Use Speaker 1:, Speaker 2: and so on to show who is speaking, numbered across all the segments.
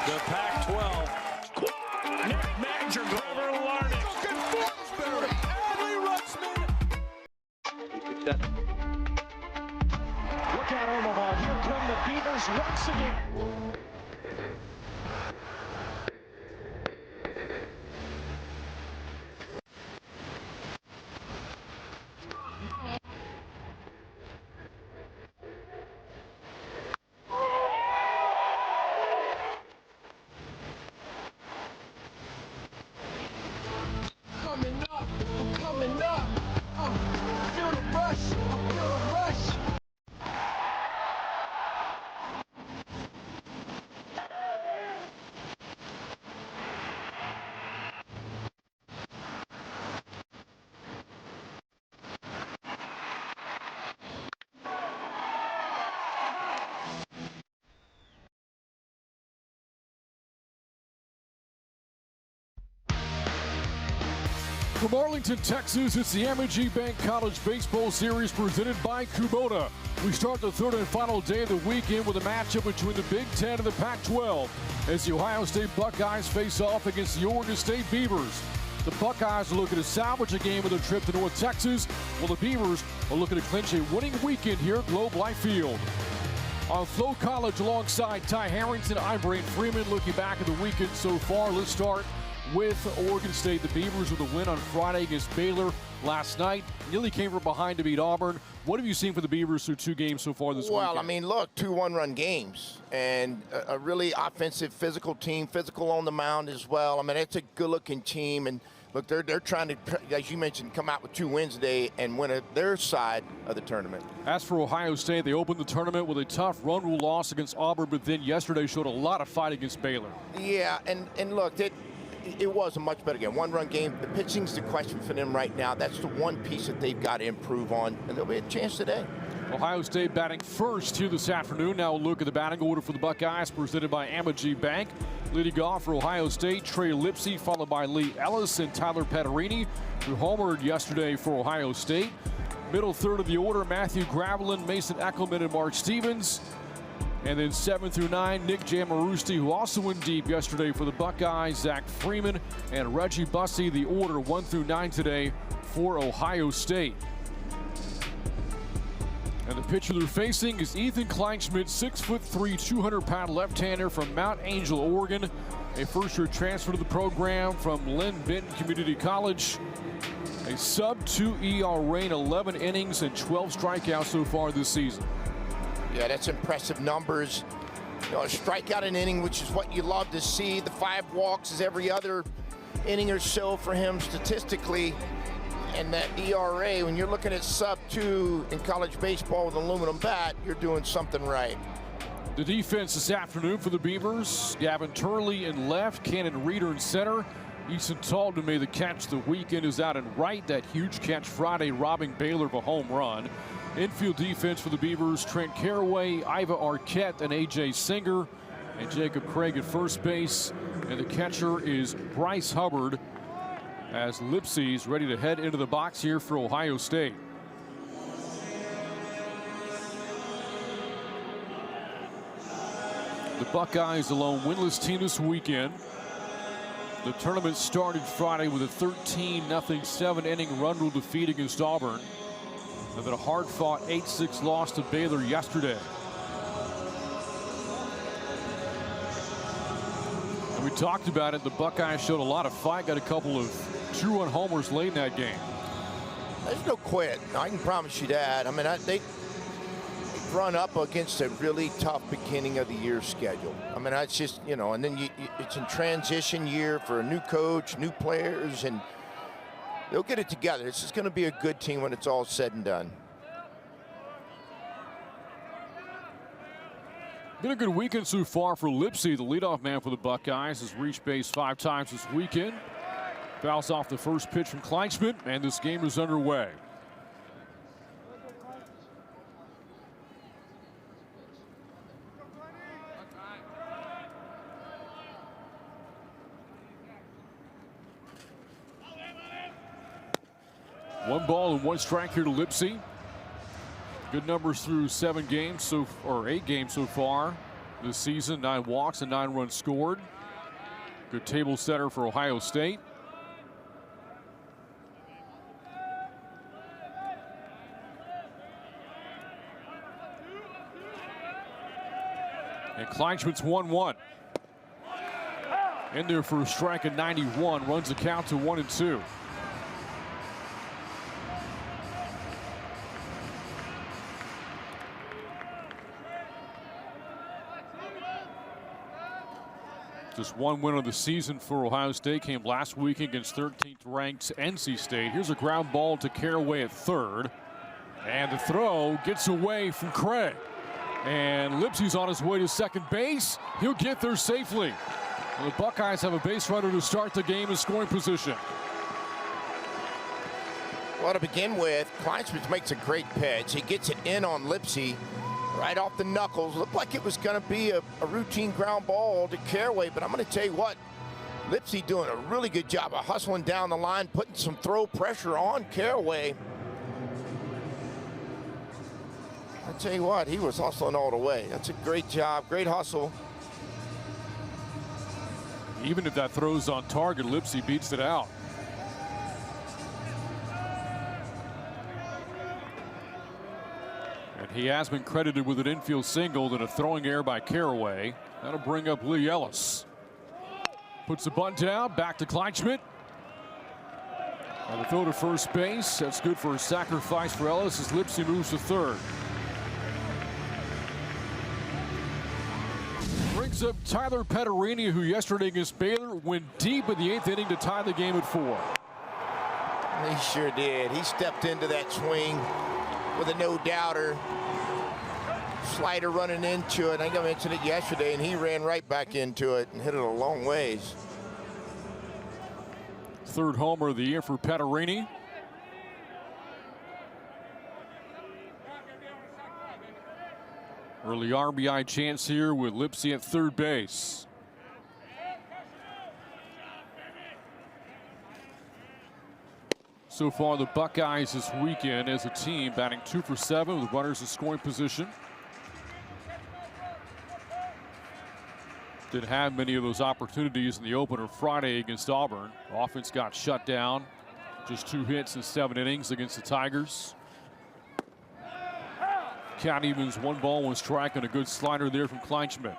Speaker 1: the Pac-12. Nick Magic over Larnick.
Speaker 2: Look out, Omaha. Here come the Beavers once again. Coming up. I feel the rush. I feel the rush.
Speaker 3: From Arlington, Texas, it's the Amegy Bank College Baseball Series presented by Kubota. We start the third and final day of the weekend with a matchup between the Big Ten and the Pac-12 as the Ohio State Buckeyes face off against the Oregon State Beavers. The Buckeyes are looking to salvage a game with a trip to North Texas, while the Beavers are looking to clinch a winning weekend here at Globe Life Field. On Flow College alongside Ty Harrington, I'm Brain Freeman. Looking back at the weekend so far, let's start with Oregon State. The Beavers with a win on Friday against Baylor last night. Nearly came from behind to beat Auburn. What have you seen for the Beavers through two games so far this weekend?
Speaker 4: Well, I mean, look, 2 one-run games and a really offensive, physical team, physical on the mound as well. I mean, it's a good-looking team, and look, they're trying to, as you mentioned, come out with 2 wins today and win their side of the tournament.
Speaker 3: As for Ohio State, they opened the tournament with a tough run rule loss against Auburn, but then yesterday showed a lot of fight against Baylor.
Speaker 4: Yeah, and look, it was a much better game. 1-run game. The pitching's the question for them right now. That's the one piece that they've got to improve on, and there'll be a chance today.
Speaker 3: Ohio State batting first here this afternoon. Now a look at the batting order for the Buckeyes, presented by Amegy Bank. Leading off for Ohio State, Trey Lipsy, followed by Lee Ellis and Tyler Petterini, who homered yesterday for Ohio State. Middle third of the order, Matthew Gravelin, Mason Eckelman, and Mark Stevens. And then 7 through 9, Nick Jamarusti, who also went deep yesterday for the Buckeyes, Zach Freeman, and Reggie Bussey. The order 1 through 9 today for Ohio State. And the pitcher they're facing is Ethan Kleinschmidt, 6'3", 200-pound left-hander from Mount Angel, Oregon. A first-year transfer to the program from Lynn Benton Community College. A sub-2 ERA in 11 innings and 12 strikeouts so far this season.
Speaker 4: Yeah, that's impressive numbers. You know, a strikeout an inning, which is what you love to see. The 5 walks is every other inning or so for him statistically. And that ERA, when you're looking at sub-2 in college baseball with an aluminum bat, you're doing something right.
Speaker 3: The defense this afternoon for the Beavers, Gavin Turley in left, Cannon Reeder in center. Easton Talton made the catch the weekend, is out in right. That huge catch Friday, robbing Baylor of a home run. Infield defense for the Beavers, Trent Caraway, Iva Arquette, and A.J. Singer, and Jacob Craig at first base. And the catcher is Bryce Hubbard, as Lipsy's ready to head into the box here for Ohio State. The Buckeyes, the lone winless team this weekend. The tournament started Friday with a 13-0 7-inning run rule defeat against Auburn, and then a hard-fought 8-6 loss to Baylor yesterday. And we talked about it. The Buckeyes showed a lot of fight, got a couple of 2-run homers late in that game.
Speaker 4: There's no quit. I can promise you that. I mean, they run up against a really tough beginning of the year schedule. I mean, it's just, you know, and then it's in transition year for a new coach, new players, and they'll get it together. This is going to be a good team when it's all said and done.
Speaker 3: Been a good weekend so far for Lipsy, the leadoff man for the Buckeyes, has reached base 5 times this weekend. Fouls off the first pitch from Kleinschmidt, and this game is underway. One ball and 1 strike here to Lipsy. Good numbers through 7 games, or 8 games so far. this season. 9 walks and 9 runs scored. Good table setter for Ohio State. And Kleinschmidt's 1-1. In there for a strike at 91. Runs the count to 1-2. Just one win of the season for Ohio State came last week against 13th ranked NC State. Here's a ground ball to Caraway at third. And the throw gets away from Craig. And Lipsey's on his way to second base. He'll get there safely. And the Buckeyes have a base runner to start the game in scoring position.
Speaker 4: Well, to begin with, Kleinschmidt makes a great pitch. He gets it in on Lipsey right off the knuckles. Looked like it was going to be a routine ground ball to Caraway, but I'm going to tell you what, Lipsey doing a really good job of hustling down the line, putting some throw pressure on Caraway. I tell you what, he was hustling all the way. That's a great job, great hustle.
Speaker 3: Even if that throw's on target, Lipsey beats it out. And he has been credited with an infield single and a throwing error by Caraway. That'll bring up Lee Ellis. Puts the bunt down, back to Kleinschmidt. And the throw to first base. That's good for a sacrifice for Ellis as Lipsey moves to third. Brings up Tyler Petterini, who yesterday against Baylor went deep in the 8th inning to tie the game at 4.
Speaker 4: He sure did. He stepped into that swing with a no-doubter. Slider running into it. I think I mentioned it yesterday, and he ran right back into it and hit it a long ways.
Speaker 3: Third homer of the year for Petterini. Early RBI chance here with Lipsey at third base. So far, the Buckeyes this weekend as a team batting 2 for 7 with runners in scoring position. Didn't have many of those opportunities in the opener Friday against Auburn. Offense got shut down. Just 2 hits in 7 innings against the Tigers. Count evens 1 ball, 1 strike, and a good slider there from Kleinschmidt.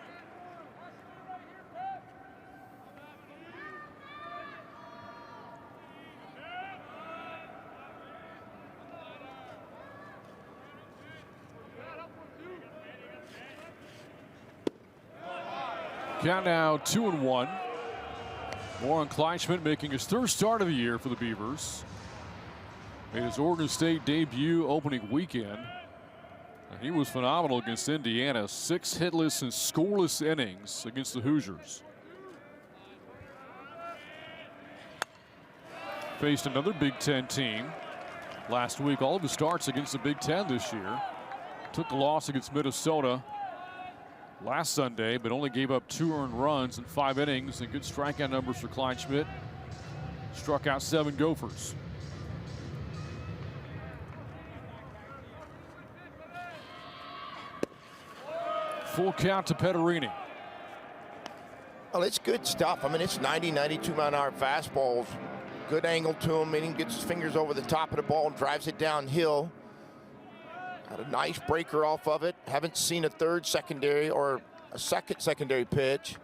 Speaker 3: Count now 2-1. More on Kleinschmidt making his 3rd start of the year for the Beavers. Made his Oregon State debut opening weekend. And he was phenomenal against Indiana. 6 hitless and scoreless innings against the Hoosiers. Faced another Big Ten team last week. All of his starts against the Big Ten this year. Took the loss against Minnesota last Sunday, but only gave up 2 earned runs in 5 innings, and good strikeout numbers for Kleinschmidt. Struck out 7 Gophers. Full count to Petterini.
Speaker 4: Well, it's good stuff. I mean, it's 90, 92-mile-an-hour fastballs. Good angle to him, and he gets his fingers over the top of the ball and drives it downhill. Had a nice breaker off of it. Haven't seen a 3rd secondary or a 2nd secondary pitch.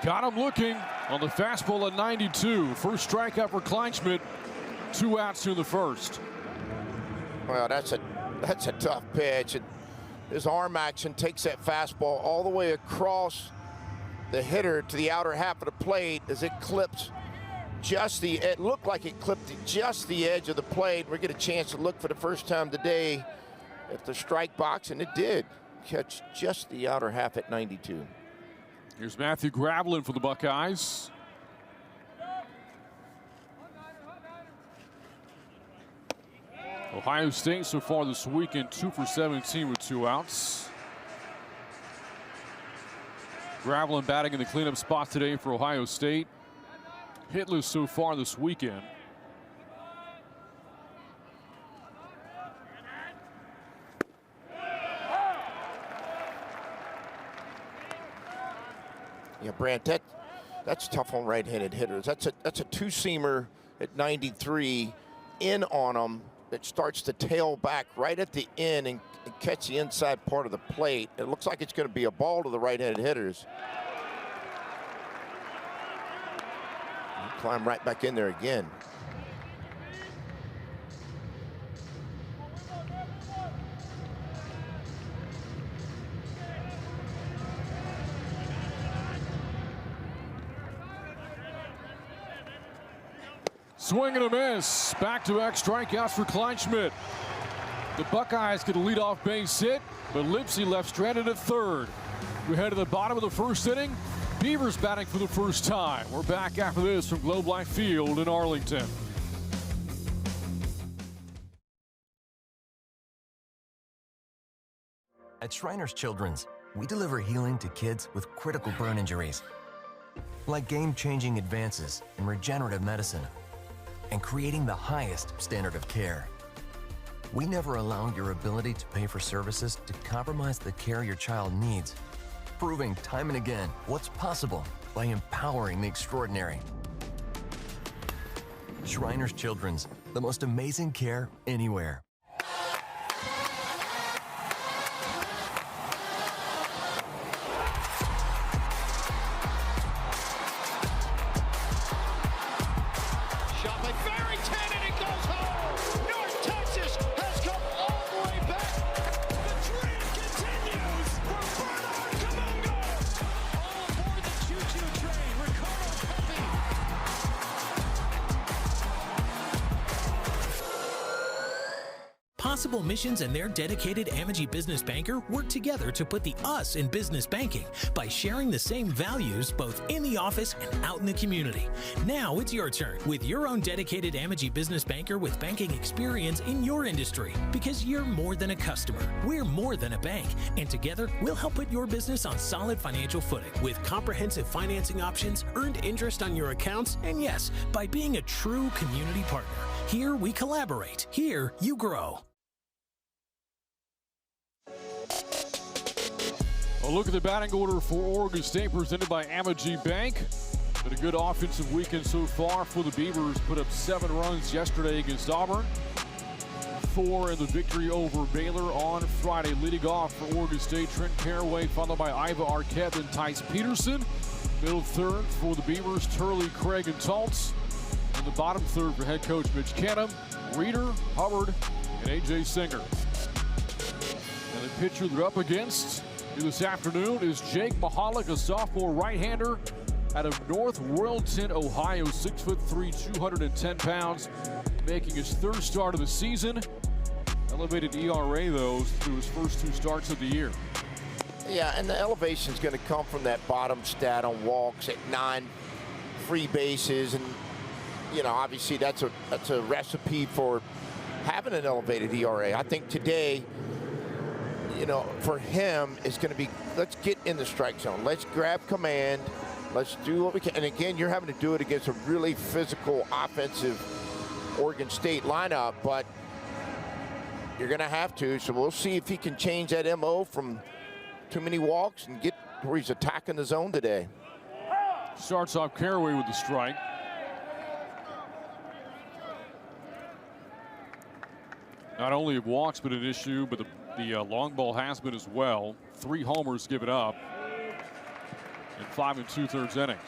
Speaker 3: Got him looking on the fastball at 92. First strikeout for Kleinschmidt. 2 outs to the 1st.
Speaker 4: Well, that's a tough pitch. His arm action takes that fastball all the way across the hitter to the outer half of the plate as it clips it looked like it clipped just the edge of the plate. We get a chance to look for the first time today at the strike box, and it did catch just the outer half at 92.
Speaker 3: Here's Matthew Gravelin for the Buckeyes. Ohio State so far this weekend 2 for 17 with 2 outs. Gravelin batting in the cleanup spot today for Ohio State. Hitless so far this weekend.
Speaker 4: Yeah, Brant, that's tough on right-handed hitters. That's a two-seamer at 93 in on them that starts to tail back right at the end and catch the inside part of the plate. It looks like it's going to be a ball to the right-handed hitters. Climb right back in there again.
Speaker 3: Swing and a miss. Back-to-back strikeouts for Kleinschmidt. The Buckeyes get a leadoff base hit, but Lipsy left stranded at third. We head to the bottom of the first inning. Beavers batting for the first time. We're back after this from Globe Life Field in Arlington.
Speaker 5: At Shriners Children's, we deliver healing to kids with critical burn injuries, like game-changing advances in regenerative medicine and creating the highest standard of care. We never allow your ability to pay for services to compromise the care your child needs, proving time and again what's possible by empowering the extraordinary. Shriners Children's, the most amazing care anywhere.
Speaker 6: Possible Missions and their dedicated Amegy business banker work together to put the us in business banking by sharing the same values both in the office and out in the community. Now it's your turn with your own dedicated Amegy business banker with banking experience in your industry, because you're more than a customer. We're more than a bank, and together we'll help put your business on solid financial footing with comprehensive financing options, earned interest on your accounts, and yes, by being a true community partner. Here we collaborate. Here you grow.
Speaker 3: A look at the batting order for Oregon State presented by Amegy Bank. Been a good offensive weekend so far for the Beavers. Put up 7 runs yesterday against Auburn. 4 in the victory over Baylor on Friday. Leading off for Oregon State, Trent Caraway, followed by Iva Arquette and Tice Peterson. Middle third for the Beavers, Turley, Craig, and Taltz. In the bottom third for head coach Mitch Canham, Reeder, Hubbard, and A.J. Singer. And the pitcher they're up against this afternoon is Jake Mahalik, a sophomore right-hander out of North Royalton, Ohio, 6'3", 210 pounds, making his 3rd start of the season. Elevated ERA, though, through his first 2 starts of the year.
Speaker 4: Yeah, and the elevation is going to come from that bottom stat on walks at 9 free bases, and you know, obviously that's a recipe for having an elevated ERA. I think today, you know, for him, it's going to be, let's get in the strike zone. Let's grab command. Let's do what we can. And again, you're having to do it against a really physical, offensive Oregon State lineup, but you're going to have to. So we'll see if he can change that MO from too many walks and get where he's attacking the zone today.
Speaker 3: Starts off Caraway with the strike. Not only have walks been an issue, but the long ball has been as well. 3 homers given up in 5 2/3 innings.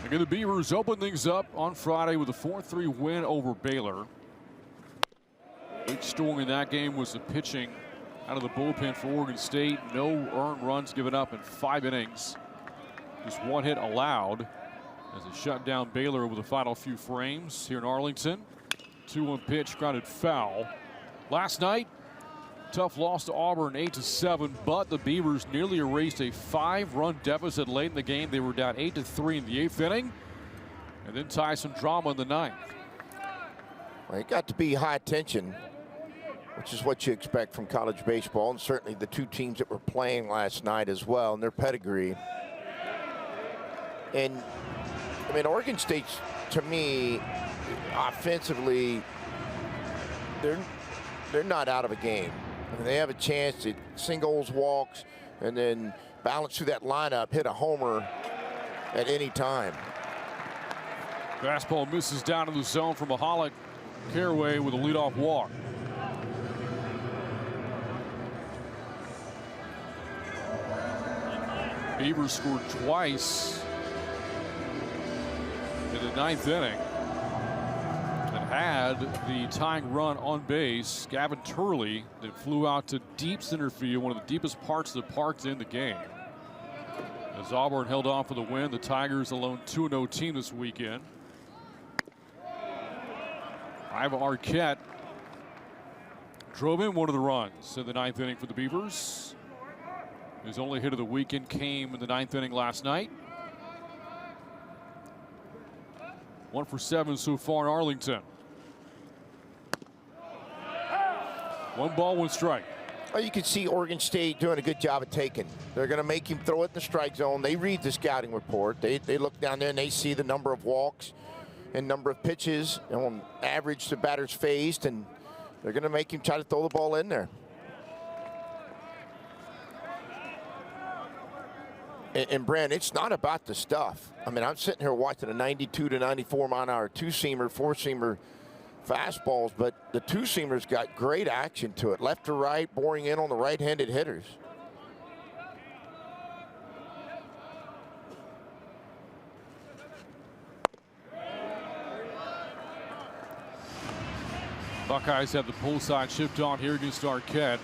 Speaker 3: Again, the Beavers open things up on Friday with a 4-3 win over Baylor. Big story in that game was the pitching out of the bullpen for Oregon State. No earned runs given up in 5 innings. Just 1 hit allowed as it shut down Baylor over the final few frames here in Arlington. 2-1 pitch, grounded foul. Last night, tough loss to Auburn, 8-7, but the Beavers nearly erased a 5-run deficit late in the game. They were down 8-3 in the 8th inning, and then tie some drama in the 9th.
Speaker 4: Well, it got to be high tension, which is what you expect from college baseball, and certainly the 2 teams that were playing last night as well, and their pedigree. And I mean, Oregon State's, to me, offensively, they're not out of a game. I mean, they have a chance to singles, walks, and then balance through that lineup, hit a homer at any time.
Speaker 3: Fastball misses down in the zone from Mahalik. Caraway with a leadoff walk. Beavers scored twice in the 9th inning and had the tying run on base. Gavin Turley that flew out to deep center field, one of the deepest parts of the park in the game. As Auburn held on for the win, the Tigers a lone 2-0 team this weekend. Iva Arquette drove in one of the runs in the 9th inning for the Beavers. His only hit of the weekend came in the 9th inning last night. 1 for 7 so far in Arlington. 1 ball, 1 strike.
Speaker 4: Well, you can see Oregon State doing a good job of taking. They're going to make him throw it in the strike zone. They read the scouting report. They look down there and they see the number of walks and number of pitches on average the batters faced, and they're going to make him try to throw the ball in there. And Brand, it's not about the stuff. I mean, I'm sitting here watching a 92 to 94 mile an hour two-seamer, four-seamer fastballs, but the two-seamer's got great action to it. Left to right, boring in on the right-handed hitters.
Speaker 3: Buckeyes have the pull side shift on here against Arquette.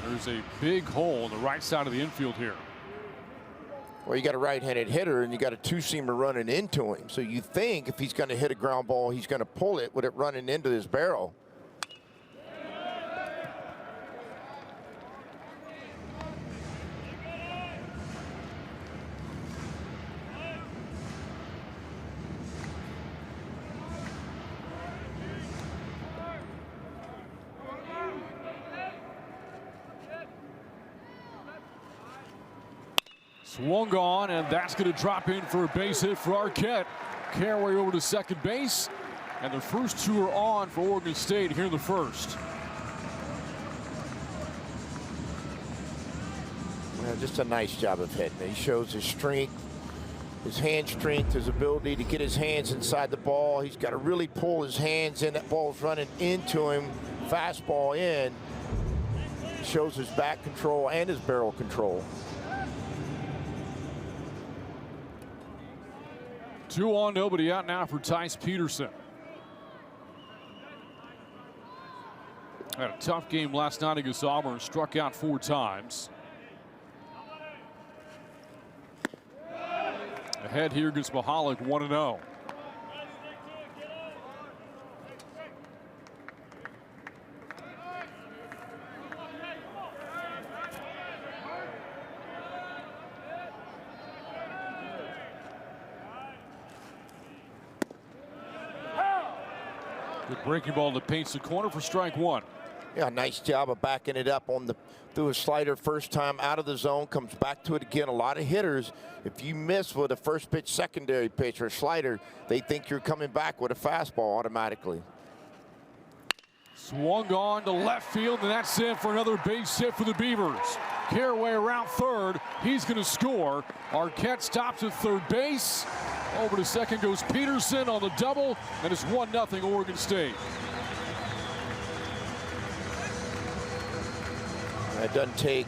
Speaker 3: There's a big hole on the right side of the infield here.
Speaker 4: Well, you got a right-handed hitter and you got a two-seamer running into him. So you think if he's going to hit a ground ball, he's going to pull it with it running into his barrel.
Speaker 3: Swung on, and that's going to drop in for a base hit for Arquette. Caraway over to second base, and the first 2 are on for Oregon State here in the first.
Speaker 4: Well, just a nice job of hitting. He shows his strength, his hand strength, his ability to get his hands inside the ball. He's got to really pull his hands in. That ball's running into him. Fastball in. Shows his back control and his barrel control.
Speaker 3: 2 on, nobody out now for Tice Peterson. Had a tough game last night against Auburn, struck out 4 times. Ahead here against Mahalik, 1-0. Good breaking ball that paints the corner for strike 1.
Speaker 4: Yeah, nice job of backing it up on the through a slider first time out of the zone, comes back to it again. A lot of hitters, if you miss with a first pitch, secondary pitch, or slider, they think you're coming back with a fastball automatically.
Speaker 3: Swung on to left field, and that's it for another base hit for the Beavers. Caraway around third. He's going to score. Arquette stops at third base. Over to second goes Peterson on the double, and it's 1-0 Oregon State.
Speaker 4: It doesn't take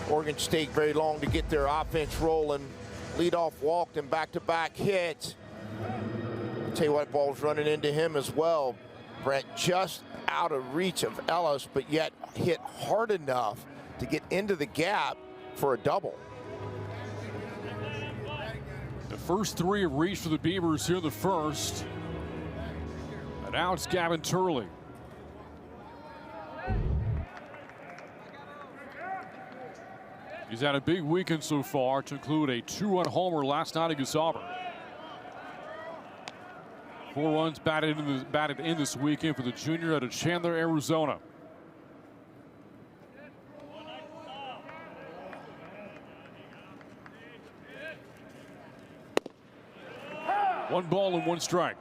Speaker 4: Oregon State very long to get their offense rolling. Leadoff walked and back-to-back hits. I'll tell you what, ball's running into him as well. Brent just out of reach of Ellis, but yet hit hard enough to get into the gap for a double.
Speaker 3: The first 3 have reached for the Beavers here in the first. And now it's Gavin Turley. He's had a big weekend so far, to include a 2-run homer last night against Auburn. 4 runs batted in this weekend for the junior out of Chandler, Arizona. One ball and 1 strike.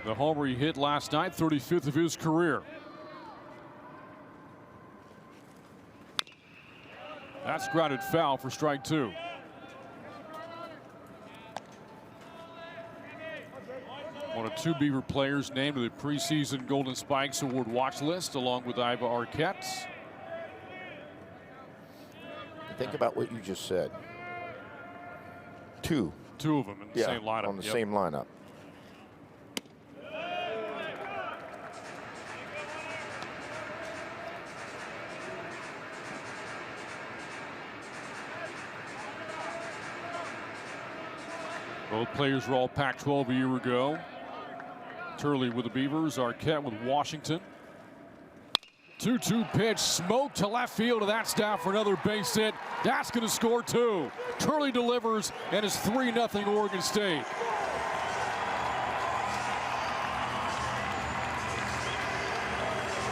Speaker 3: The homer he hit last night, 35th of his career. That's grounded foul for strike 2. One of 2 Beaver players named to the preseason Golden Spikes Award watch list, along with Iva Arquette.
Speaker 4: Think about what you just said. 2
Speaker 3: of them in the same lineup.
Speaker 4: On the same lineup.
Speaker 3: Both players were all Pac-12 a year ago. Turley with the Beavers, Arquette with Washington. 2-2 pitch, smoke to left field, and that's down for another base hit. That's going to score 2. Turley delivers, and it's 3-0 Oregon State.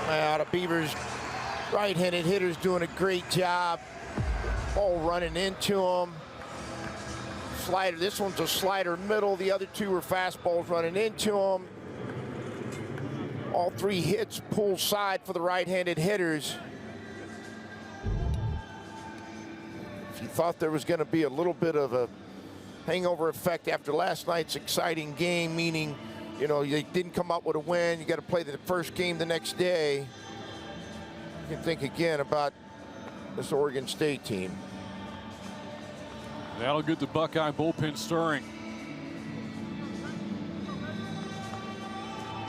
Speaker 4: Well, the Beavers right-handed hitters doing a great job. Ball running into him. Slider, this one's a slider middle. The other 2 were fastballs running into him. All 3 hits pull side for the right-handed hitters. If you thought there was going to be a little bit of a hangover effect after last night's exciting game, meaning, you know, you didn't come up with a win, you got to play the first game the next day, you can think again about this Oregon State team.
Speaker 3: That'll get the Buckeye bullpen stirring.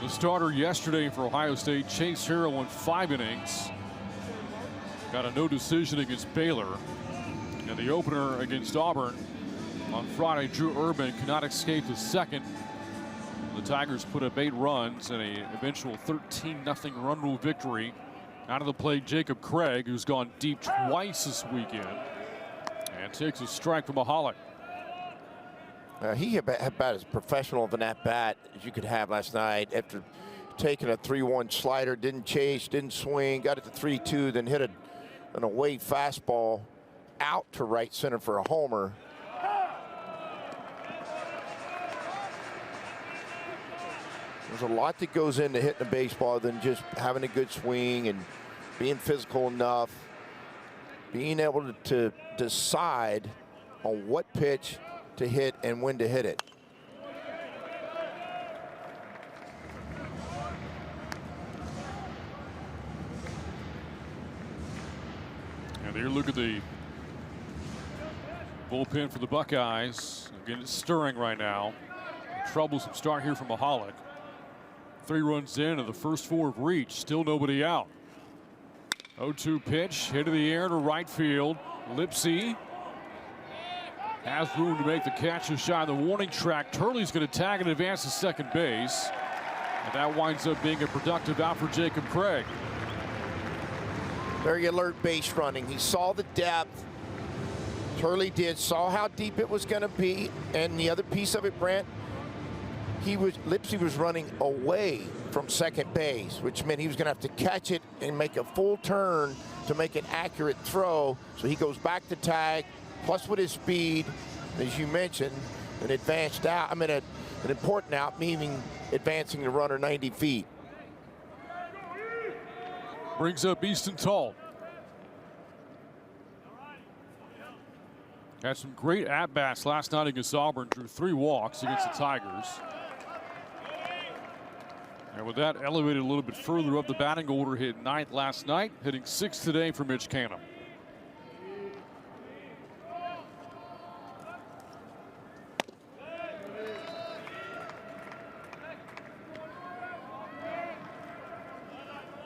Speaker 3: The starter yesterday for Ohio State, Chase Harrell, went 5 innings. Got a no decision against Baylor. And the opener against Auburn on Friday, Drew Urban could not escape the second. The Tigers put up 8 runs in an eventual 13-0 run rule victory. Out of the plate, Jacob Craig, who's gone deep twice this weekend, and takes a strike from Mahalik.
Speaker 4: He had about as professional of an at-bat as you could have last night after taking a 3-1 slider, didn't chase, didn't swing, got it to 3-2, then hit an away fastball out to right center for a homer. There's a lot that goes into hitting a baseball than just having a good swing and being physical enough, being able to decide on what pitch to hit and when to hit it.
Speaker 3: And here, look at the bullpen for the Buckeyes. Again, it's stirring right now. Troublesome start here from Mahalik. 3 runs in, and the first 4 have reached. Still nobody out. 0-2 pitch, hit in the air to right field. Lipsy has room to make the catch and shot on the warning track. Turley's going to tag and advance to second base. And that winds up being a productive out for Jacob Craig.
Speaker 4: Very alert base running. He saw the depth. Turley did, saw how deep it was going to be. And the other piece of it, Brent, Lipsy was running away from second base, which meant he was going to have to catch it and make a full turn to make an accurate throw. So he goes back to tag, plus with his speed, as you mentioned, an advanced out, an important out, meaning advancing the runner 90 feet.
Speaker 3: Brings up Easton Tall. Had some great at-bats last night against Auburn, drew 3 walks against the Tigers. And with that elevated a little bit further up the batting order, hit 9th last night, hitting 6th today for Mitch Canham.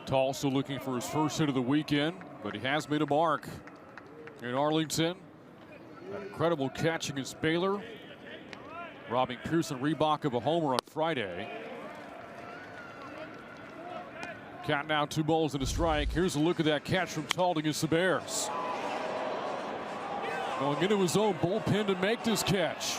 Speaker 3: Tall still looking for his first hit of the weekend, but he has made a mark in Arlington. An incredible catch against Baylor, robbing Pearson Reebok of a homer on Friday. Count now 2 balls and a strike. Here's a look at that catch from Tall against the Bears. Going into his own bullpen to make this catch.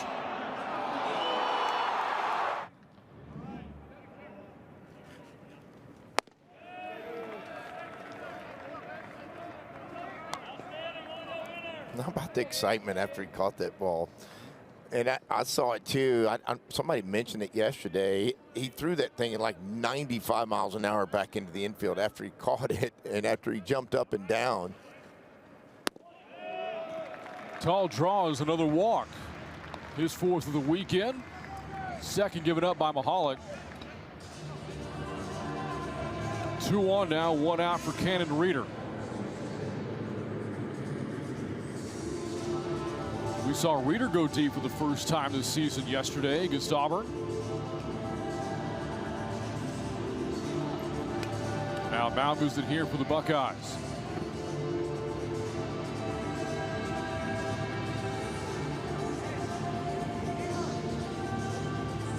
Speaker 4: How about the excitement after he caught that ball? And I saw it too. Somebody mentioned it yesterday. He threw that thing at like 95 miles an hour back into the infield after he caught it and after he jumped up and down.
Speaker 3: Tall draws another walk. His fourth of the weekend. Second given up by Mahalik. 2 on now, 1 out for Cannon Reeder. We saw Reeder go deep for the first time this season yesterday against Auburn. Now Mount moves it here for the Buckeyes.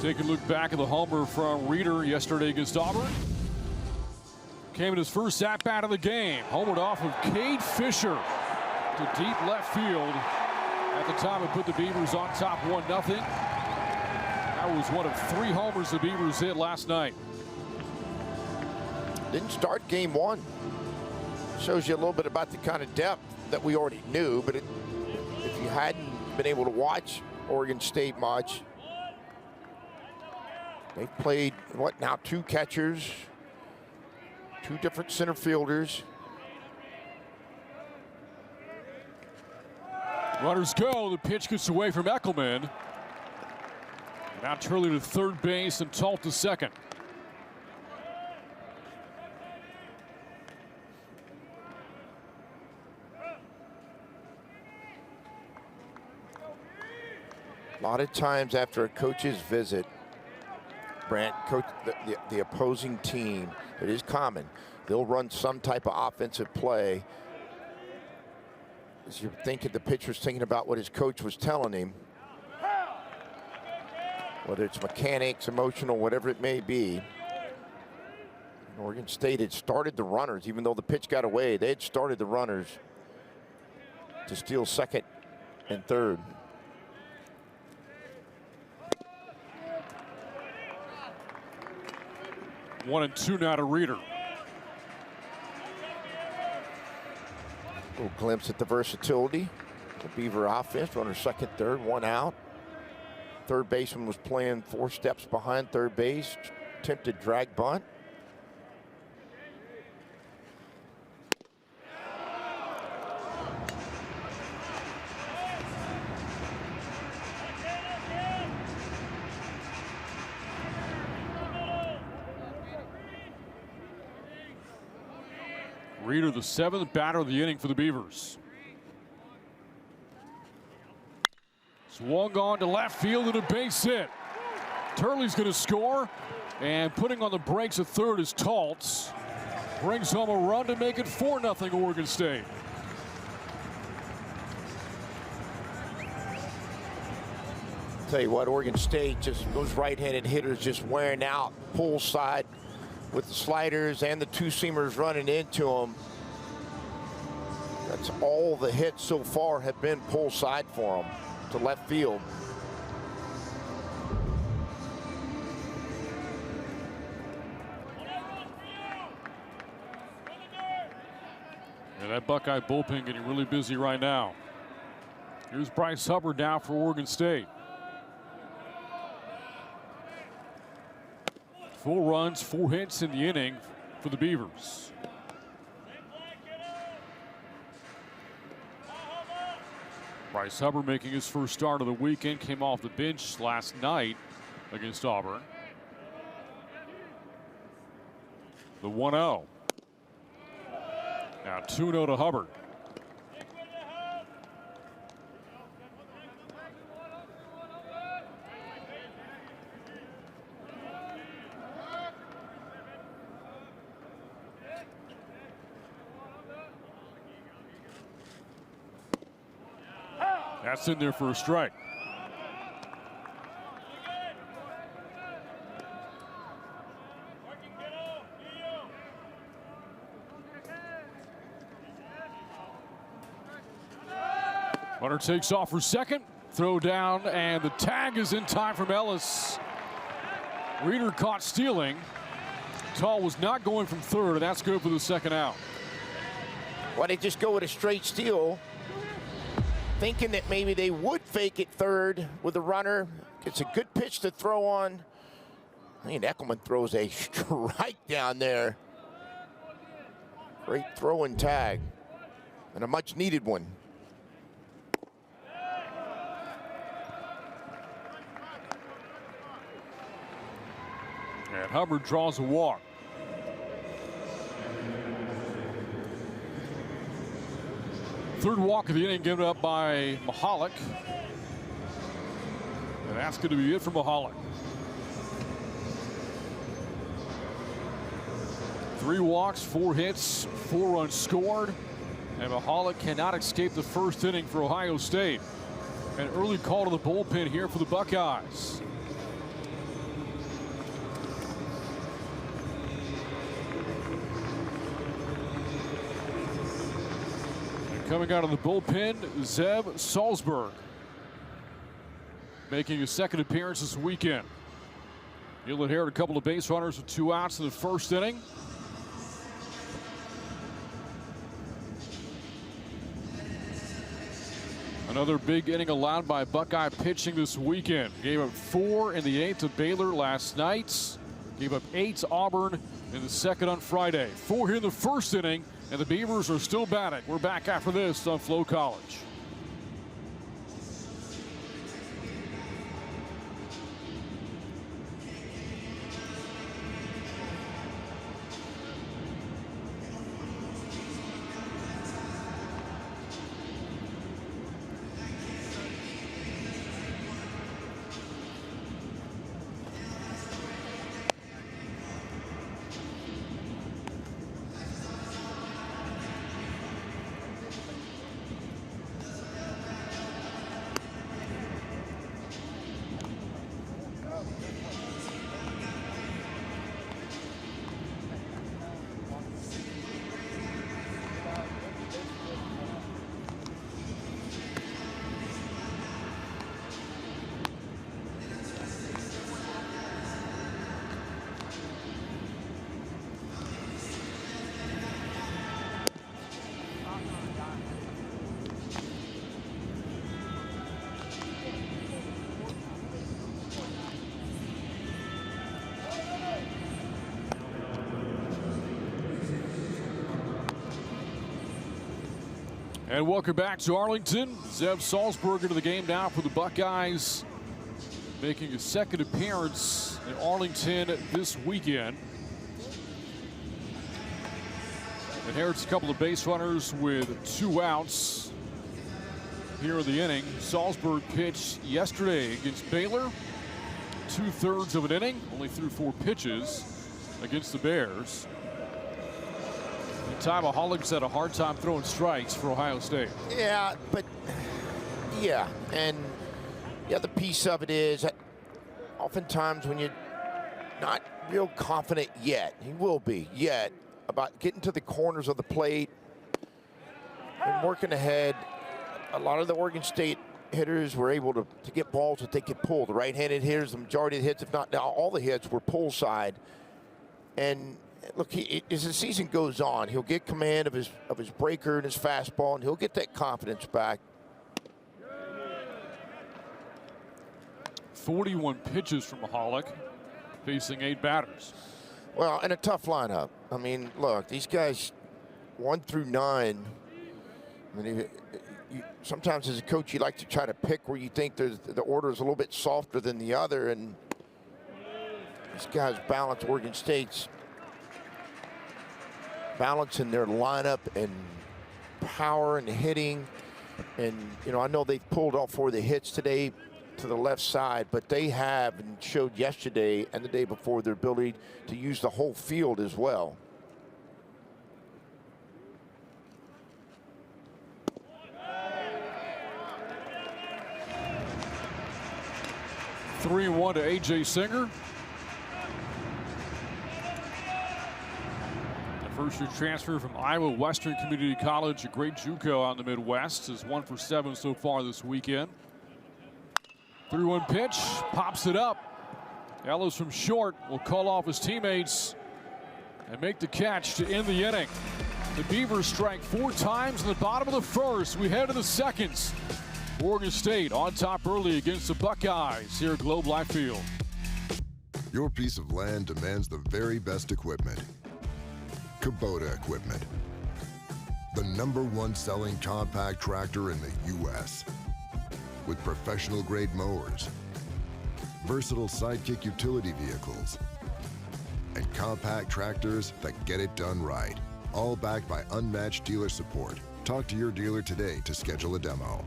Speaker 3: Take a look back at the homer from Reeder yesterday against Auburn. Came in his first at-bat of the game. Homered off of Cade Fisher to deep left field. At the time, it put the Beavers on top 1-0. That was one of 3 homers the Beavers hit last night.
Speaker 4: Didn't start game 1. Shows you a little bit about the kind of depth that we already knew, but if you hadn't been able to watch Oregon State much, they've played, what now, 2 catchers, 2 different center fielders.
Speaker 3: Runners go. The pitch gets away from Eckelman. Now Turley to third base and Talt to second.
Speaker 4: A lot of times after a coach's visit, Brant, the opposing team, it is common, they'll run some type of offensive play. As you're thinking, the pitcher's thinking about what his coach was telling him, whether it's mechanics, emotional, whatever it may be. Oregon State had started the runners, even though the pitch got away, they had started the runners to steal second and third.
Speaker 3: One and two now to Reeder.
Speaker 4: A little glimpse at the versatility. The Beaver offense, runner second, third, 1 out. Third baseman was playing 4 steps behind third base. Attempted drag bunt.
Speaker 3: Reeder, the 7th batter of the inning for the Beavers. Swung on to left field and a base hit. Turley's going to score, and putting on the brakes at third is Taltz. Brings home a run to make it 4-0 Oregon State.
Speaker 4: Tell you what, Oregon State, just those right-handed hitters just wearing out, pull side with the sliders and the two-seamers running into them. That's all the hits so far have been pull side for them to left field.
Speaker 3: Yeah, that Buckeye bullpen getting really busy right now. Here's Bryce Hubbard now for Oregon State. 4 runs, 4 hits in the inning for the Beavers. Bryce Hubbard making his first start of the weekend, came off the bench last night against Auburn. The 1-0. Now 2-0 to Hubbard. That's in there for a strike. Runner takes off for second. Throw down, and the tag is in time from Ellis. Reeder caught stealing. Tall was not going from third, and that's good for the second out.
Speaker 4: Why they just go with a straight steal? thinking that maybe they would fake it third with a runner. It's a good pitch to throw on. I mean, Eckelman throws a strike down there. Great throw and tag, and a much needed one.
Speaker 3: And Hubbard draws a walk. Third walk of the inning given up by Mahalik. And that's going to be it for Mahalik. 3 walks, 4 hits, 4 runs scored. And Mahalik cannot escape the first inning for Ohio State. An early call to the bullpen here for the Buckeyes. Coming out of the bullpen, Zeb Salzberg, making his second appearance this weekend. He'll inherit a couple of base runners with 2 outs in the first inning. Another big inning allowed by Buckeye pitching this weekend. Gave up 4 in the 8th to Baylor last night. Gave up 8 to Auburn in the second on Friday. 4 here in the first inning. And the Beavers are still batting. We're back after this on Flow College. And welcome back to Arlington. Zeb Salzberg into the game now for the Buckeyes, making his second appearance in Arlington this weekend. Inherits a couple of base runners with 2 outs here in the inning. Salzberg pitched yesterday against Baylor. 2/3 of an inning, only threw 4 pitches against the Bears. Ty Mahalik's had a hard time throwing strikes for Ohio State.
Speaker 4: Yeah, but yeah, and the other piece of it is that oftentimes when you're not real confident yet, he will be yet, about getting to the corners of the plate and working ahead, a lot of the Oregon State hitters were able to get balls that they could pull. The right-handed hitters, the majority of the hits, if not all the hits, were pull side. And look, as the season goes on, he'll get command of his breaker and his fastball, and he'll get that confidence back.
Speaker 3: 41 pitches from Mahalik, facing 8 batters.
Speaker 4: Well, and a tough lineup. I mean, look, these guys 1 through 9. I mean, sometimes as a coach, you like to try to pick where you think the order is a little bit softer than the other, and these guys balance Oregon State's balance in their lineup and power and hitting. And, you know, I know they've pulled all 4 of the hits today to the left side, but they have and showed yesterday and the day before their ability to use the whole field as well.
Speaker 3: Three 3-1 to A.J. Singer. First-year transfer from Iowa Western Community College, a great JUCO out in the Midwest, is 1 for 7 so far this weekend. 3-1 pitch, pops it up. Ellis from short will call off his teammates and make the catch to end the inning. The Beavers strike 4 times in the bottom of the first. We head to the seconds. Oregon State on top early against the Buckeyes here at Globe Life Field.
Speaker 7: Your piece of land demands the very best equipment. Kubota equipment. The #1 selling compact tractor in the U.S. with professional grade mowers, versatile sidekick utility vehicles, and compact tractors that get it done right. All backed by unmatched dealer support. Talk to your dealer today to schedule a demo.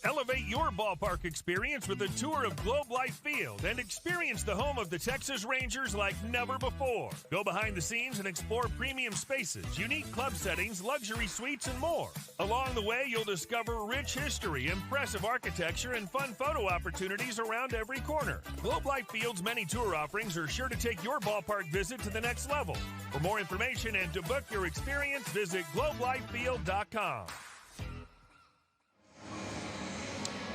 Speaker 1: Elevate your ballpark experience with a tour of Globe Life Field and experience the home of the Texas Rangers like never before. Go behind the scenes and explore premium spaces, unique club settings, luxury suites, and more. Along the way, you'll discover rich history, impressive architecture, and fun photo opportunities around every corner. Globe Life Field's many tour offerings are sure to take your ballpark visit to the next level. For more information and to book your experience, visit globelifefield.com.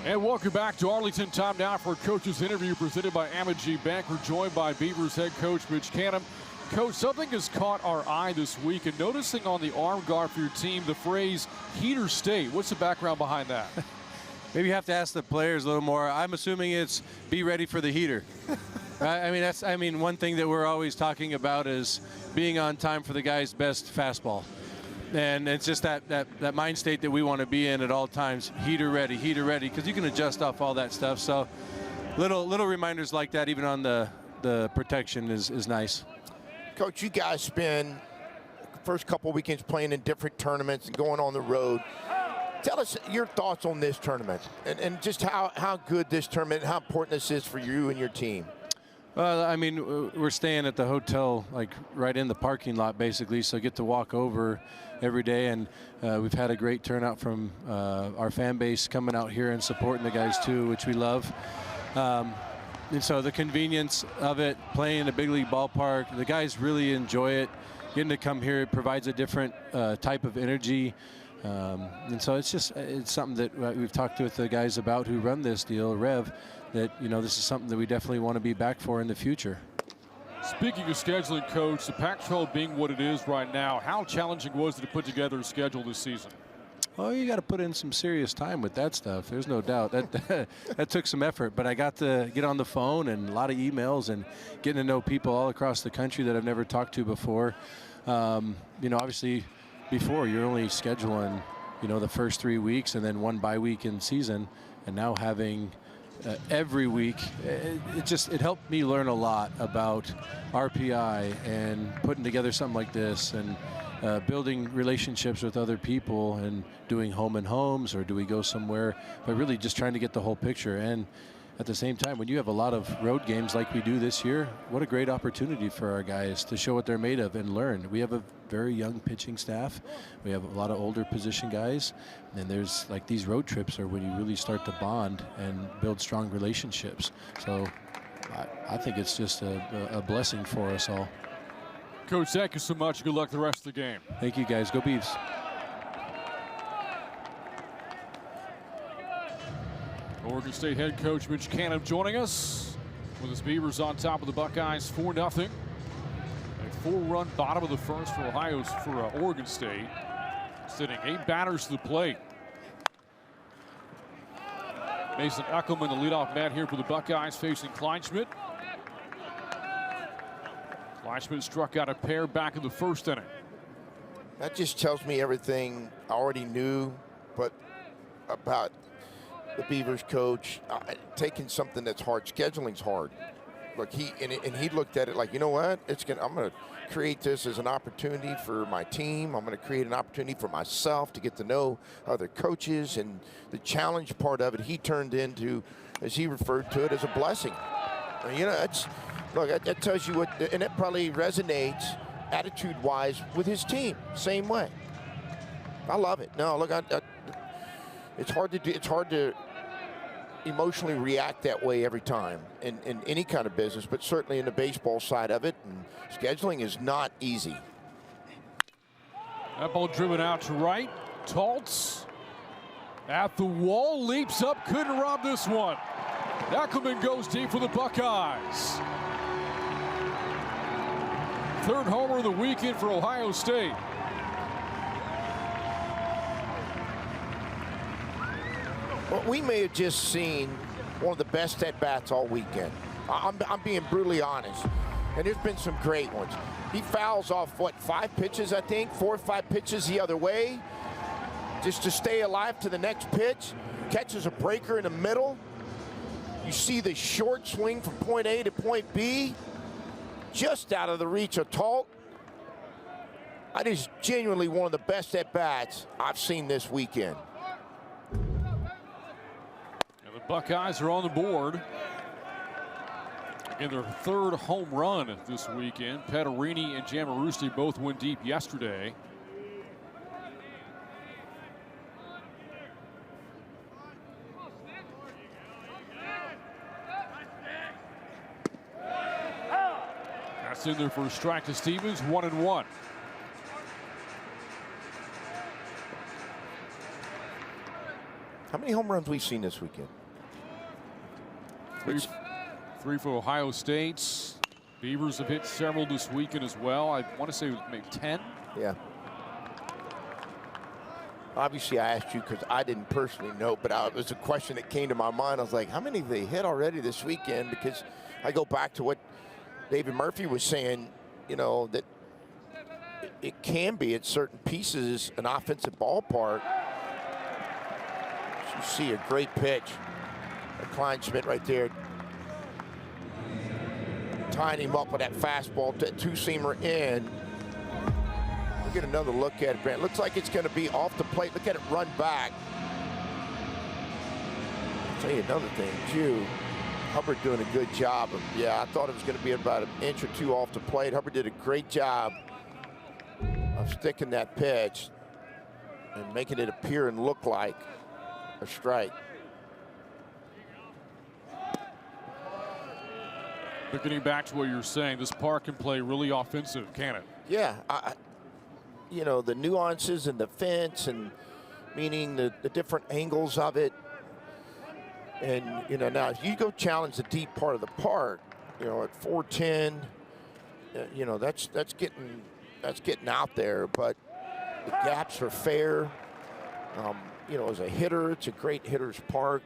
Speaker 3: And welcome back to Arlington. Time now for a coach's interview presented by Amegy Bank. We're joined by Beavers head coach Mitch Canham. Coach, something has caught our eye this week, and noticing on the arm guard for your team the phrase Heater State. What's the background behind that?
Speaker 8: Maybe you have to ask the players a little more. I'm assuming it's be ready for the heater. I mean, one thing that we're always talking about is being on time for the guy's best fastball. And it's just that mind state that we want to be in at all times. Heater ready, because you can adjust off all that stuff. So little reminders like that, even on the protection, is nice.
Speaker 4: Coach, you guys spend the first couple weekends playing in different tournaments and going on the road. Tell us your thoughts on this tournament and just how good this tournament, how important this is for you and your team.
Speaker 8: Well, I mean, we're staying at the hotel, like right in the parking lot, basically, so get to walk over every day. And we've had a great turnout from our fan base coming out here and supporting the guys too, which we love. And so the convenience of it, playing in a big league ballpark, the guys really enjoy it. Getting to come here, it provides a different type of energy. And so it's something that we've talked with the guys about who run this deal, Rev, that, you know, this is something that we definitely want to be back for in the future.
Speaker 3: Speaking of scheduling, Coach, the Pac-12 being what it is right now, how challenging was it to put together a schedule this season?
Speaker 8: Oh, you got to put in some serious time with that stuff. There's no doubt. That took some effort, but I got to get on the phone and a lot of emails and getting to know people all across the country that I've never talked to before. You know, obviously, before you're only scheduling, you know, the first 3 weeks and then one bye week in season, and now having every week, it helped me learn a lot about RPI and putting together something like this and building relationships with other people and doing home and homes, or do we go somewhere, but really just trying to get the whole picture. And at the same time, when you have a lot of road games like we do this year, what a great opportunity for our guys to show what they're made of and learn. We have a very young pitching staff. We have a lot of older position guys. And there's like these road trips are when you really start to bond and build strong relationships. So I think it's just a blessing for us all.
Speaker 3: Coach, thank you so much. Good luck the rest of the game.
Speaker 8: Thank you, guys. Go Beavs.
Speaker 3: Oregon State head coach Mitch Canham joining us with his Beavers on top of the Buckeyes 4-0. A 4-run bottom of the first for Oregon State. Sitting 8 batters to the plate. Mason Eckelman, the leadoff man here for the Buckeyes, facing Kleinschmidt. Kleinschmidt struck out a pair back in the first inning.
Speaker 4: That just tells me everything I already knew, but about the Beavers coach taking something that's hard. Scheduling's hard. Look, he looked at it like, you know what? I'm going to create this as an opportunity for my team. I'm going to create an opportunity for myself to get to know other coaches, and the challenge part of it he turned into, as he referred to it, as a blessing. You know, that tells you what, and it probably resonates attitude-wise with his team. Same way. I love it. No, look, it's hard to do. It's hard to emotionally react that way every time in any kind of business, but certainly in the baseball side of it. And scheduling is not easy.
Speaker 3: That ball driven out to right. Taltz at the wall, leaps up, couldn't rob this one. Eckelman goes deep for the Buckeyes. third homer of the weekend for Ohio State.
Speaker 4: Well, we may have just seen one of the best at-bats all weekend. I'm being brutally honest. And there's been some great ones. He fouls off, what, 5 pitches, I think? 4 or 5 pitches the other way, just to stay alive to the next pitch. Catches a breaker in the middle. You see the short swing from point A to point B, just out of the reach of Talt. That is genuinely one of the best at-bats I've seen this weekend.
Speaker 3: And the Buckeyes are on the board in their third home run this weekend. Petarini and Jamarusti both went deep yesterday. That's in there for a strike to Stevens, 1-1.
Speaker 4: How many home runs we've seen this weekend?
Speaker 3: Three for Ohio State. Beavers have hit several this weekend as well. I want to say maybe 10.
Speaker 4: Yeah. Obviously, I asked you because I didn't personally know, but it was a question that came to my mind. I was like, how many have they hit already this weekend? Because I go back to what David Murphy was saying, you know, that it can be at certain pieces an offensive ballpark. You see a great pitch. Kleinschmidt right there, tying him up with that fastball, that two-seamer in. We'll get another look at it, Brent. Looks like it's going to be off the plate. Look at it run back. I'll tell you another thing, too. Hubbard doing a good job. Yeah, I thought it was going to be about an inch or two off the plate. Hubbard did a great job of sticking that pitch and making it appear and look like a strike.
Speaker 3: But getting back to what you're saying, this park can play really offensive, can it?
Speaker 4: Yeah, you know, the nuances and the fence, and meaning the different angles of it. And, you know, now if you go challenge the deep part of the park, you know, at 410, you know, that's getting out there. But the gaps are fair. You know, as a hitter, it's a great hitter's park.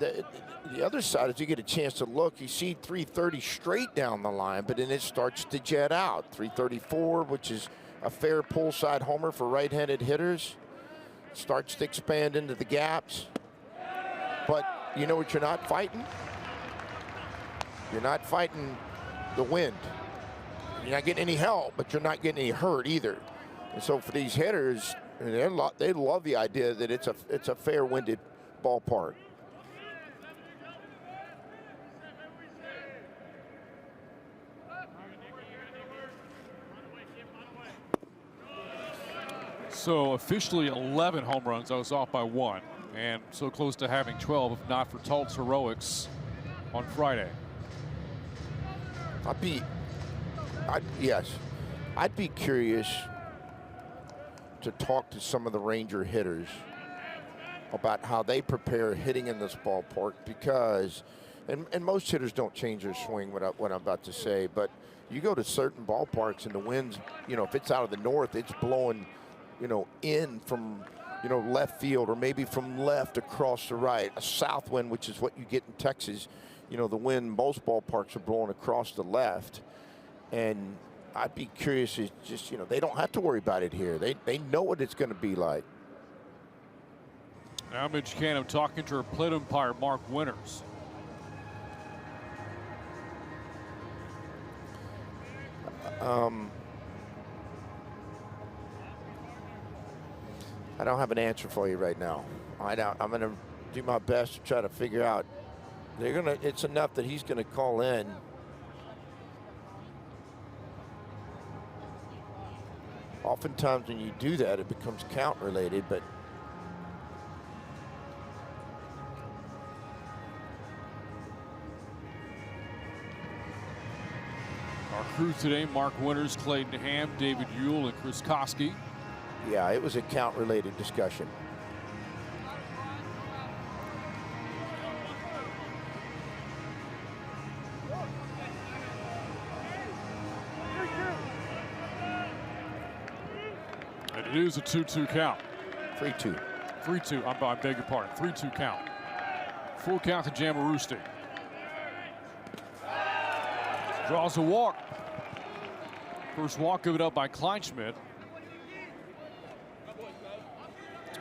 Speaker 4: The other side is you get a chance to look, you see 330 straight down the line, but then it starts to jet out. 334, which is a fair pull side homer for right-handed hitters, starts to expand into the gaps. But you know what you're not fighting? You're not fighting the wind. You're not getting any help, but you're not getting any hurt either. And so for these hitters, they love the idea that it's a fair winded ballpark.
Speaker 3: So officially 11 home runs. I was off by 1. And so close to having 12, if not for Talt's heroics on Friday.
Speaker 4: I'd be curious to talk to some of the Ranger hitters about how they prepare hitting in this ballpark, because, and most hitters don't change their swing, what I'm about to say, but you go to certain ballparks and the winds, you know, if it's out of the north, it's blowing, you know, in from, you know, left field, or maybe from left across the right. A south wind, which is what you get in Texas, you know, the wind, most ballparks are blowing across the left. And I'd be curious, it's just, you know, they don't have to worry about it here. They know what it's going to be like.
Speaker 3: Now Mitch Canham talking to our plate umpire, Mark Winters.
Speaker 4: I don't have an answer for you right now. I'm going to do my best to try to figure out. It's enough that he's going to call in. Oftentimes when you do that, it becomes count related, but
Speaker 3: our crew today, Mark Winters, Clayton Ham, David Ewell, and Chris Koski.
Speaker 4: yeah, it was a count related discussion.
Speaker 3: And it is a 2-2 count.
Speaker 4: 3-2.
Speaker 3: 3-2. I beg your pardon. 3-2 count. Full count to Jamarusti. Draws a walk. First walk given up by Kleinschmidt.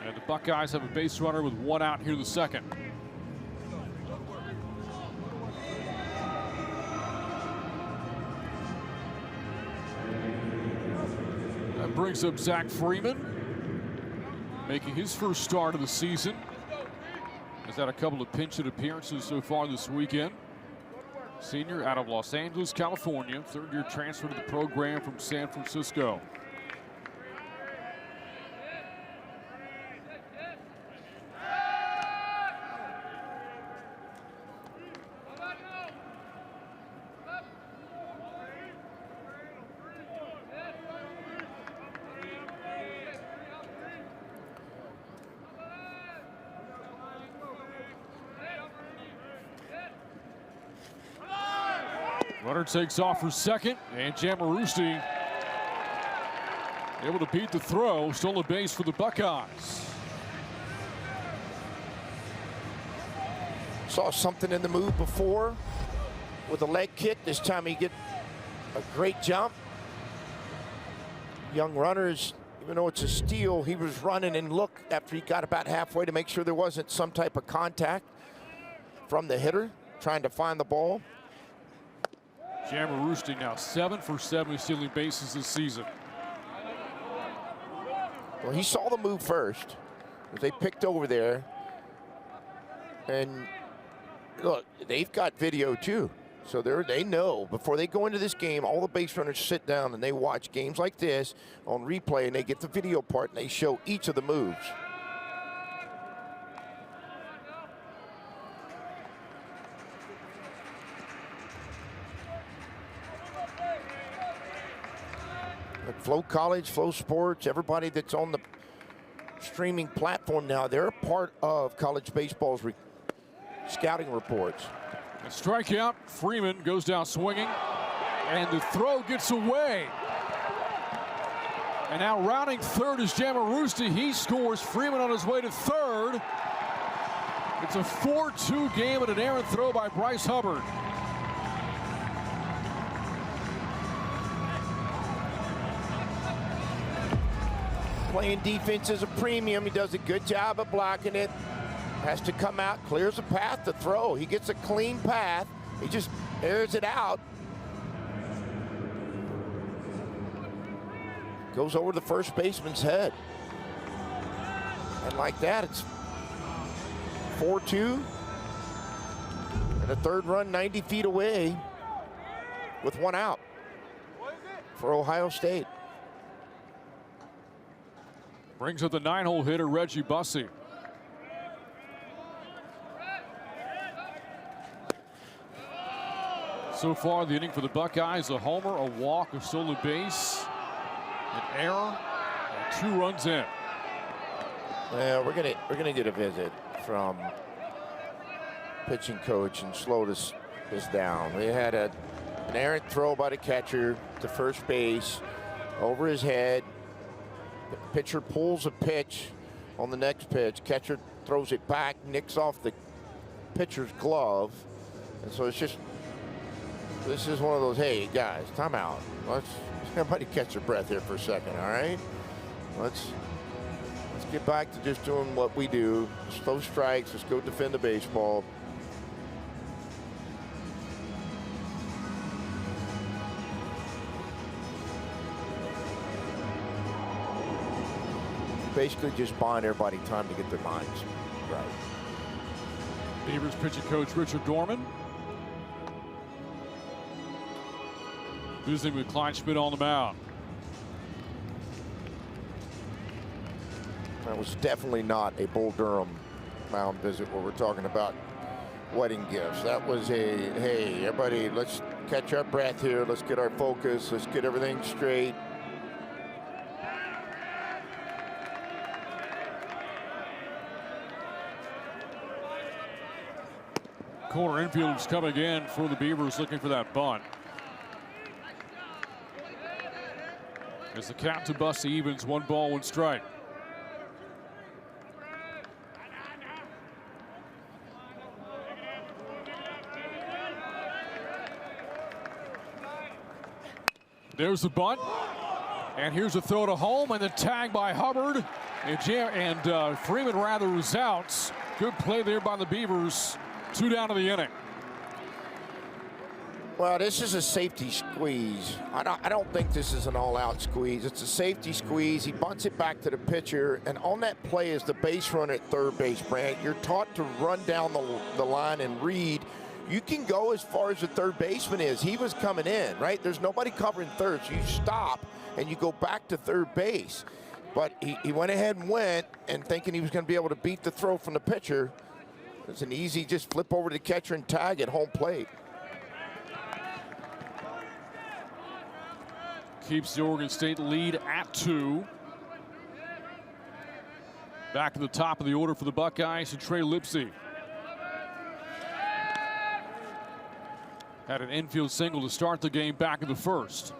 Speaker 3: And the Buckeyes have a base runner with one out here in the second. That brings up Zach Freeman, making his first start of the season. Has had a couple of pinch hit appearances so far this weekend. Senior out of Los Angeles, California, third-year transfer to the program from San Francisco. Runner takes off for second, and Jamarusti able to beat the throw, stole a base for the Buckeyes.
Speaker 4: Saw something in the move before with a leg kick. This time he get a great jump. Young runners, even though it's a steal, he was running and looked after he got about halfway to make sure there wasn't some type of contact from the hitter, trying to find the ball.
Speaker 3: Jamarusti now 7 for 7 stealing bases this season.
Speaker 4: Well, he saw the move first. They picked over there. And look, they've got video too. So they know before they go into this game, all the base runners sit down and they watch games like this on replay, and they get the video part and they show each of the moves. Flow College, Flow Sports, everybody that's on the streaming platform now, they're a part of college baseball's scouting reports.
Speaker 3: A strikeout, Freeman goes down swinging, and the throw gets away. And now rounding third is Jamarusti. He scores. Freeman on his way to third. It's a 4-2 game and an errant throw by Bryce Hubbard.
Speaker 4: Playing defense is a premium. He does a good job of blocking it. Has to come out, clears a path to throw. He gets a clean path. He just airs it out. Goes over the first baseman's head. And like that, it's 4-2. And a third run 90 feet away with one out for Ohio State.
Speaker 3: Brings up the 9-hole hitter, Reggie Bussey. So far, the inning for the Buckeyes, a homer, a walk, a stolen base, an error, and 2 runs in.
Speaker 4: Well, we're gonna get a visit from pitching coach and slow this down. We had an errant throw by the catcher to first base over his head. The pitcher pulls a pitch on the next pitch. Catcher throws it back, nicks off the pitcher's glove. And so it's just, this is one of those, hey, guys, time out. Let's everybody catch their breath here for a second, all right? Let's get back to just doing what we do. Slow strikes, let's go defend the baseball. Basically just buying everybody time to get their minds right.
Speaker 3: Beavers pitching coach Richard Dorman. Visiting with Kleinschmidt on the mound.
Speaker 4: That was definitely not a Bull Durham mound visit where we're talking about wedding gifts. That was a, hey, everybody, let's catch our breath here. Let's get our focus. Let's get everything straight.
Speaker 3: Corner infielders coming in for the Beavers, looking for that bunt. As the count to Bussy evens, 1 ball, 1 strike. There's the bunt. And here's a throw to home, and the tag by Hubbard. And Freeman rather is out. Good play there by the Beavers. 2 down to the inning.
Speaker 4: Well, this is a safety squeeze. I don't think this is an all-out squeeze. It's a safety squeeze. He bunts it back to the pitcher, and on that play is the base runner at third base, Brant. You're taught to run down the line and read. You can go as far as the third baseman is. He was coming in, right? There's nobody covering third, so you stop and you go back to third base. But he went ahead and went, and thinking he was going to be able to beat the throw from the pitcher. It's an easy just flip over to the catcher and tag at home plate.
Speaker 3: Keeps the Oregon State lead at 2. Back to the top of the order for the Buckeyes, and Trey Lipsy. Had an infield single to start the game back in the first.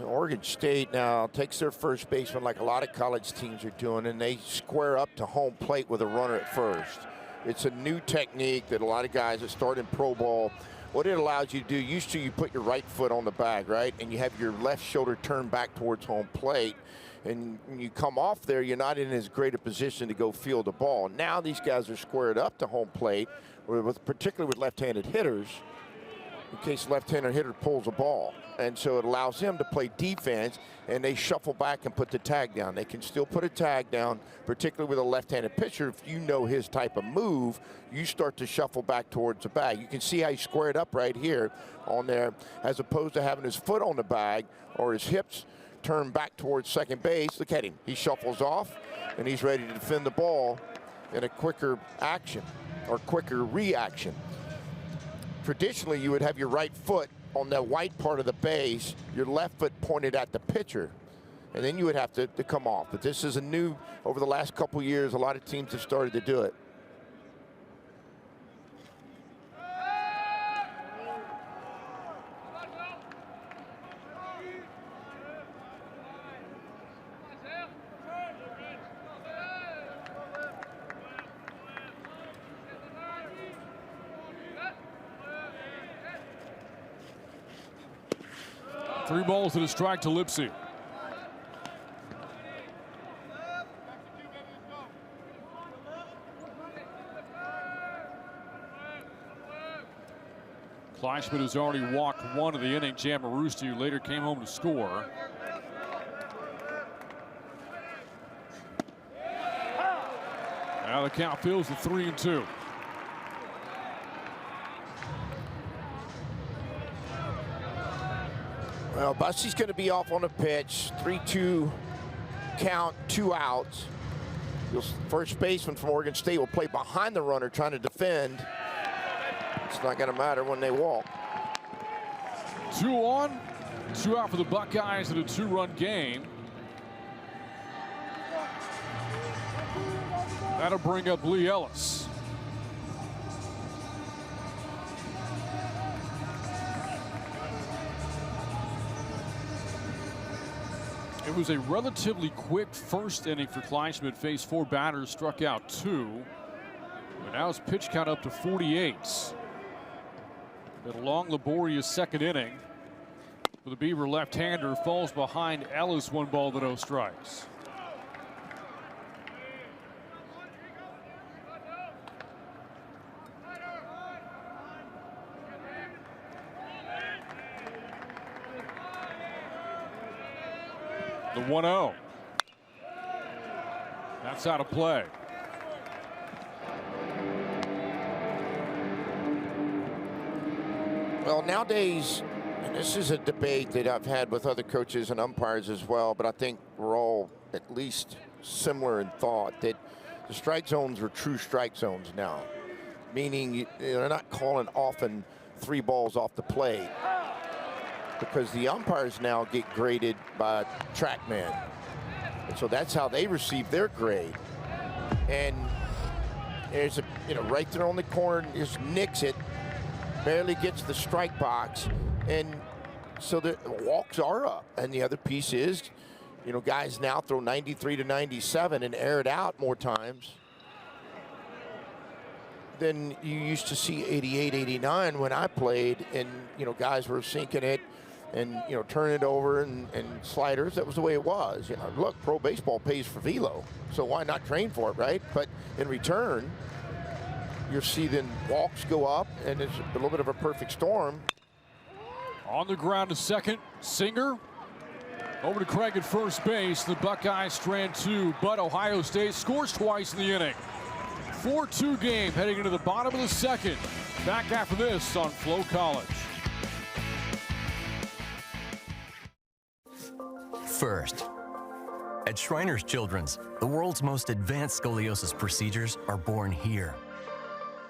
Speaker 4: Oregon State now takes their first baseman like a lot of college teams are doing, and they square up to home plate with a runner at first. It's a new technique that a lot of guys that start in pro ball, what it allows you to do, used to you put your right foot on the bag, right? And you have your left shoulder turned back towards home plate. And when you come off there, you're not in as great a position to go field the ball. Now these guys are squared up to home plate, particularly with left-handed hitters, in case the left-handed hitter pulls a ball. And so it allows them to play defense, and they shuffle back and put the tag down. They can still put a tag down, particularly with a left-handed pitcher. If you know his type of move, you start to shuffle back towards the bag. You can see how he squared up right here on there, as opposed to having his foot on the bag or his hips turned back towards second base. Look at him. He shuffles off, and he's ready to defend the ball in a quicker action or quicker reaction. Traditionally, you would have your right foot on the white part of the base, your left foot pointed at the pitcher, and then you would have to come off. But this is a new, over the last couple years, a lot of teams have started to do it.
Speaker 3: Three balls and a strike to Lipsy. Fleischman has already walked 1 of the inning. Jamarusti, who later came home to score. Now the count fills to 3-2.
Speaker 4: Well, Bussy's going to be off on a pitch. 3-2 count, 2 outs. First baseman from Oregon State will play behind the runner trying to defend. It's not going to matter when they walk.
Speaker 3: 2 on, 2 out for the Buckeyes in a 2-run game. That'll bring up Lee Ellis. It was a relatively quick first inning for Fleischman. Faced 4 batters, struck out 2. But now his pitch count up to 48. But a long, laborious second inning for the Beaver left-hander. Falls behind Ellis, 1 ball to no strikes. The 1-0. That's out of play.
Speaker 4: Well, nowadays, and this is a debate that I've had with other coaches and umpires as well, but I think we're all at least similar in thought that the strike zones are true strike zones now, meaning they're not calling often 3 balls off the plate, because the umpires now get graded by TrackMan. And so that's how they receive their grade. And there's a, right there on the corner, just nicks it. barely gets the strike box, and so the walks are up. And the other piece is, you know, guys now throw 93 to 97 and air it out more times than you used to see 88, 89 when I played, and, you know, guys were sinking it and, you know, turn it over and sliders. That was the way it was. You know, look, pro baseball pays for velo, so why not train for it, right? But in return, you'll see then walks go up, and it's a little bit of a perfect storm.
Speaker 3: On the ground to second, Singer. Over to Craig at first base. The Buckeyes strand two, but Ohio State scores twice in the inning. 4-2 game heading into the bottom of the second. Back after this on Flo College.
Speaker 5: First, at Shriners Children's, the world's most advanced scoliosis procedures are born here.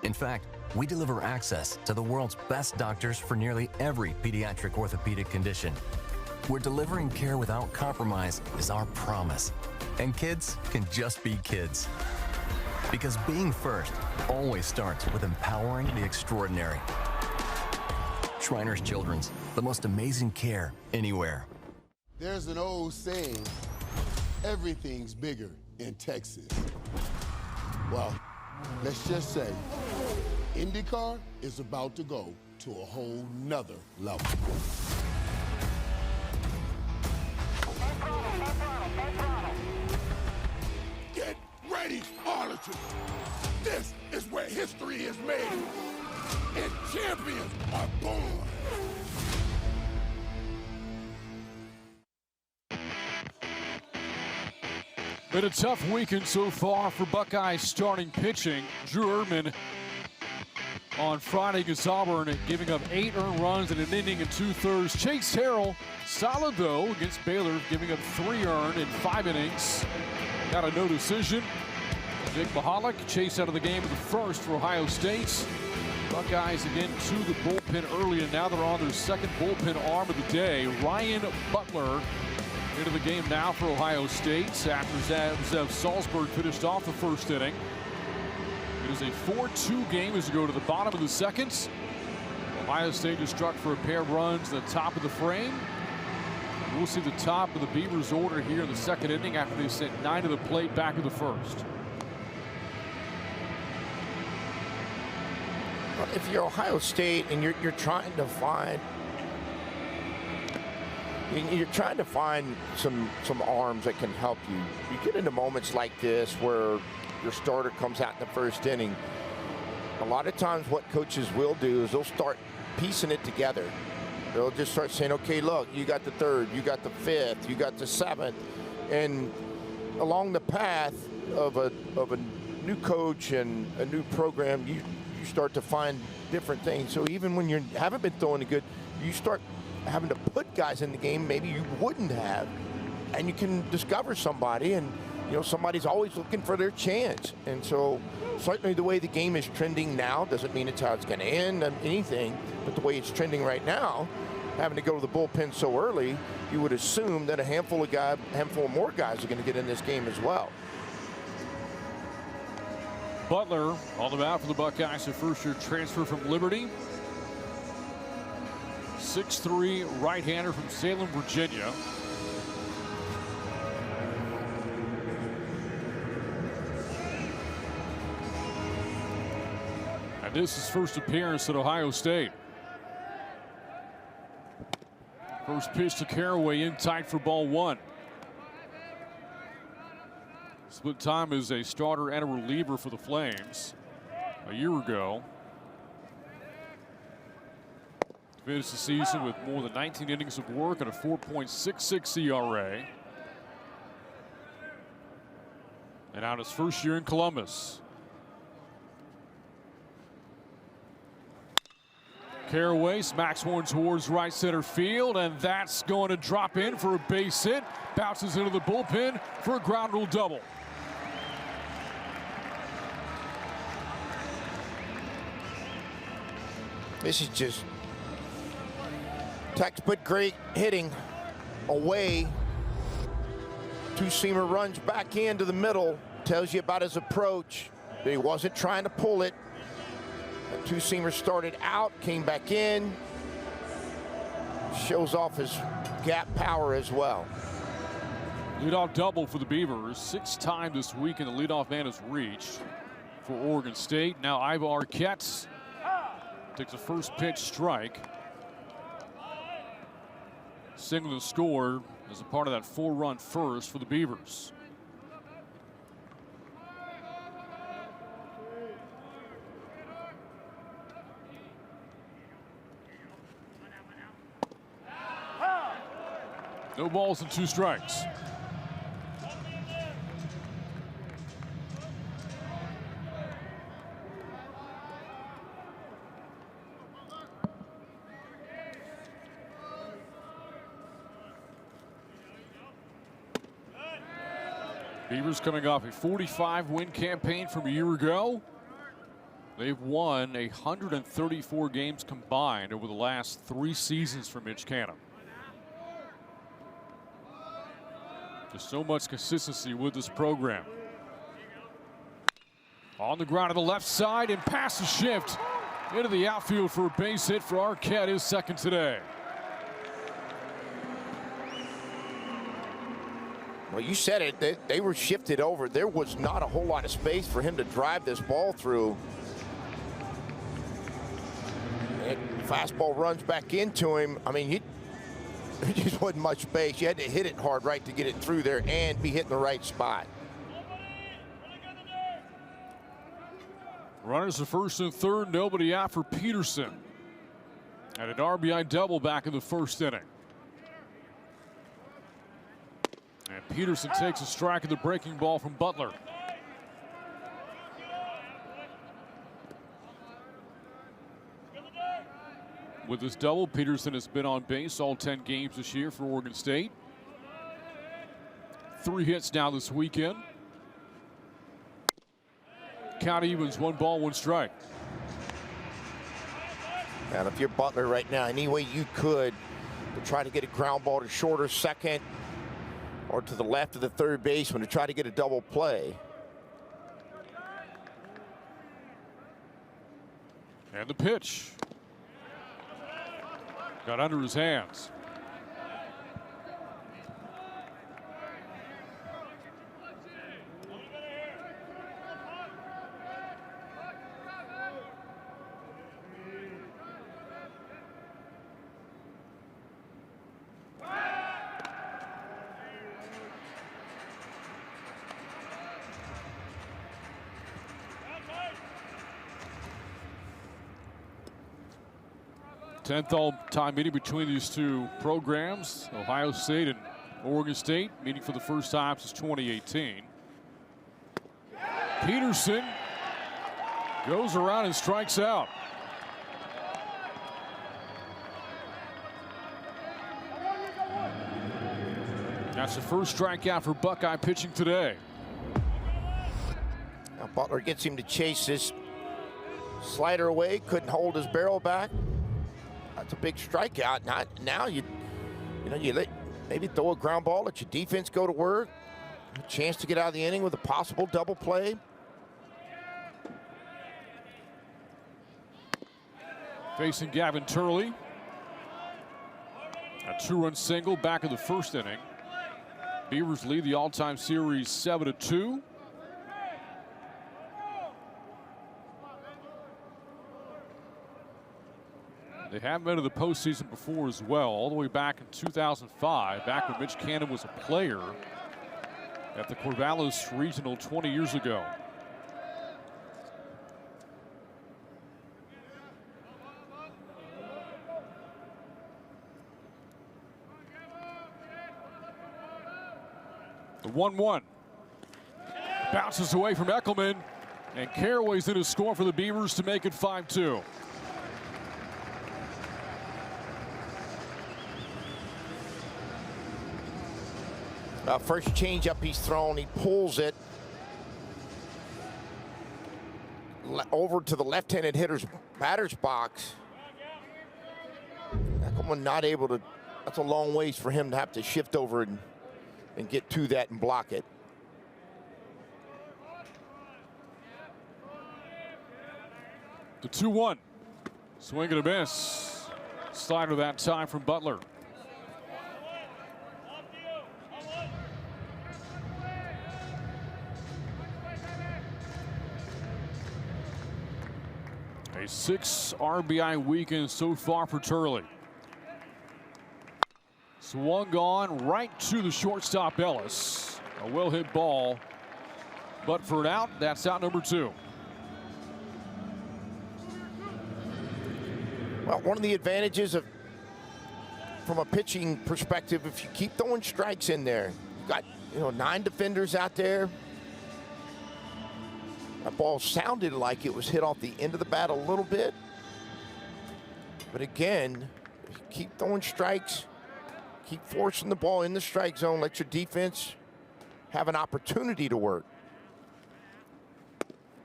Speaker 5: In fact, we deliver access to the world's best doctors for nearly every pediatric orthopedic condition. We're delivering care without compromise is our promise. And kids can just be kids. Because being first always starts with empowering the extraordinary. Shriners Children's, the most amazing care anywhere.
Speaker 9: There's an old saying, everything's bigger in Texas. Well, let's just say, IndyCar is about to go to a whole nother level. Get ready, Arlington. This is where history is made, and champions are born.
Speaker 3: Been a tough weekend so far for Buckeyes starting pitching. Drew Erdman on Friday against Auburn, giving up 8 earned runs in an inning and 2/3. Chase Harrell, solid though, against Baylor, giving up 3 earned in 5 innings. Got a no decision. Jake Mahalik chased out of the game in the first for Ohio State. Buckeyes again to the bullpen early, and now they're on their second bullpen arm of the day. Ryan Butler into the game now for Ohio State after Zev Salzberg finished off the first inning. It is a 4-2 game as we go to the bottom of the second. Ohio State is struck for a pair of runs at the top of the frame. We'll see the top of the Beavers order here in the second inning after they sent 9 to the plate back in the first.
Speaker 4: If you're Ohio State and you're trying to find some arms that can help you, you get into moments like this where your starter comes out in the first inning. A lot of times what coaches will do is they'll start piecing it together. They'll just start saying, okay, look, you got the 3rd, you got the 5th, you got the 7th. And along the path of a new coach and a new program, you start to find different things. So even when you haven't been throwing it good, you start having to put guys in the game maybe you wouldn't have, and you can discover somebody, and you know somebody's always looking for their chance. And so certainly the way the game is trending now doesn't mean it's how it's going to end anything, but the way it's trending right now, having to go to the bullpen so early, you would assume that a handful of more guys are going to get in this game as well.
Speaker 3: Butler on the mound for the Buckeyes, a first-year transfer from Liberty. 6'3" right-hander from Salem, Virginia. And this is his first appearance at Ohio State. First pitch to Caraway in tight for ball 1. Split time as a starter and a reliever for the Flames a year ago. Finished the season with more than 19 innings of work and a 4.66 ERA. And out his first year in Columbus. Caraway smacks one towards right center field, and that's going to drop in for a base hit. Bounces into the bullpen for a ground rule double.
Speaker 4: This is just textbook great hitting. Away. 2-seamer runs back into the middle. Tells you about his approach. That he wasn't trying to pull it. Two-seamer started out, came back in. Shows off his gap power as well.
Speaker 3: Leadoff double for the Beavers. 6th time this week, and the leadoff man has reached for Oregon State. Now Ivar Arquette takes a first pitch strike. Single to score as a part of that 4-run first for the Beavers. No balls and 2 strikes. Beavers coming off a 45-win campaign from a year ago. They've won 134 games combined over the last 3 seasons for Mitch Canham. Just so much consistency with this program. On the ground to the left side and past the shift into the outfield for a base hit for Arquette, his 2nd today.
Speaker 4: Well, you said it. They were shifted over. There was not a whole lot of space for him to drive this ball through. And fastball runs back into him. I mean, there just wasn't much space. You had to hit it hard right to get it through there and be hitting the right spot.
Speaker 3: Runners at 1st and 3rd, nobody out for Peterson. And an RBI double back in the 1st inning. And Peterson takes a strike at the breaking ball from Butler. With this double, Peterson has been on base all 10 games this year for Oregon State. 3 hits now this weekend. Count evens, 1 ball, 1 strike.
Speaker 4: And if you're Butler right now, any way you could to try to get a ground ball to shorter second or to the left of the 3rd baseman to try to get a double play.
Speaker 3: And the pitch. Got under his hands. Tenth all-time meeting between these 2 programs, Ohio State and Oregon State, meeting for the first time since 2018. Peterson goes around and strikes out. That's the first strikeout for Buckeye pitching today.
Speaker 4: Now Butler gets him to chase this slider away, couldn't hold his barrel back. That's a big strikeout. Now you let maybe throw a ground ball, let your defense go to work. A chance to get out of the inning with a possible double play.
Speaker 3: Facing Gavin Turley. A 2-run single back in the 1st inning. Beavers lead the all-time series 7-2. They have been to the postseason before as well, all the way back in 2005, back when Mitch Canham was a player at the Corvallis Regional 20 years ago. The 1-1 bounces away from Eckelman, and Caraway's in to score for the Beavers to make it 5-2.
Speaker 4: First changeup he's thrown, he pulls it over to the left-handed hitter's batter's box. Eckelman not able to, that's a long ways for him to have to shift over and get to that and block it.
Speaker 3: The 2-1. Swing and a miss. Slider that time from Butler. A 6 RBI weekend so far for Turley. Swung on right to the shortstop Ellis. A well-hit ball, but for an out, that's out number 2.
Speaker 4: Well, one of the advantages of, from a pitching perspective, if you keep throwing strikes in there, you got 9 defenders out there. That ball sounded like it was hit off the end of the bat a little bit. But again, if you keep throwing strikes, keep forcing the ball in the strike zone, let your defense have an opportunity to work.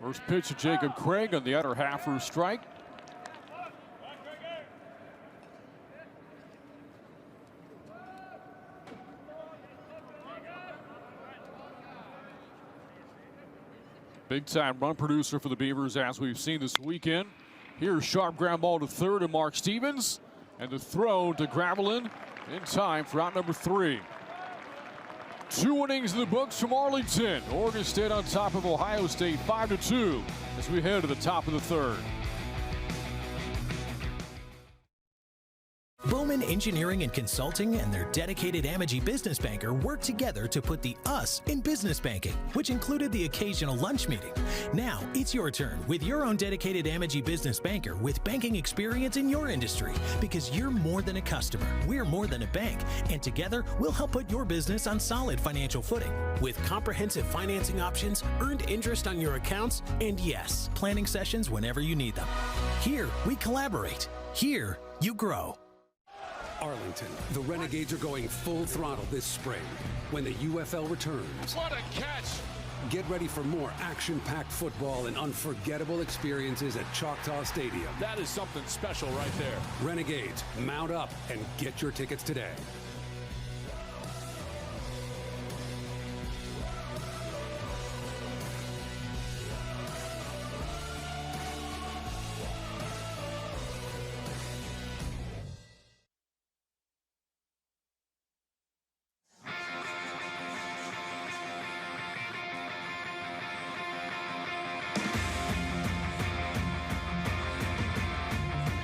Speaker 3: First pitch to Jacob Craig on the other half for a strike. Big time run producer for the Beavers, as we've seen this weekend. Here's sharp ground ball to third to Mark Stevens, and the throw to Gravelin in time for out number 3. 2 innings in the books from Arlington. Oregon State on top of Ohio State 5-2 as we head to the top of the 3rd.
Speaker 6: Bowman Engineering and Consulting and their dedicated Amegy business banker worked together to put the us in business banking, which included the occasional lunch meeting. Now it's your turn with your own dedicated Amegy business banker with banking experience in your industry, because you're more than a customer, we're more than a bank, and together we'll help put your business on solid financial footing with comprehensive financing options, earned interest on your accounts, and yes, planning sessions whenever you need them. Here we collaborate. Here you grow.
Speaker 10: Arlington, the Renegades are going full throttle this spring when the UFL returns.
Speaker 3: What a catch!
Speaker 10: Get ready for more action-packed football and unforgettable experiences at Choctaw Stadium.
Speaker 3: That is something special right there.
Speaker 10: Renegades, mount up and get your tickets today.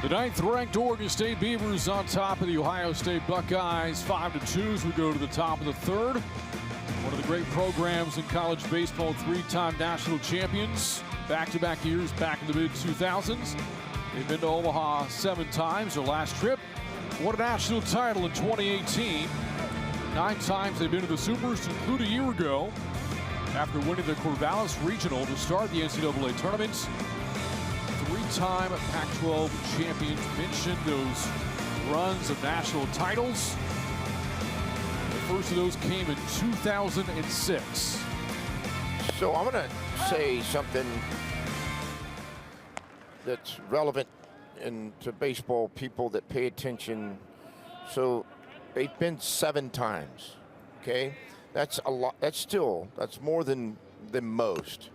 Speaker 3: The 9th-ranked Oregon State Beavers on top of the Ohio State Buckeyes 5-2 as we go to the top of the 3rd. One of the great programs in college baseball, 3-time national champions, back-to-back years back in the mid-2000s. They've been to Omaha 7 times. Their last trip won a national title in 2018. 9 times they've been to the Supers, to include a year ago after winning the Corvallis Regional to start the NCAA tournament. 3-time Pac-12 champions. Mentioned those runs of national titles. The first of those came in 2006.
Speaker 4: So I'm going to say something that's relevant to baseball people that pay attention. So they've been 7 times, okay? That's a lot. That's more than most.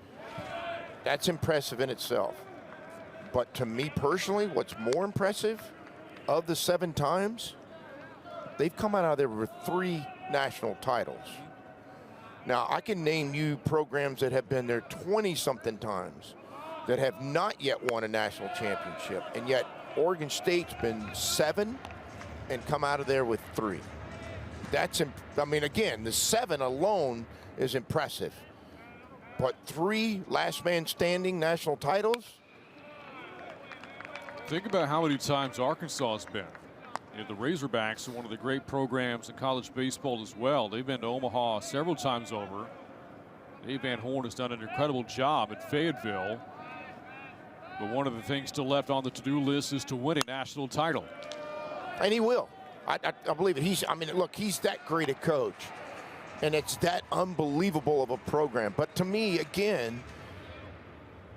Speaker 4: That's impressive in itself. But to me personally, what's more impressive, of the 7 times, they've come out of there with 3 national titles. Now, I can name you programs that have been there 20-something times that have not yet won a national championship, and yet Oregon State's been 7 and come out of there with 3. I mean, again, the 7 alone is impressive. But 3 last man standing national titles?
Speaker 3: Think about how many times Arkansas has been. The Razorbacks are one of the great programs in college baseball as well. They've been to Omaha several times over. Dave Van Horn has done an incredible job at Fayetteville. But one of the things still left on the to-do list is to win a national title.
Speaker 4: And he will. I believe it. Look, he's that great a coach. And it's that unbelievable of a program. But to me, again,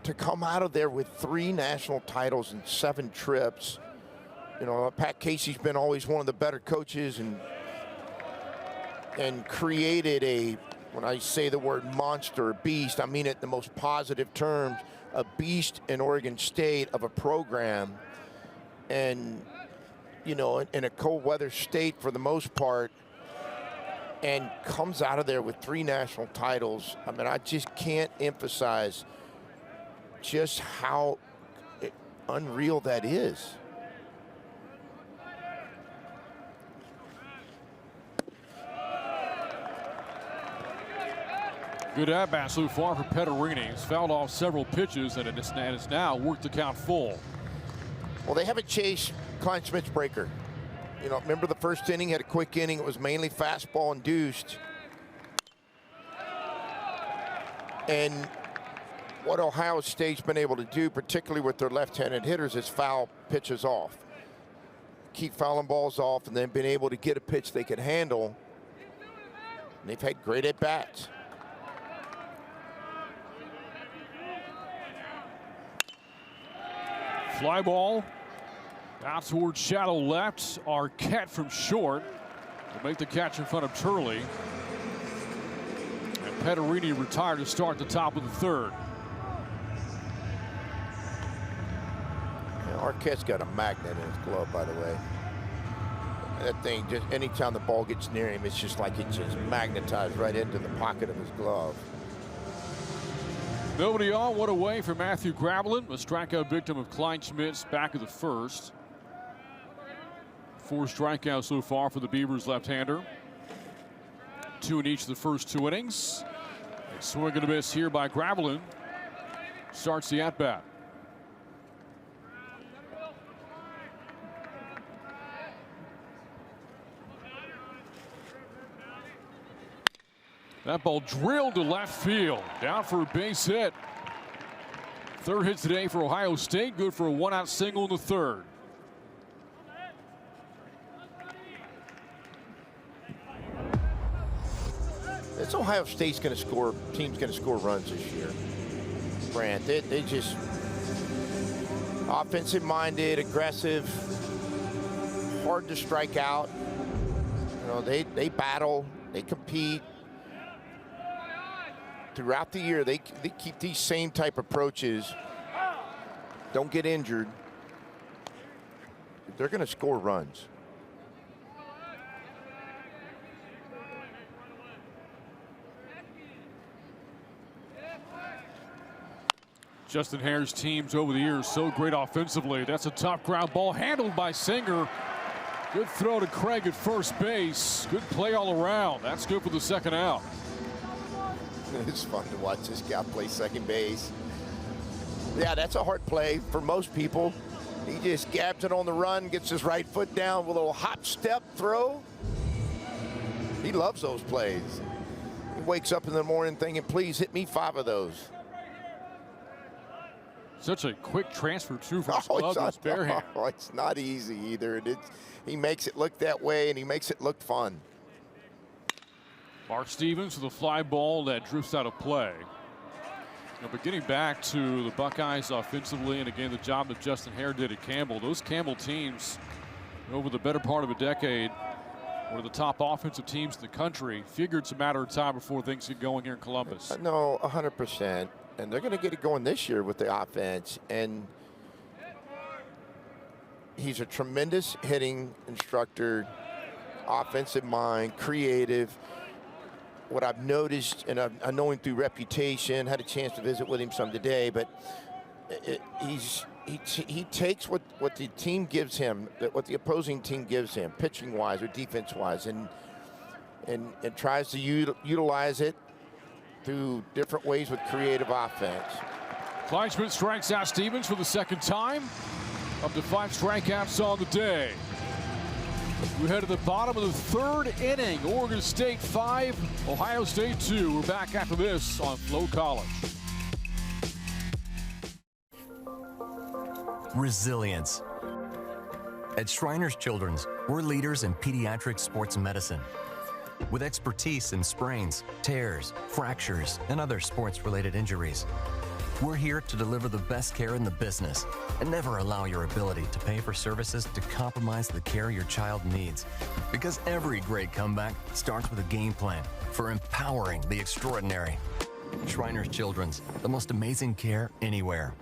Speaker 4: to come out of there with 3 national titles and 7 trips, Pat Casey's been always one of the better coaches and created a when I say the word monster, beast, I mean it in the most positive terms, a beast in Oregon State of a program. And, you know, in a cold weather state for the most part, and comes out of there with 3 national titles. I mean, I just can't emphasize just how unreal that is.
Speaker 3: Good at-bat so far for Petterini. He's fouled off several pitches, and it's now worked the count full.
Speaker 4: Well, they haven't chased Klein-Smith's breaker. You know, remember the first inning, had a quick inning. It was mainly fastball induced. And what Ohio State's been able to do, particularly with their left-handed hitters, is foul pitches off. Keep fouling balls off, and then been able to get a pitch they could handle. And they've had great at-bats.
Speaker 3: Fly ball out towards shallow left. Arquette from short will make the catch in front of Turley. And Petterini retired to start the top of the 3rd.
Speaker 4: Yeah, Arquette's got a magnet in his glove, by the way. That thing, just anytime the ball gets near him, it's just like it just magnetized right into the pocket of his glove.
Speaker 3: Nobody on, one away for Matthew Gravelin, a strikeout victim of Klein-Smith's back of the 1st. 4 strikeouts so far for the Beavers left-hander. 2 in each of the first 2 innings. A swing and a miss here by Gravelin. Starts the at-bat. That ball drilled to left field. Down for a base hit. 3rd hit today for Ohio State. Good for a 1-out single in the 3rd.
Speaker 4: This Ohio State's going to score, team's going to score runs this year. Brant, they just offensive-minded, aggressive, hard to strike out. You know, they battle, they compete. Throughout the year, they keep these same type approaches. Don't get injured. They're going to score runs.
Speaker 3: Justin Hare's teams over the years so great offensively. That's a top ground ball handled by Singer. Good throw to Craig at first base. Good play all around. That's good for the 2nd out.
Speaker 4: It's fun to watch this guy play second base. Yeah, that's a hard play for most people. He just gabs it on the run, gets his right foot down with a little hop step throw. He loves those plays. He wakes up in the morning thinking, please hit me 5 of those.
Speaker 3: Such a quick transfer too from his glove to his bare hand.
Speaker 4: Oh, it's not easy either. He makes it look that way, and he makes it look fun.
Speaker 3: Mark Stevens with a fly ball that drifts out of play. You know, but getting back to the Buckeyes offensively, and again, the job that Justin Hare did at Campbell, those Campbell teams over the better part of a decade were the top offensive teams in the country. Figured it's a matter of time before things get going here in Columbus.
Speaker 4: No, 100%. And they're going to get it going this year with the offense. And he's a tremendous hitting instructor, offensive mind, creative. What I've noticed, and I know him through reputation, had a chance to visit with him some today, but he takes what the team gives him, what the opposing team gives him, pitching-wise or defense-wise, and tries to utilize it through different ways with creative offense.
Speaker 3: Klein-Smith strikes out Stevens for the 2nd time. Up to 5 strikeouts on the day. We head to the bottom of the 3rd inning. Oregon State 5, Ohio State 2. We're back after this on Flow College.
Speaker 5: Resilience. At Shriners Children's, we're leaders in pediatric sports medicine. With expertise in sprains, tears, fractures, and other sports-related injuries. We're here to deliver the best care in the business and never allow your ability to pay for services to compromise the care your child needs. Because every great comeback starts with a game plan for empowering the extraordinary. Shriners Children's, the most amazing care anywhere.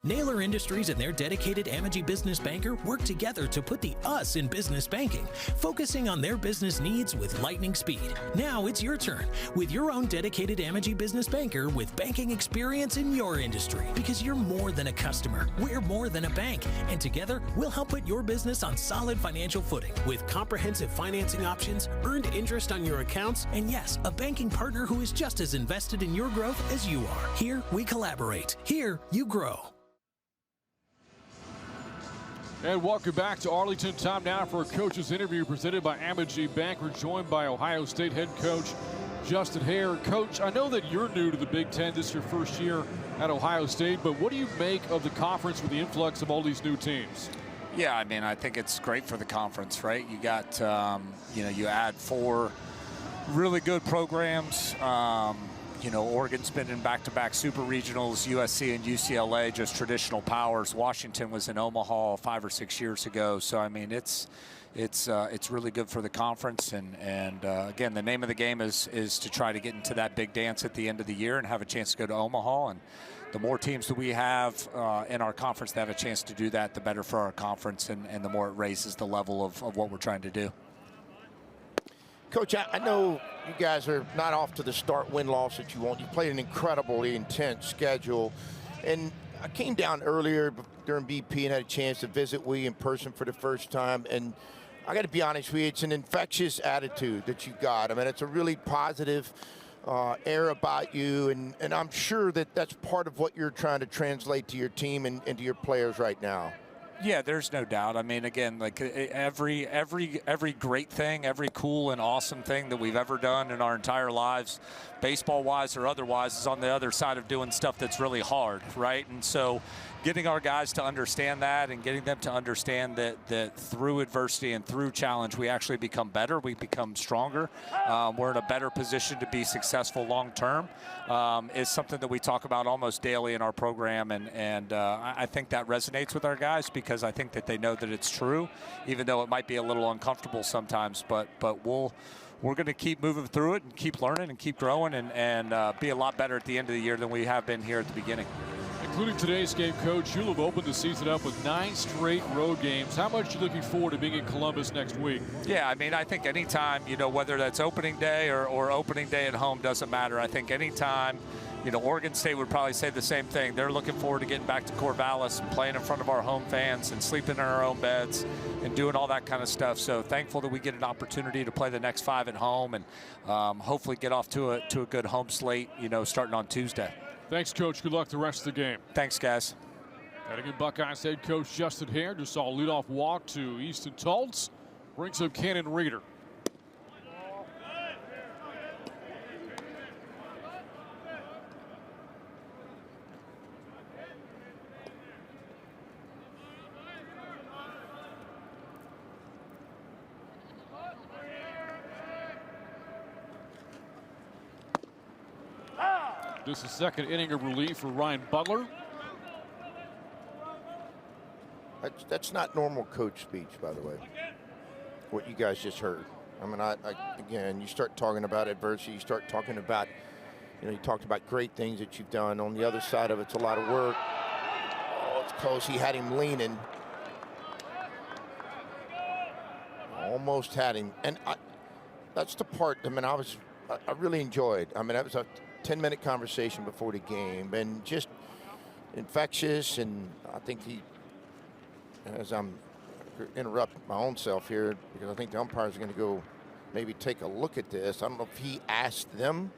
Speaker 6: Naylor Industries and their dedicated Amegy business banker work together to put the us in business banking, focusing on their business needs with lightning speed. Now it's your turn with your own dedicated Amegy business banker with banking experience in your industry. Because you're more than a customer, we're more than a bank, and together we'll help put your business on solid financial footing with comprehensive financing options, earned interest on your accounts, and yes, a banking partner who is just as invested in your growth as you are. Here we collaborate. Here you grow.
Speaker 3: And welcome back to Arlington. Time now for a coach's interview presented by Amegy Bank. We're joined by Ohio State head coach Justin Hare. Coach, I know that you're new to the Big Ten. This is your first year at Ohio State, but what do you make of the conference with the influx of all these new teams?
Speaker 11: Yeah, I mean, I think it's great for the conference, right? You got, you add 4 really good programs. Oregon's been in back-to-back super regionals, USC and UCLA, just traditional powers. Washington was in Omaha 5 or 6 years ago. So, I mean, it's really good for the conference. And again, the name of the game is to try to get into that big dance at the end of the year and have a chance to go to Omaha. And the more teams that we have in our conference that have a chance to do that, the better for our conference and the more it raises the level of what we're trying to do.
Speaker 4: Coach, I know you guys are not off to the start win-loss that you want. You played an incredibly intense schedule. And I came down earlier during BP and had a chance to visit we in person for the first time. And I got to be honest with you, it's an infectious attitude that you got. I mean, it's a really positive air about you. And I'm sure that that's part of what you're trying to translate to your team and to your players right now.
Speaker 11: Yeah, there's no doubt. I mean, again, like every great thing, every cool and awesome thing that we've ever done in our entire lives, baseball-wise or otherwise, is on the other side of doing stuff that's really hard, right? And so getting our guys to understand that and getting them to understand that through adversity and through challenge, we actually become better, we become stronger, we're in a better position to be successful long-term, is something that we talk about almost daily in our program. And I think that resonates with our guys because I think that they know that it's true, even though it might be a little uncomfortable sometimes. But we're going to keep moving through it and keep learning and keep growing and be a lot better at the end of the year than we have been here at the beginning.
Speaker 3: Including today's game, Coach, you'll have opened the season up with 9 straight road games. How much are you looking forward to being in Columbus next week?
Speaker 11: Yeah, I mean, I think anytime, whether that's opening day or opening day at home, doesn't matter. I think anytime, Oregon State would probably say the same thing. They're looking forward to getting back to Corvallis and playing in front of our home fans and sleeping in our own beds and doing all that kind of stuff. So thankful that we get an opportunity to play the next 5 at home and hopefully get off to a good home slate, starting on Tuesday.
Speaker 3: Thanks, Coach. Good luck the rest of the game.
Speaker 11: Thanks, guys.
Speaker 3: And again, Buckeyes head coach Justin Hare just saw a leadoff walk to Easton Tultz. Brings up Cannon Reeder. This is second inning of relief for Ryan Butler.
Speaker 4: That's not normal coach speech, by the way, what you guys just heard. I mean, again, you start talking about adversity, you start talking about, you talked about great things that you've done. On the other side of it's a lot of work. Oh, it's close. He had him leaning. Almost had him. And that's the part, I mean, I really enjoyed. I mean, that was a 10-minute conversation before the game, and just infectious. And I think he, as I'm interrupt my own self here, because I think the umpires are going to go maybe take a look at this. I don't know if he asked them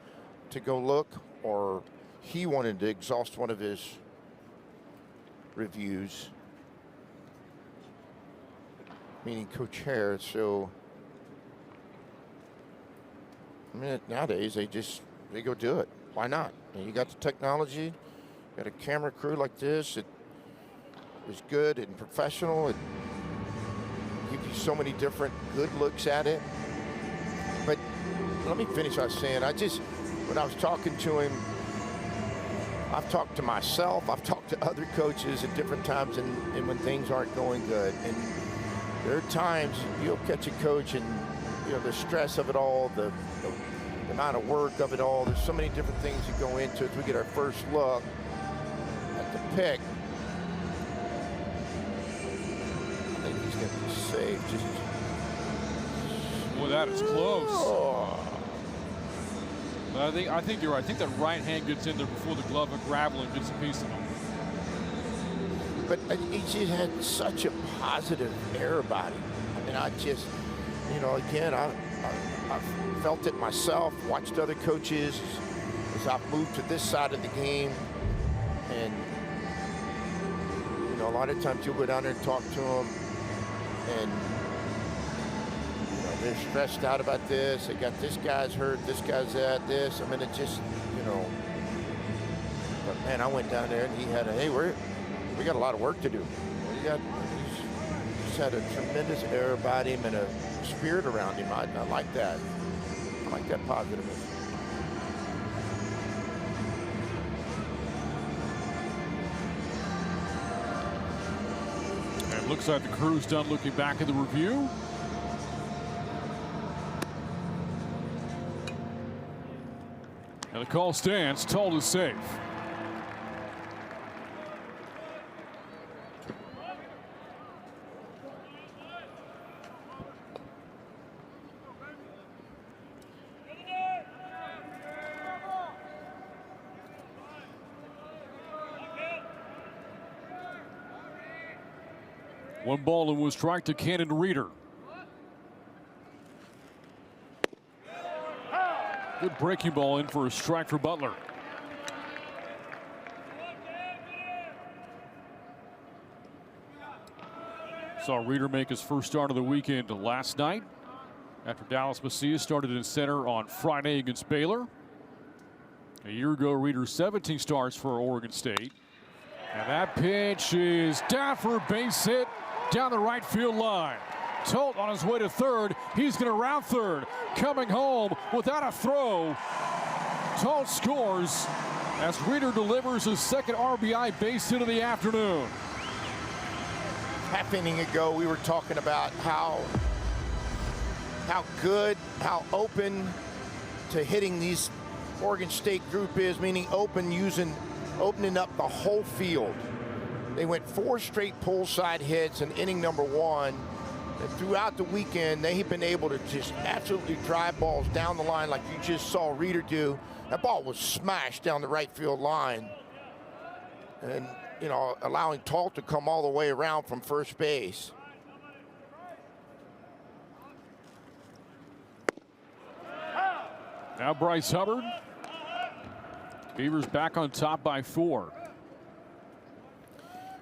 Speaker 4: to go look or he wanted to exhaust one of his reviews, meaning Coach Hare. So, I mean, nowadays they go do it. Why not? And you got the technology, got a camera crew like this. It is good and professional. It gives you so many different good looks at it. But let me finish what I was saying. When I was talking to him, I've talked to myself, I've talked to other coaches at different times and when things aren't going good. And there are times you'll catch a coach and, you know, the stress of it all, the amount of work of it all, there's so many different things that go into it. As we get our first look at the pick, I think he's going to be safe.
Speaker 3: Boy, that is close.
Speaker 4: Oh.
Speaker 3: I think you're right. I think that right hand gets in there before the glove of Graveline gets a piece of him.
Speaker 4: But he just had such a positive air about him. I mean, I just, you know, again, I felt it myself, watched other coaches as I've moved to this side of the game. And, you know, a lot of times you'll go down there and talk to them and, they're stressed out about this. They got this guy's hurt, this guy's at this. I mean, it just, you know. But man, I went down there and he had hey, we got a lot of work to do. He just had a tremendous air about him and a spirit around him. I like that. I like that positiveness.
Speaker 3: And it looks like the crew's done looking back at the review. And the call stands. Toll is safe. One ball and one strike to Cannon Reeder. Good breaking ball in for a strike for Butler. Saw Reeder make his first start of the weekend last night after Dallas Macias started in center on Friday against Baylor. A year ago, Reeder 17 starts for Oregon State. And that pitch is down for a base hit down the right field line. Tolt on his way to third. He's going to round third. Coming home without a throw. Tolt scores as Reeder delivers his second RBI base hit of the afternoon.
Speaker 4: Half inning ago, we were talking about how good, how open to hitting these Oregon State group is, meaning opening up the whole field. They went 4 straight pull side hits in inning number 1. And throughout the weekend, they've been able to just absolutely drive balls down the line like you just saw Reeder do. That ball was smashed down the right field line. And, you know, allowing Tolt to come all the way around from first base.
Speaker 3: Now Bryce Hubbard. Beavers back on top by 4.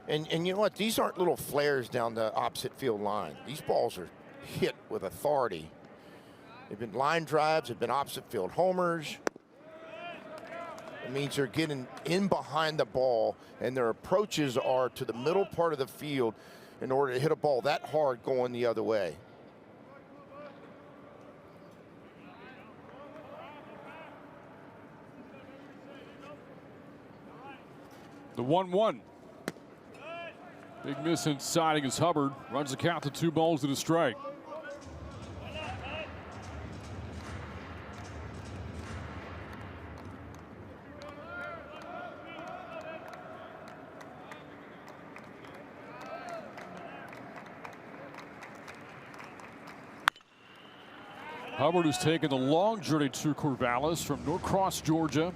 Speaker 4: And you know what? These aren't little flares down the opposite field line. These balls are hit with authority. They've been line drives, they've been opposite field homers. It means they're getting in behind the ball, and their approaches are to the middle part of the field in order to hit a ball that hard going the other way.
Speaker 3: The 1-1. Big miss inside against Hubbard. Runs the count to 2 balls and a strike. Hubbard has taken the long journey to Corvallis from Norcross, Georgia.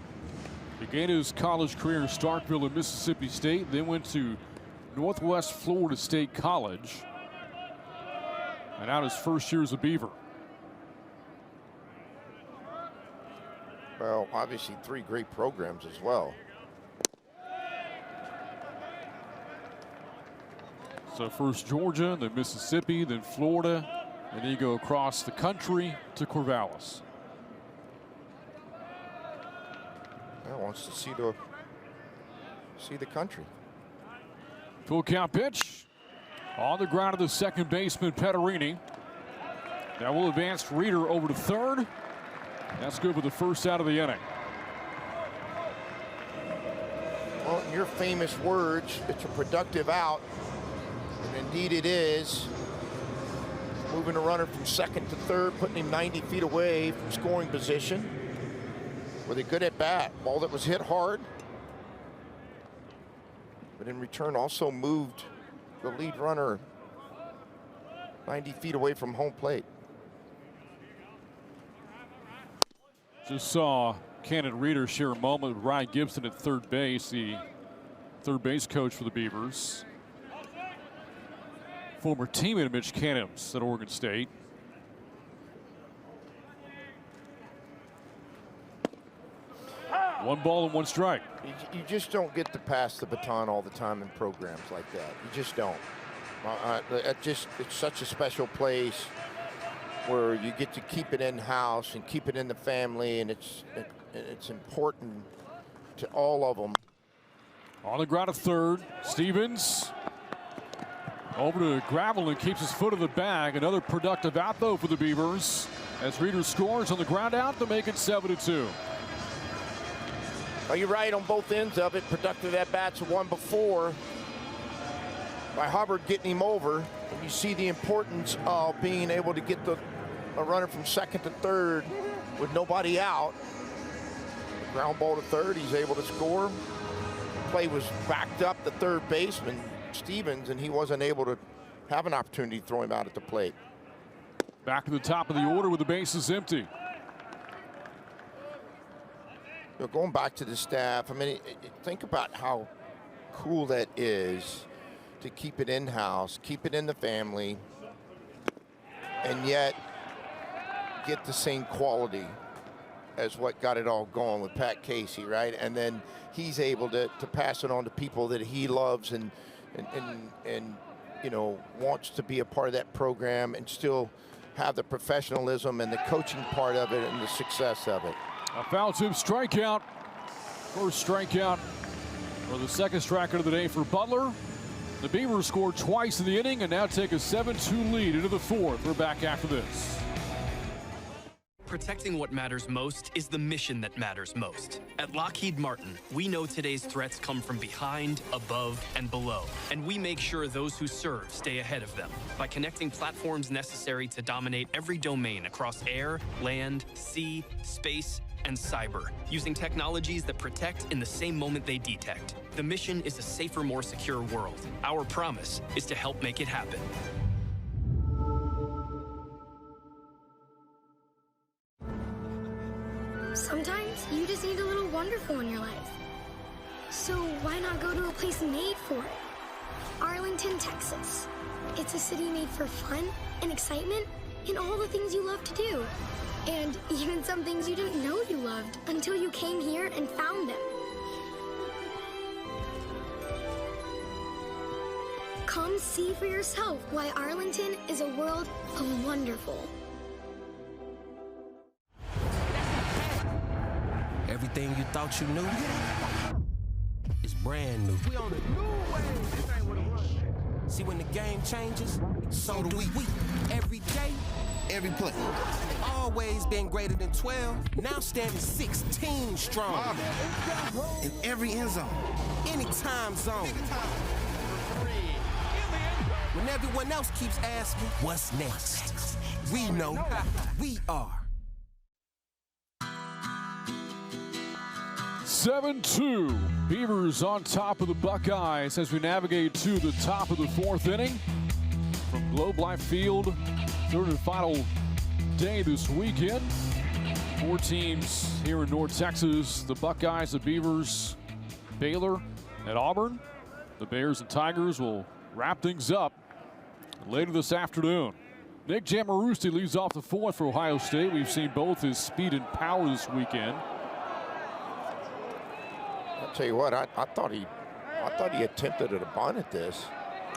Speaker 3: Began his college career in Starkville in Mississippi State, then went to Northwest Florida State College, and out his first year as a Beaver.
Speaker 4: Well, obviously 3 great programs as well.
Speaker 3: So first Georgia, then Mississippi, then Florida, and then you go across the country to Corvallis.
Speaker 4: Wants to see the country.
Speaker 3: Full count pitch. On the ground of the second baseman, Petterini. That will advance Reeder over to third. That's good for the first out of the inning.
Speaker 4: Well, in your famous words, it's a productive out. And indeed it is. Moving a runner from second to third, putting him 90 feet away from scoring position. With a good at bat. Ball that was hit hard. But in return also moved the lead runner 90 feet away from home plate.
Speaker 3: Just saw Cannon Reeder share a moment with Ryan Gibson at third base, the third base coach for the Beavers. Former teammate of Mitch Cannon's at Oregon State. One ball and one strike.
Speaker 4: You just don't get to pass the baton all the time in programs like that. You just don't. It's such a special place where you get to keep it in-house and keep it in the family, and it's important to all of them.
Speaker 3: On the ground to third, Stevens over to Gravel and keeps his foot in the bag. Another productive out though for the Beavers as Reeder scores on the ground out to make it 7-2.
Speaker 4: Well, you're right on both ends of it. Productive at-bats, one before by Hubbard getting him over. And you see the importance of being able to get a runner from second to third with nobody out. Ground ball to third, he's able to score. Play was backed up the third baseman, Stevens, and he wasn't able to have an opportunity to throw him out at the plate.
Speaker 3: Back to the top of the order with the bases empty.
Speaker 4: Going back to the staff, I mean, think about how cool that is to keep it in-house, keep it in the family, and yet get the same quality as what got it all going with Pat Casey, right? And then he's able to pass it on to people that he loves and you know, wants to be a part of that program and still have the professionalism and the coaching part of it and the success of it.
Speaker 3: A foul tip strikeout. First strikeout, or the second strikeout of the day for Butler. The Beavers scored twice in the inning and now take a 7-2 lead into the fourth. We're back after this.
Speaker 12: Protecting what matters most is the mission that matters most. At Lockheed Martin, we know today's threats come from behind, above, and below, and we make sure those who serve stay ahead of them by connecting platforms necessary to dominate every domain across air, land, sea, space, and cyber, using technologies that protect in the same moment they detect. The mission is a safer, more secure world. Our promise is to help make it happen.
Speaker 13: Sometimes you just need a little wonderful in your life. So why not go to a place made for it? Arlington, Texas. It's a city made for fun and excitement and all the things you love to do. And even some things you didn't know you loved until you came here and found them. Come see for yourself why Arlington is a world of wonderful.
Speaker 14: Everything you thought you knew is brand new. We on a new wave. This ain't what it was. See, when the game changes, so do we. Every day, every play. Always been greater than 12. Now standing 16 strong. In every end zone, any time zone. When everyone else keeps asking, what's next? We know we are.
Speaker 3: 7-2. Beavers on top of the Buckeyes as we navigate to the top of the fourth inning from Globe Life Field. Third and final day this weekend. 4 teams here in North Texas. The Buckeyes, the Beavers, Baylor, and Auburn. The Bears and Tigers will wrap things up later this afternoon. Nick Jamarusti leads off the fourth for Ohio State. We've seen both his speed and power this weekend.
Speaker 4: I'll tell you what, I thought he attempted a bunt at this.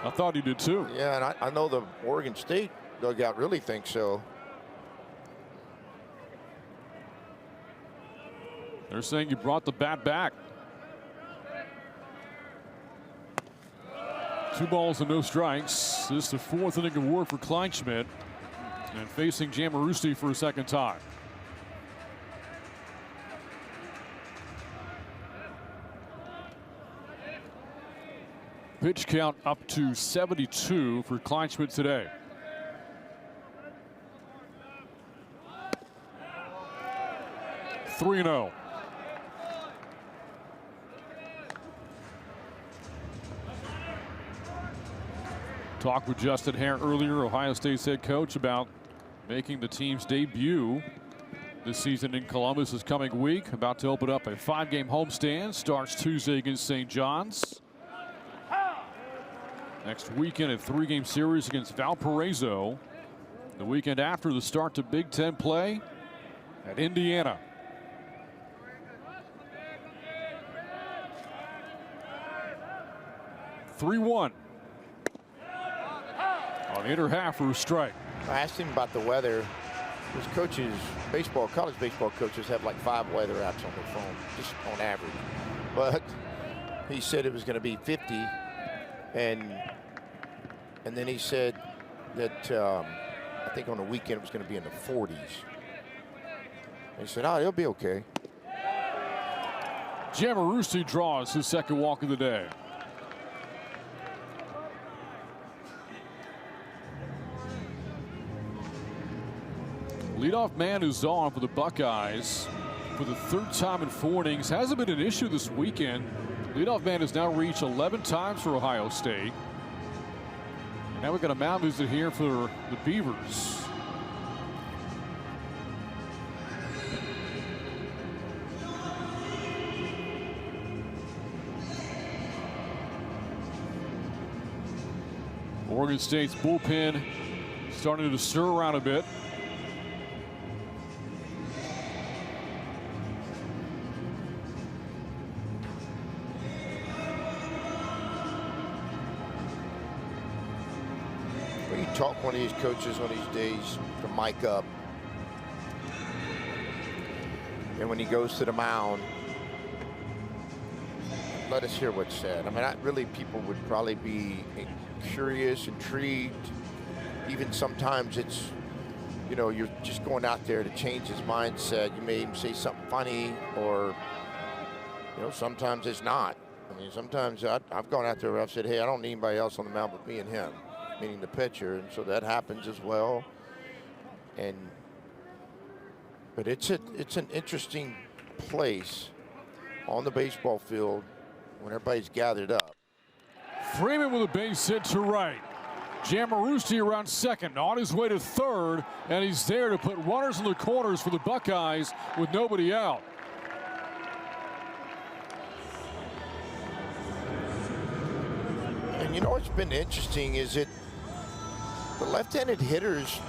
Speaker 3: I thought he did too.
Speaker 4: Yeah, and I know the Oregon State dugout really thinks so.
Speaker 3: They're saying he brought the bat back. 2 balls and no strikes. This is the 4th inning of work for Kleinschmidt. And facing Jamarusti for a second time. Pitch count up to 72 for Kleinschmidt today. (3-0). Talked with Justin Hare earlier, Ohio State's head coach, about making the team's debut this season in Columbus this coming week. About to open up a 5-game homestand. Starts Tuesday against St. John's. Next weekend, a 3-game series against Valparaiso. The weekend after, the start to Big Ten play at Indiana. (3-1). On the inner half for a strike.
Speaker 4: I asked him about the weather. His coaches, college baseball coaches, have like 5 weather apps on their phone, just on average. But he said it was going to be 50, and then he said that I think on the weekend it was going to be in the 40s. And he said, "Oh, it'll be okay."
Speaker 3: Jamarusti draws his second walk of the day. Leadoff man is on for the Buckeyes for the 3rd time in 4 innings. Hasn't been an issue this weekend. Leadoff man has now reached 11 times for Ohio State. And now we've got a mound visit here for the Beavers. Oregon State's bullpen starting to stir around a bit.
Speaker 4: Talk one of these coaches one of these days to mic up, and when he goes to the mound, let us hear what's said. I mean, really, people would probably be curious, intrigued. Even sometimes it's, you know, you're just going out there to change his mindset. You may even say something funny, or, you know, sometimes it's not. I mean, sometimes I've gone out there where I've said, "Hey, I don't need anybody else on the mound but me and him," meaning the pitcher, and so that happens as well. But it's an interesting place on the baseball field when everybody's gathered up.
Speaker 3: Freeman with a base hit to right. Jamarusti around second, on his way to third, and he's there to put runners in the corners for the Buckeyes with nobody out.
Speaker 4: And you know what's been interesting is that the left-handed hitters,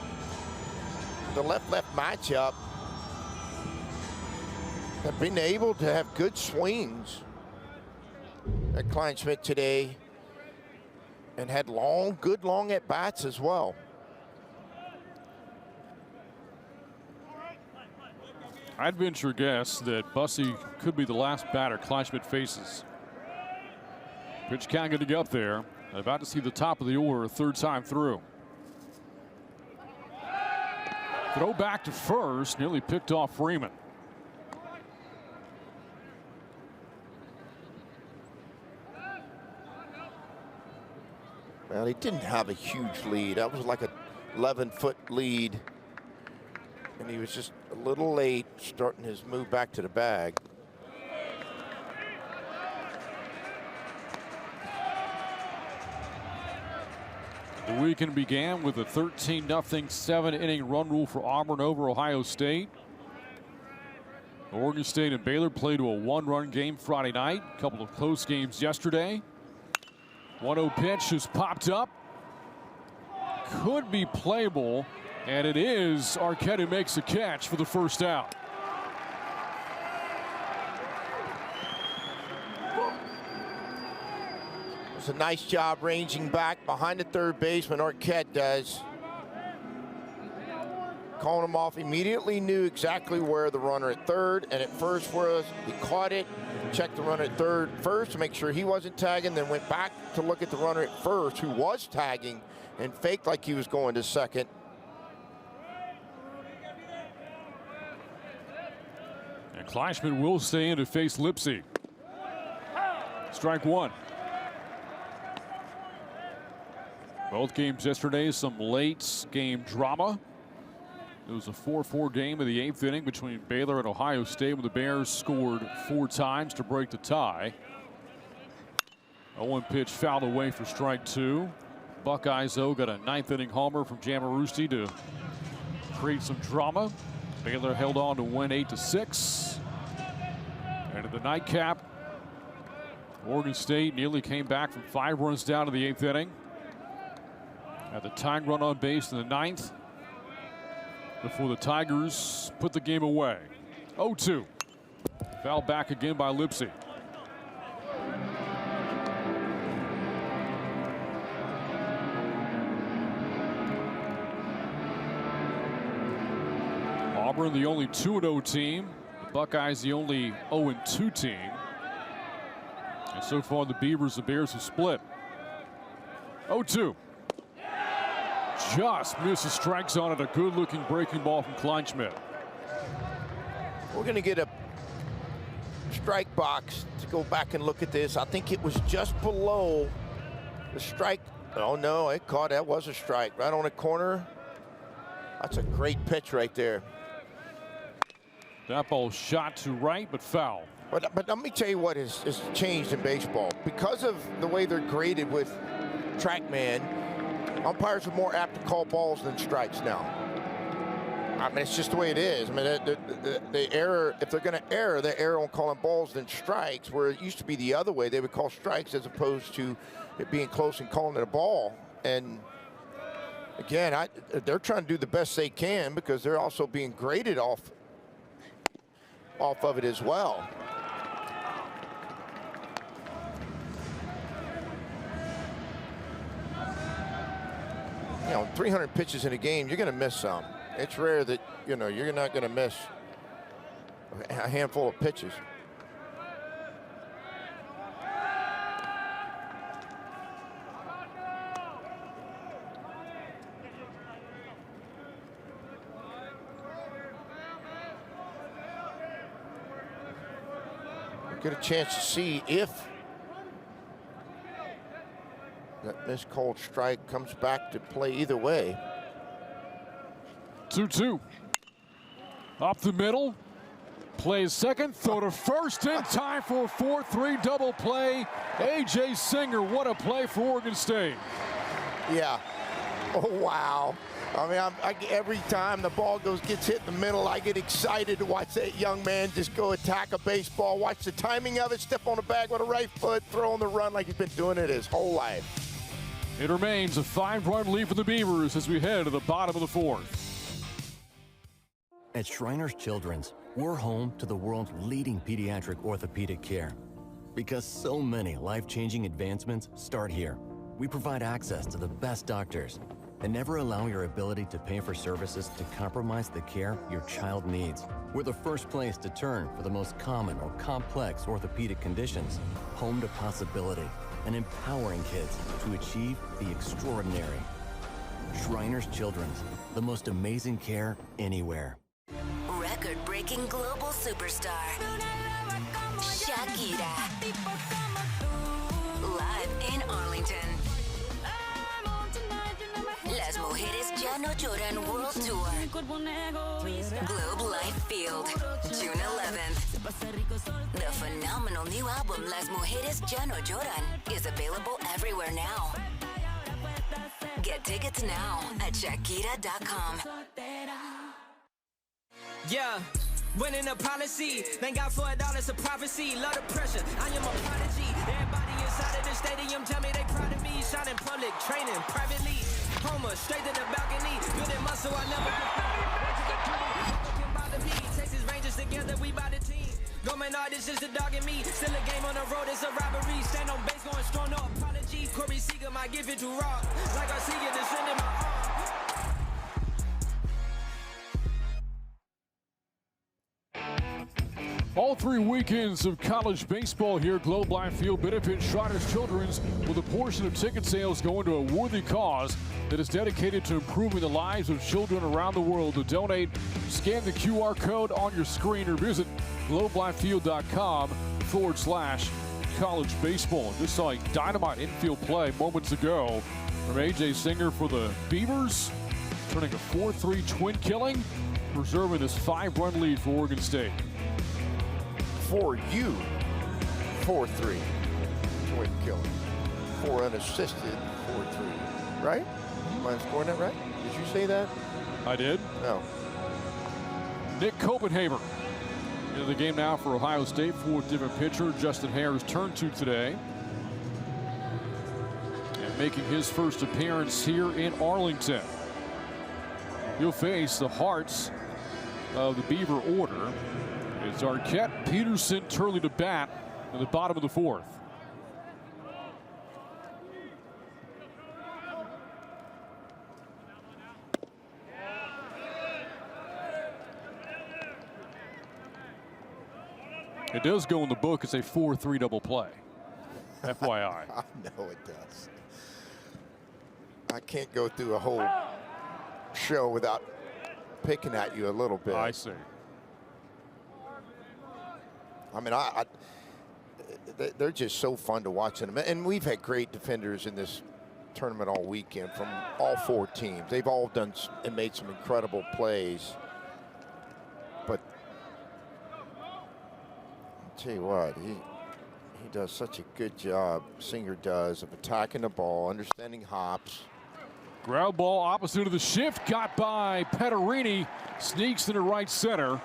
Speaker 4: the left-left matchup, have been able to have good swings at Kleinschmidt today, and had good long at-bats as well.
Speaker 3: I'd venture a guess that Bussey could be the last batter Kleinschmidt faces. Pitch count getting up there. About to see the top of the order a 3rd time through. Throw back to first, nearly picked off Freeman.
Speaker 4: Well, he didn't have a huge lead. That was like a 11-foot lead, and he was just a little late starting his move back to the bag.
Speaker 3: The weekend began with a 13-0 7-inning run rule for Auburn over Ohio State. Oregon State and Baylor played to a 1-run game Friday night. A couple of close games yesterday. 1-0 pitch has popped up. Could be playable, and it is. Arquette who makes a catch for the first out.
Speaker 4: a nice job ranging back behind the third baseman. Arquette does. Calling him off, immediately knew exactly where the runner at third and at first was. He caught it, checked the runner at third first to make sure he wasn't tagging, then went back to look at the runner at first who was tagging and faked like he was going to second.
Speaker 3: And Kleinschmidt will stay in to face Lipsy. Strike one. Both games yesterday, some late game drama. It was a 4-4 game in the 8th inning between Baylor and Ohio State, when the Bears scored 4 times to break the tie. 0-1 pitch fouled away for strike 2. Buckeyes, though, got a 9th inning homer from Jamarusti to create some drama. Baylor held on to win 8-6. And in the nightcap, Oregon State nearly came back from 5 runs down in the 8th inning. Had the tying run on base in the 9th before the Tigers put the game away. 0-2. Foul back again by Lipsy. Auburn the only 2-0 team. The Buckeyes the only 0-2 team. And so far the Beavers and Bears have split. 0-2. Just misses strike zone at a good-looking breaking ball from Kleinschmidt.
Speaker 4: We're going to get a strike box to go back and look at this. I think it was just below the strike. Oh, no, it caught. That was a strike right on the corner. That's a great pitch right there.
Speaker 3: That ball shot to right, but foul.
Speaker 4: But let me tell you what has changed in baseball. Because of the way they're graded with TrackMan, umpires are more apt to call balls than strikes now. I mean, it's just the way it is. I mean, the error, if they're going to err, they err on calling balls than strikes, where it used to be the other way. They would call strikes as opposed to it being close and calling it a ball. And again, they're trying to do the best they can because they're also being graded off of it as well. You know, 300 pitches in a game, you're going to miss some. It's rare that, you know, you're not going to miss a handful of pitches. Get a chance to see if that missed cold strike comes back to play either way.
Speaker 3: 2-2. Up the middle. Plays second. Throw to first in time for a 4-3 double play. A.J. Singer, what a play for Oregon State.
Speaker 4: Yeah. Oh, wow. I mean, every time the ball gets hit in the middle, I get excited to watch that young man just go attack a baseball. Watch the timing of it, step on the bag with a right foot, throw on the run like he's been doing it his whole life.
Speaker 3: It remains a 5-run lead for the Beavers as we head to the bottom of the 4th.
Speaker 5: At Shriners Children's, we're home to the world's leading pediatric orthopedic care. Because so many life-changing advancements start here. We provide access to the best doctors and never allow your ability to pay for services to compromise the care your child needs. We're the first place to turn for the most common or complex orthopedic conditions. Home to possibility and empowering kids to achieve the extraordinary. Shriners Children's, the most amazing care anywhere.
Speaker 15: Record-breaking global superstar, Shakira. Live in Arlington. Las Mujeres Ya No Lloran World Tour. Globe Life Field, June 11th. The phenomenal new album Las Mujeres Ya No Lloran is available everywhere now. Get tickets now at Shakira.com.
Speaker 16: Yeah, winning a policy. Thank God for $1 of prophecy. Love the pressure, I am a prodigy. Everybody inside of the stadium tell me they proud of me. Shot in public, training privately. Homer, straight to the balcony. Building muscle, I never can bother me. Texas Rangers together, we by the team. Go man, this is the dog in me. Still a game on the road, it's a robbery. Stand on base, going strong, no apology. Corey Seager might give it to Rock. Like I see it descending my arm.
Speaker 3: All 3 weekends of college baseball here at Globe Life Field benefit Shriners Children's with a portion of ticket sales going to a worthy cause that is dedicated to improving the lives of children around the world. To donate, scan the QR code on your screen or visit globelifefield.com/college baseball. Just saw a dynamite infield play moments ago from A.J. Singer for the Beavers, turning a 4-3 twin killing, preserving this 5-run lead for Oregon State.
Speaker 4: For you, 4-3 twin killing, 4 unassisted, 4-3, right? Am I scoring that right? Did you say that?
Speaker 3: I did.
Speaker 4: No.
Speaker 3: Nick Copenhaver into the game now for Ohio State. 4th different pitcher Justin Hare's turn to today, and making his first appearance here in Arlington. He'll face the hearts of the Beaver order. It's Arquette, Peterson, Turley to bat in the bottom of the 4th. It does go in the book as a 4-3 double play. FYI.
Speaker 4: I know it does. I can't go through a whole show without picking at you a little bit.
Speaker 3: I see.
Speaker 4: I mean, they're just so fun to watch. And we've had great defenders in this tournament all weekend from all 4 teams. They've all done and made some incredible plays. But I'll tell you what, he does such a good job, Singer does, of attacking the ball, understanding hops.
Speaker 3: Ground ball opposite of the shift, got by Petterini, sneaks into right center.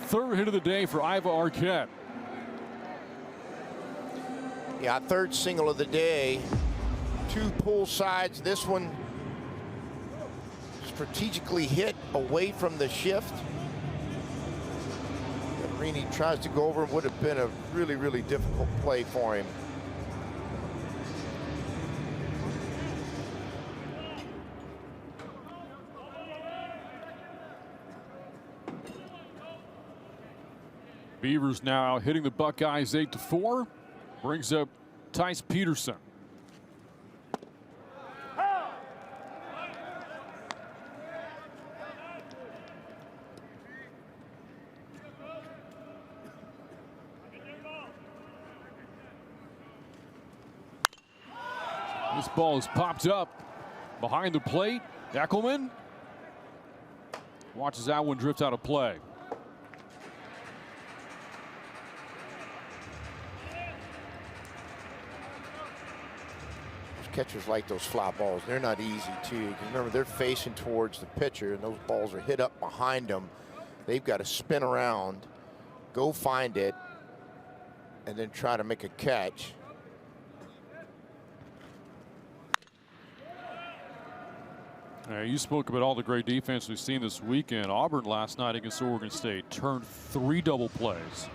Speaker 3: 3rd hit of the day for Iva Arquette.
Speaker 4: Yeah, 3rd single of the day. 2 pull sides. This one strategically hit away from the shift. Petterini tries to go over. Would have been a really, really difficult play for him.
Speaker 3: Beavers now hitting the Buckeyes 8-4. Brings up Tice Peterson. This ball is popped up behind the plate. Eckelman watches that one drift out of play.
Speaker 4: Catchers like those fly balls. They're not easy too, because remember, they're facing towards the pitcher and those balls are hit up behind them. They've got to spin around, go find it, and then try to make a catch.
Speaker 3: You spoke about all the great defense we've seen this weekend. Auburn last night against Oregon State turned 3 double plays.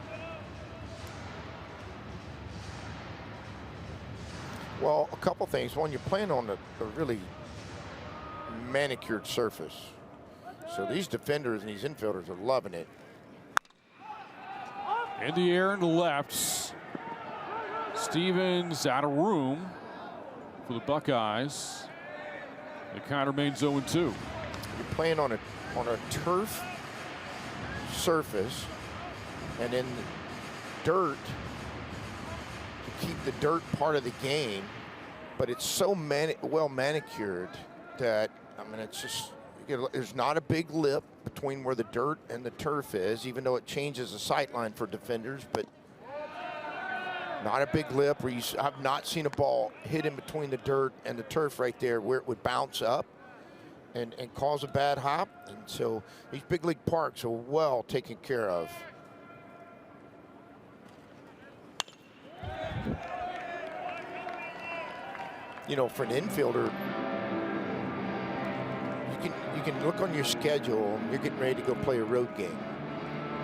Speaker 4: Well, a couple things. One, you're playing on a really manicured surface. So these defenders and these infielders are loving it.
Speaker 3: In the air and left. Stevens out of room for the Buckeyes. The count remains 0-2.
Speaker 4: You're playing on a turf surface and in dirt to keep the dirt part of the game, but it's so well manicured that, I mean, it's just, there's not a big lip between where the dirt and the turf is, even though it changes the sight line for defenders, but not a big lip where I've not seen a ball hit in between the dirt and the turf right there where it would bounce up and cause a bad hop. And so these big league parks are well taken care of. You know, for an infielder, you can look on your schedule and you're getting ready to go play a road game.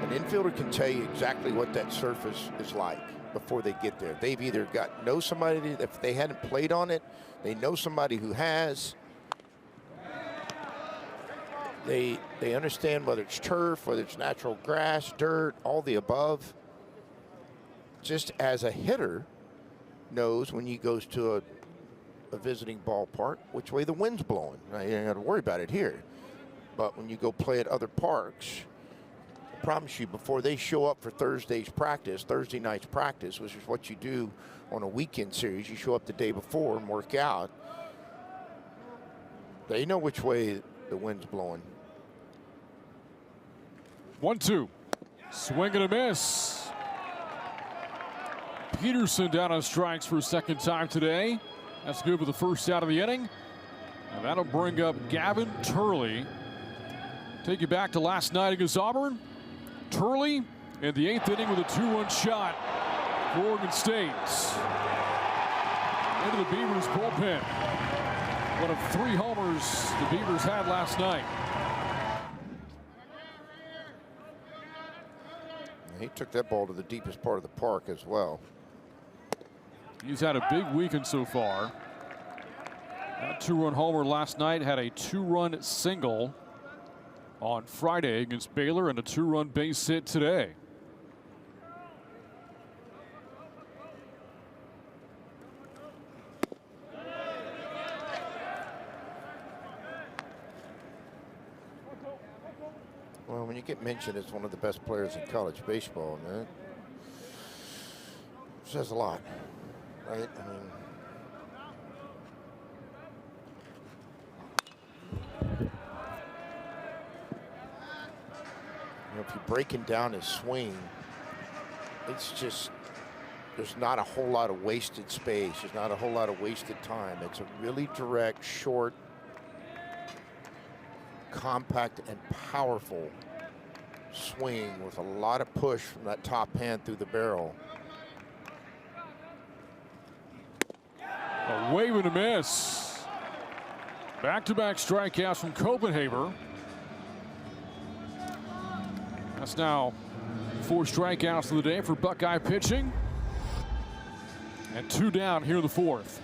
Speaker 4: An infielder can tell you exactly what that surface is like. before they get there. They've either know somebody, if they hadn't played on it, they know somebody who has. They understand whether it's turf, whether it's natural grass, dirt, all the above. Just as a hitter knows when he goes to a visiting ballpark which way the wind's blowing. Now, you don't got to worry about it here. But when you go play at other parks, I promise you, before they show up for Thursday night's practice, which is what you do on a weekend series, you show up the day before and work out. They know which way the wind's blowing.
Speaker 3: 1-2. Swing and a miss. Peterson down on strikes for a second time today. That's good for the first out of the inning. And that'll bring up Gavin Turley. Take you back to last night against Auburn. Turley in the 8th inning with a 2-run shot for Oregon State. Into the Beavers bullpen. One of 3 homers the Beavers had last night.
Speaker 4: He took that ball to the deepest part of the park as well.
Speaker 3: He's had a big weekend so far. That 2-run homer last night, had a 2-run single on Friday against Baylor, and a 2-run base hit today.
Speaker 4: Well, when you get mentioned as one of the best players in college baseball, man, it says a lot, right? I mean, if you're breaking down his swing, it's just, there's not a whole lot of wasted space. There's not a whole lot of wasted time. It's a really direct, short, compact, and powerful swing with a lot of push from that top hand through the barrel.
Speaker 3: A wave and a miss. Back-to-back strikeouts from Copenhagen. That's now 4 strikeouts of the day for Buckeye pitching. And 2 down here in the 4th.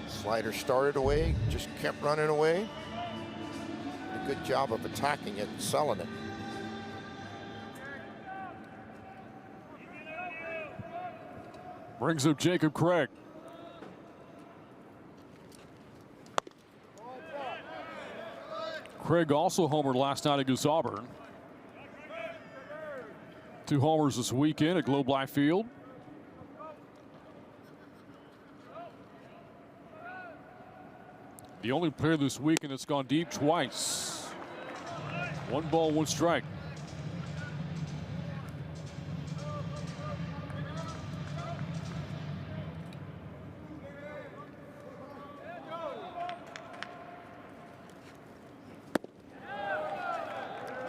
Speaker 4: Slider started away, just kept running away. Did a good job of attacking it and selling it.
Speaker 3: Brings up Jacob Craig. Craig also homered last night against Auburn. 2 homers this weekend at Globe Life Field. The only player this weekend that's gone deep twice. 1 ball, 1 strike.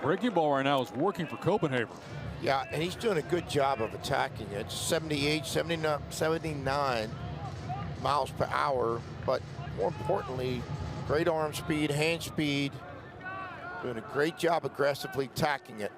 Speaker 3: Breaking ball right now is working for Copenhagen.
Speaker 4: Yeah, and he's doing a good job of attacking it. 78, 79 miles per hour, but more importantly, great arm speed, hand speed, doing a great job aggressively attacking it.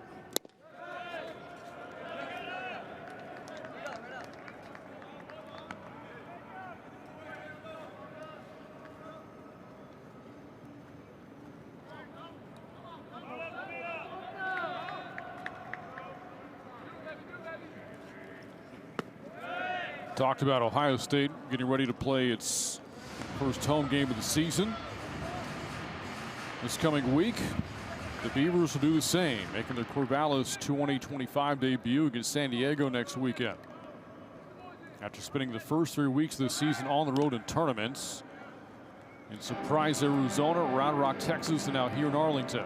Speaker 3: Talked about Ohio State getting ready to play its first home game of the season this coming week. The Beavers will do the same, making their Corvallis 2025 debut against San Diego next weekend. After spending the first 3 weeks of the season on the road in tournaments in Surprise, Arizona, Round Rock, Texas, and now here in Arlington.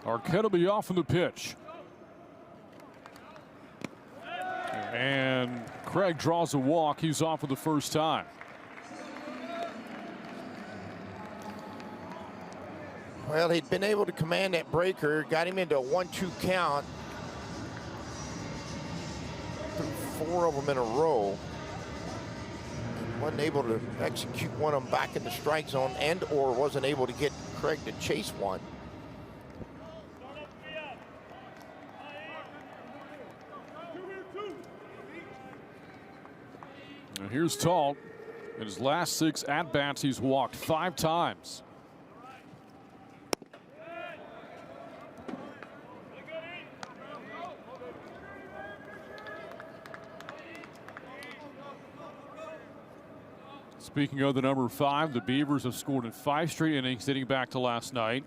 Speaker 3: Arquette will be off from the pitch. And Craig draws a walk. He's off for the first time.
Speaker 4: Well, he'd been able to command that breaker, got him into a 1-2 count through 4 of them in a row. And wasn't able to execute one of them back in the strike zone, and or wasn't able to get Craig to chase one.
Speaker 3: And here's Talt. In his last 6 at-bats, he's walked 5 times. Speaking of the number 5, the Beavers have scored in 5 straight innings dating back to last night.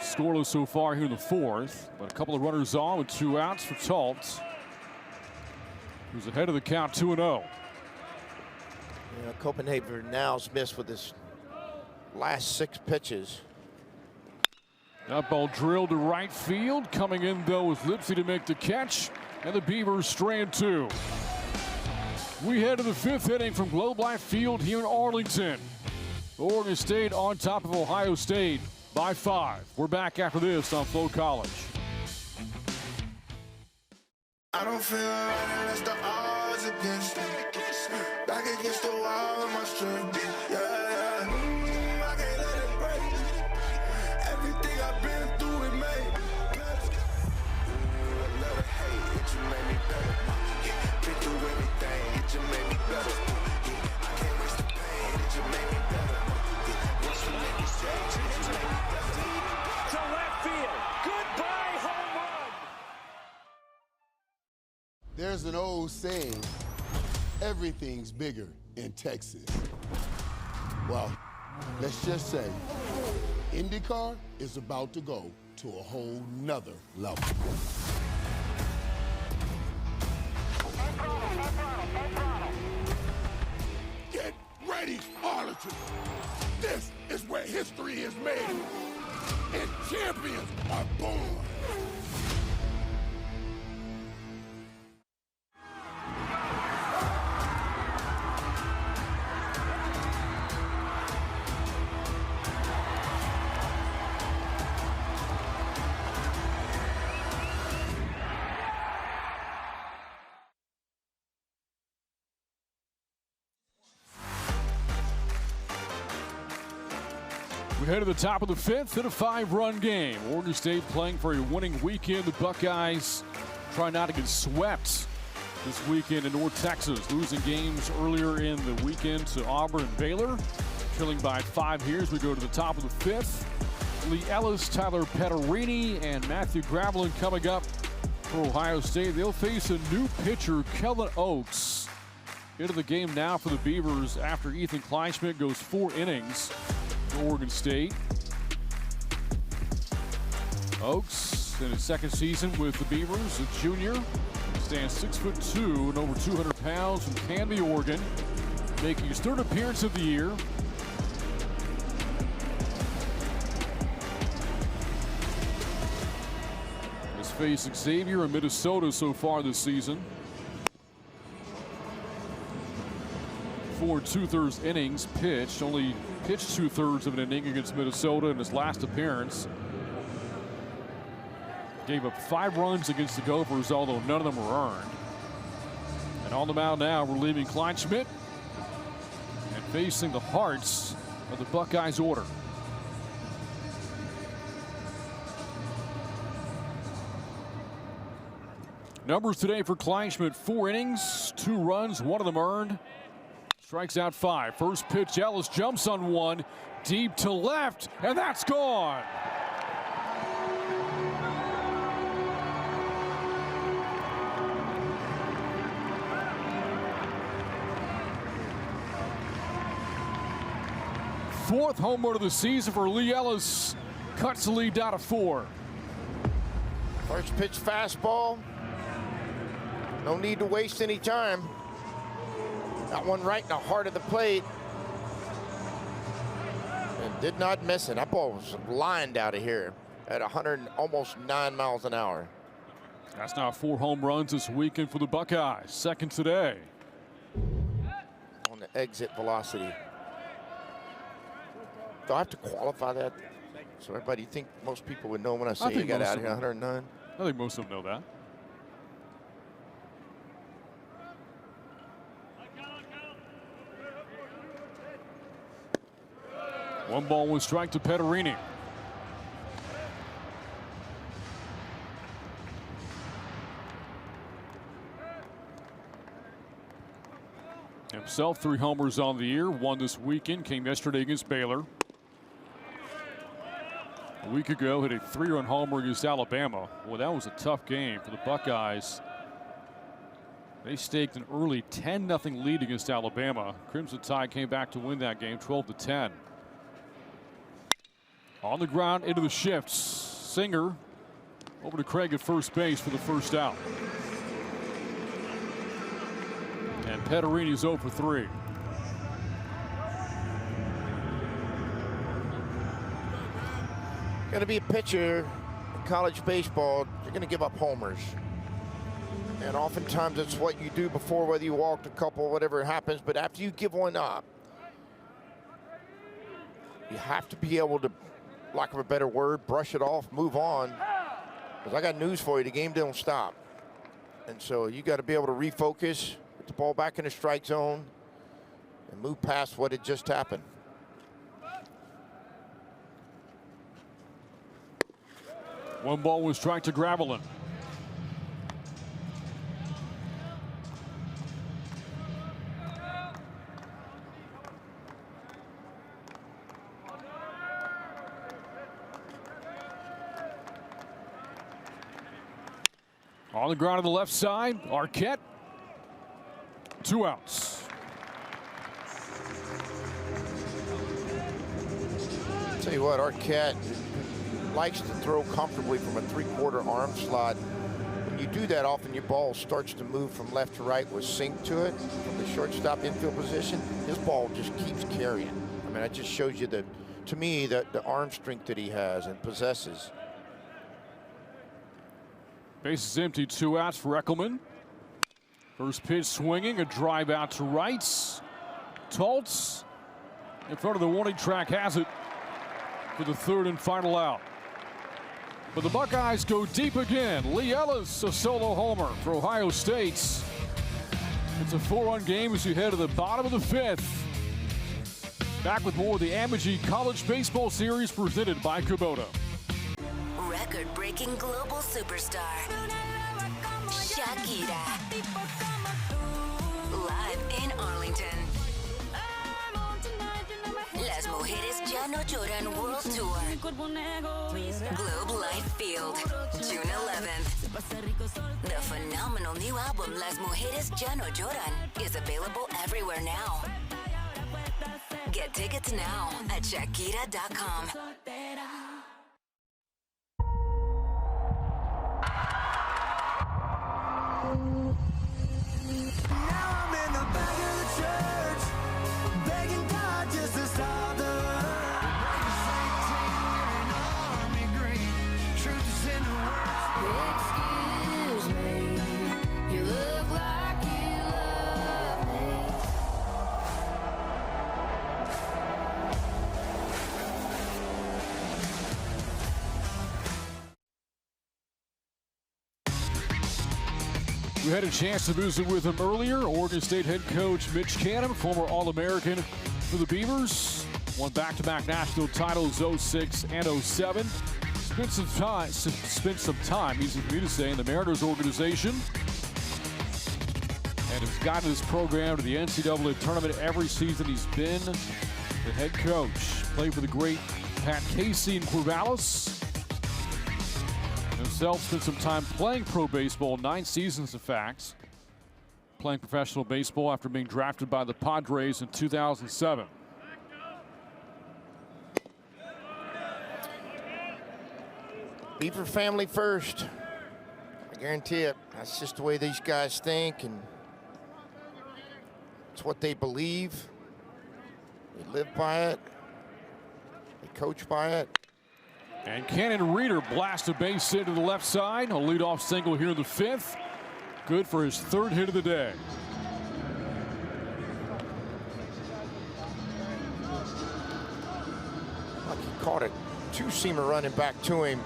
Speaker 3: Scoreless so far here in the 4th, but a couple of runners on with 2 outs for Talt, who's ahead of the count 2-0.
Speaker 4: Copenhagen now's missed with his last 6 pitches.
Speaker 3: That ball drilled to right field. Coming in, though, with Lipsy to make the catch, and the Beavers strand 2. We head to the 5th inning from Globe Life Field here in Arlington. Oregon State on top of Ohio State by 5. We're back after this on Flo College.
Speaker 17: I don't feel right unless the odds against me. Back against the wall with my strength. Yeah, yeah. I can't let it break. Everything I've been through, it made me better. I never hate, it just made me better. Been through everything, it just made me better. I can't waste the pain, it just made me better. Once you make mistakes, it just made me better.
Speaker 2: To left field. Goodbye, home run.
Speaker 9: There's an old saying, everything's bigger in Texas. Well, let's just say, IndyCar is about to go to a whole nother level.
Speaker 18: Get ready, Arlington. This is where history is made and champions are born.
Speaker 3: We head to the top of the 5th in a 5-run game. Oregon State playing for a winning weekend. The Buckeyes try not to get swept this weekend in North Texas, losing games earlier in the weekend to Auburn and Baylor. Trailing by 5 here as we go to the top of the 5th. Lee Ellis, Tyler Petterini, and Matthew Gravelin coming up for Ohio State. They'll face a new pitcher, Kellen Oakes. Into the game now for the Beavers after Ethan Kleinschmidt goes 4 innings for Oregon State. Oakes in his 2nd season with the Beavers, a junior. Stands 6'2" and over 200 pounds from Canby, Oregon. Making his 3rd appearance of the year. Has faced Xavier in Minnesota so far this season. 4 2/3 innings pitched. Only pitched 2/3 of an inning against Minnesota in his last appearance. Gave up 5 runs against the Gophers, although none of them were earned. And on the mound now, relieving Kleinschmidt and facing the hearts of the Buckeyes order. Numbers today for Kleinschmidt: 4 innings, 2 runs, 1 of them earned. Strikes out 5. First pitch, Ellis jumps on one, deep to left, and that's gone. Fourth home run of the season for Lee Ellis. Cuts the lead down to 4.
Speaker 4: First pitch fastball. No need to waste any time. Got one right in the heart of the plate. And did not miss it. That ball was lined out of here at 109 miles an hour.
Speaker 3: That's now 4 home runs this weekend for the Buckeyes. 2nd today.
Speaker 4: On the exit velocity. Do I have to qualify that? So everybody think most people would know when I say you got out of here 109?
Speaker 3: I think most of them know that. 1 ball, 1 strike to Petterini. Himself 3 homers on the year. 1 this weekend. Came yesterday against Baylor. A week ago, hit a 3-run homer against Alabama. Well, that was a tough game for the Buckeyes. They staked an early 10-0 lead against Alabama. Crimson Tide came back to win that game 12-10. On the ground into the shifts. Singer over to Craig at first base for the first out. And Petterini's 0 for 3.
Speaker 4: Going to be a pitcher in college baseball, you're going to give up homers. And oftentimes it's what you do before, whether you walked a couple, whatever happens. But after you give one up, you have to be able to, lack of a better word, brush it off, move on. Because I got news for you, the game don't stop. And so you got to be able to refocus, get the ball back in the strike zone, and move past what had just happened.
Speaker 3: One ball, 1 strike to Gravelin. On the ground on the left side, Arquette. 2 outs.
Speaker 4: Tell you what, Arquette likes to throw comfortably from a 3/4 arm slot. When you do that, often your ball starts to move from left to right with sink to it from the shortstop infield position. His ball just keeps carrying. I mean, it just shows you that, to me, the arm strength that he has and possesses.
Speaker 3: Base is empty, 2 outs for Eckelman. First pitch swinging, a drive out to right. Toltz in front of the warning track has it for the 3rd and final out. But the Buckeyes go deep again. Lee Ellis, a solo homer for Ohio State. It's a 4-run game as you head to the bottom of the 5th. Back with more of the Amegy College Baseball Series presented by Kubota.
Speaker 15: Record-breaking global superstar Shakira, live in Arlington. Las Mujeres Ya No Lloran World Tour. Globe Life Field, June 11th. The phenomenal new album Las Mujeres Ya No Lloran is available everywhere now. Get tickets now at Shakira.com.
Speaker 3: We had a chance to visit with him earlier. Oregon State head coach Mitch Canham, former All-American for the Beavers. Won back-to-back national titles 06 and 07. Spent some time, easy for me to say, in the Mariners organization. And has gotten his program to the NCAA tournament every season he's been the head coach. Played for the great Pat Casey in Corvallis. Himself spent some time playing pro baseball, 9 seasons in fact. Playing professional baseball after being drafted by the Padres in 2007.
Speaker 4: Beaver family first. I guarantee it. That's just the way these guys think, and it's what they believe. They live by it. They coach by it.
Speaker 3: And Cannon Reeder blasts a base hit to the left side. A leadoff single here in the 5th. Good for his 3rd hit of the day.
Speaker 4: Like he caught a 2-seamer running back to him.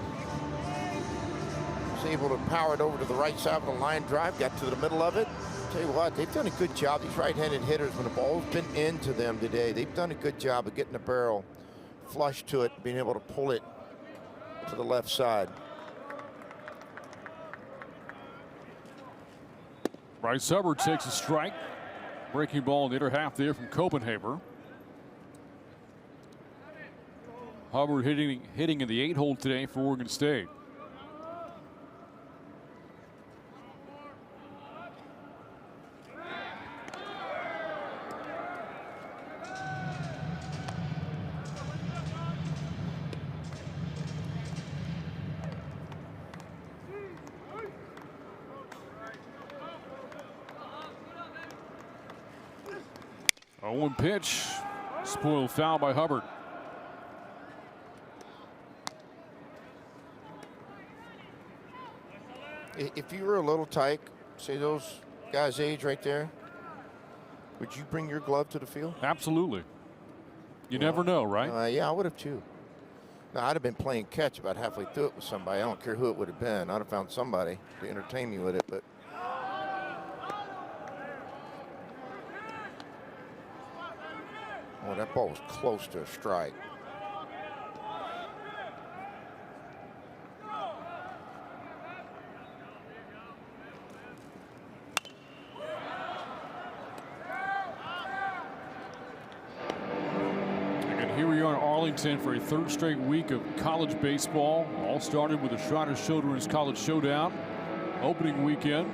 Speaker 4: Was able to power it over to the right side of the line drive. Got to the middle of it. Tell you what, they've done a good job. These right-handed hitters, when the ball's been into them today, they've done a good job of getting the barrel flush to it, being able to pull it to the left side.
Speaker 3: Bryce Hubbard takes a strike. Breaking ball in the inner half there from Copenhagen. Hubbard hitting in the 8-hole today for Oregon State. One pitch, spoiled foul by Hubbard.
Speaker 4: If you were a little tight, say those guys' age right there, would you bring your glove to the field?
Speaker 3: Absolutely. You never know, right?
Speaker 4: Yeah, I would have too. Now, I'd have been playing catch about halfway through it with somebody. I don't care who it would have been. I'd have found somebody to entertain me with it, but. Oh, that ball was close to a strike.
Speaker 3: And here we are in Arlington for a third straight week of college baseball. All started with the Shriners Children's College Showdown opening weekend.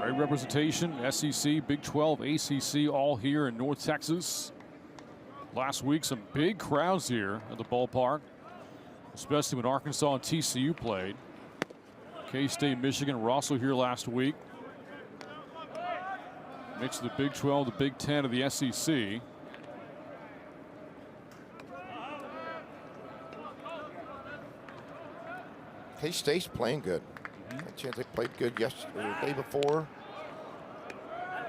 Speaker 3: Great representation, SEC, Big 12, ACC, all here in North Texas. Last week, some big crowds here at the ballpark, especially when Arkansas and TCU played. K-State, Michigan were also here last week. Mix of the Big 12, the Big 10 of the SEC.
Speaker 4: K-State's playing good. They played good yesterday, the day before.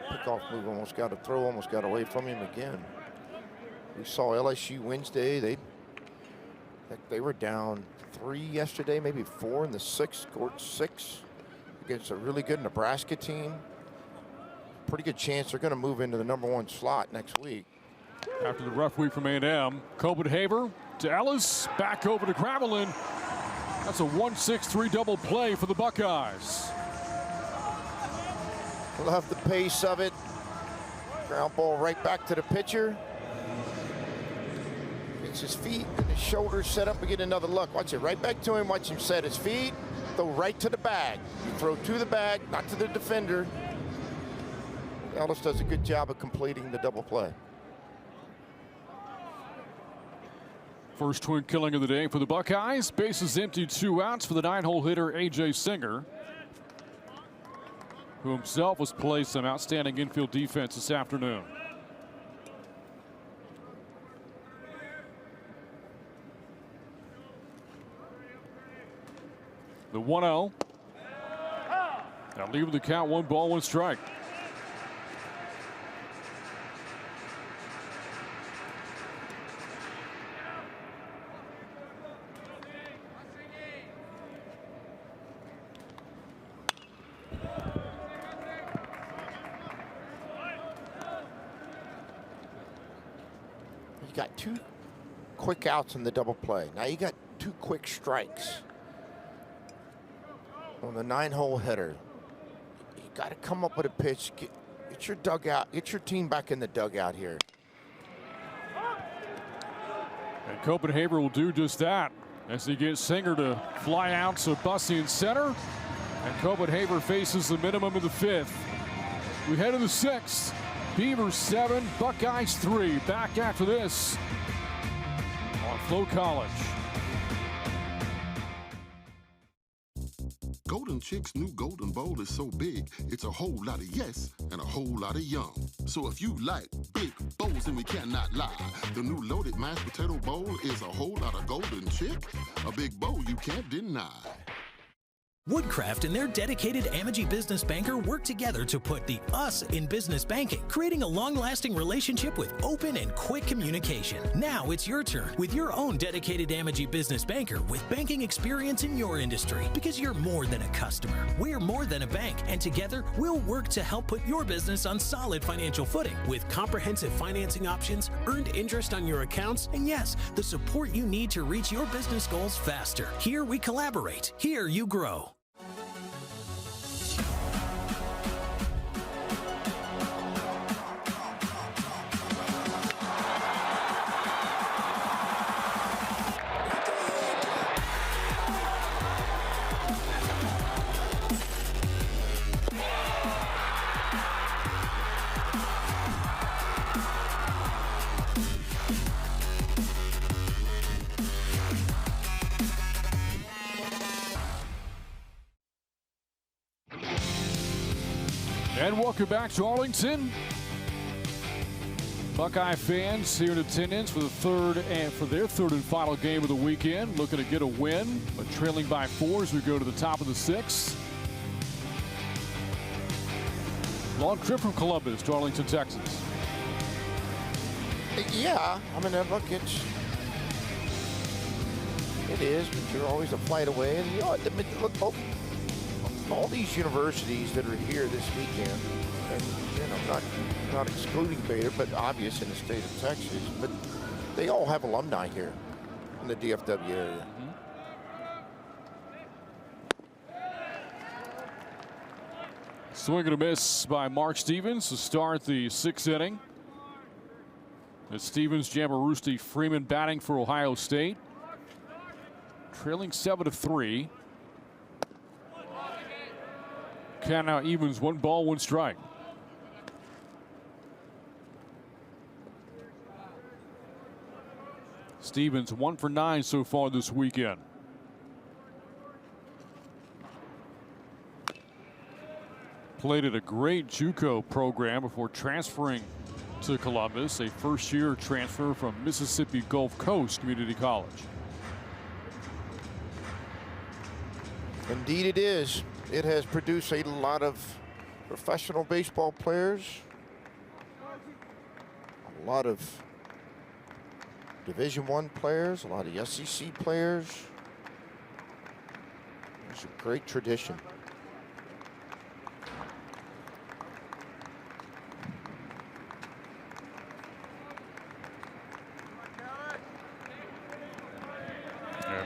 Speaker 4: Pickoff move almost got a throw, almost got away from him again. We saw LSU Wednesday. They were down 3 yesterday, maybe 4 in the 6th, scored 6 against a really good Nebraska team. Pretty good chance they're going to move into the #1 slot next week.
Speaker 3: After the rough week from A&M, Copenhagen to Ellis, back over to Gravelin. That's a 1-6-3 double play for the Buckeyes.
Speaker 4: Love the pace of it. Ground ball right back to the pitcher. Gets his feet and his shoulders set up and get another look. Watch it right back to him. Watch him set his feet. Throw right to the bag. You throw to the bag, not to the defender. Ellis does a good job of completing the double play.
Speaker 3: First twin killing of the day for the Buckeyes. Bases empty, 2 outs for the 9-hole hitter A.J. Singer, who himself was played some outstanding infield defense this afternoon. The 1-0. Now leaving the count, 1 ball, 1 strike.
Speaker 4: You got 2 quick outs in the double play. Now you got 2 quick strikes on the 9-hole hitter. You got to come up with a pitch. Get your dugout. Get your team back in the dugout here.
Speaker 3: And Copenhagen will do just that as he gets Singer to fly out to Bussey in center. And Copenhagen faces the minimum of the 5th. We head to the 6th. Beavers 7, Buckeyes 3. Back after this on Flow College.
Speaker 7: Golden Chick's new Golden Bowl is so big, it's a whole lot of yes and a whole lot of yum. So if you like big bowls, and we cannot lie, the new loaded mashed potato bowl is a whole lot of Golden Chick, a big bowl you can't deny.
Speaker 6: Woodcraft and their dedicated Amegy business banker work together to put the us in business banking, creating a long-lasting relationship with open and quick communication. Now it's your turn with your own dedicated Amegy business banker with banking experience in your industry, because you're more than a customer. We're more than a bank, and together we'll work to help put your business on solid financial footing with comprehensive financing options, earned interest on your accounts, and yes, the support you need to reach your business goals faster. Here we collaborate. Here you grow.
Speaker 3: And welcome back to Arlington. Buckeye fans here in attendance for their third and final game of the weekend, looking to get a win, but trailing by 4 as we go to the top of the 6th. Long trip from Columbus to Arlington, Texas.
Speaker 4: Yeah, I mean, look, it is, but you're always a flight away. And you know, I mean, look, all these universities that are here this weekend, and you know, not excluding Bader, but obvious in the state of Texas, but they all have alumni here in the DFW area.
Speaker 3: Swing and a miss by Mark Stevens to start the 6th inning. As Stevens, Jamarusti, Freeman batting for Ohio State, trailing 7-3. Count now evens 1 ball, 1 strike. Stevens 1 for 9 so far this weekend. Played at a great JUCO program before transferring to Columbus, a first-year transfer from Mississippi Gulf Coast Community College.
Speaker 4: Indeed it is. It has produced a lot of professional baseball players, a lot of Division I players, a lot of SEC players. It's a great tradition.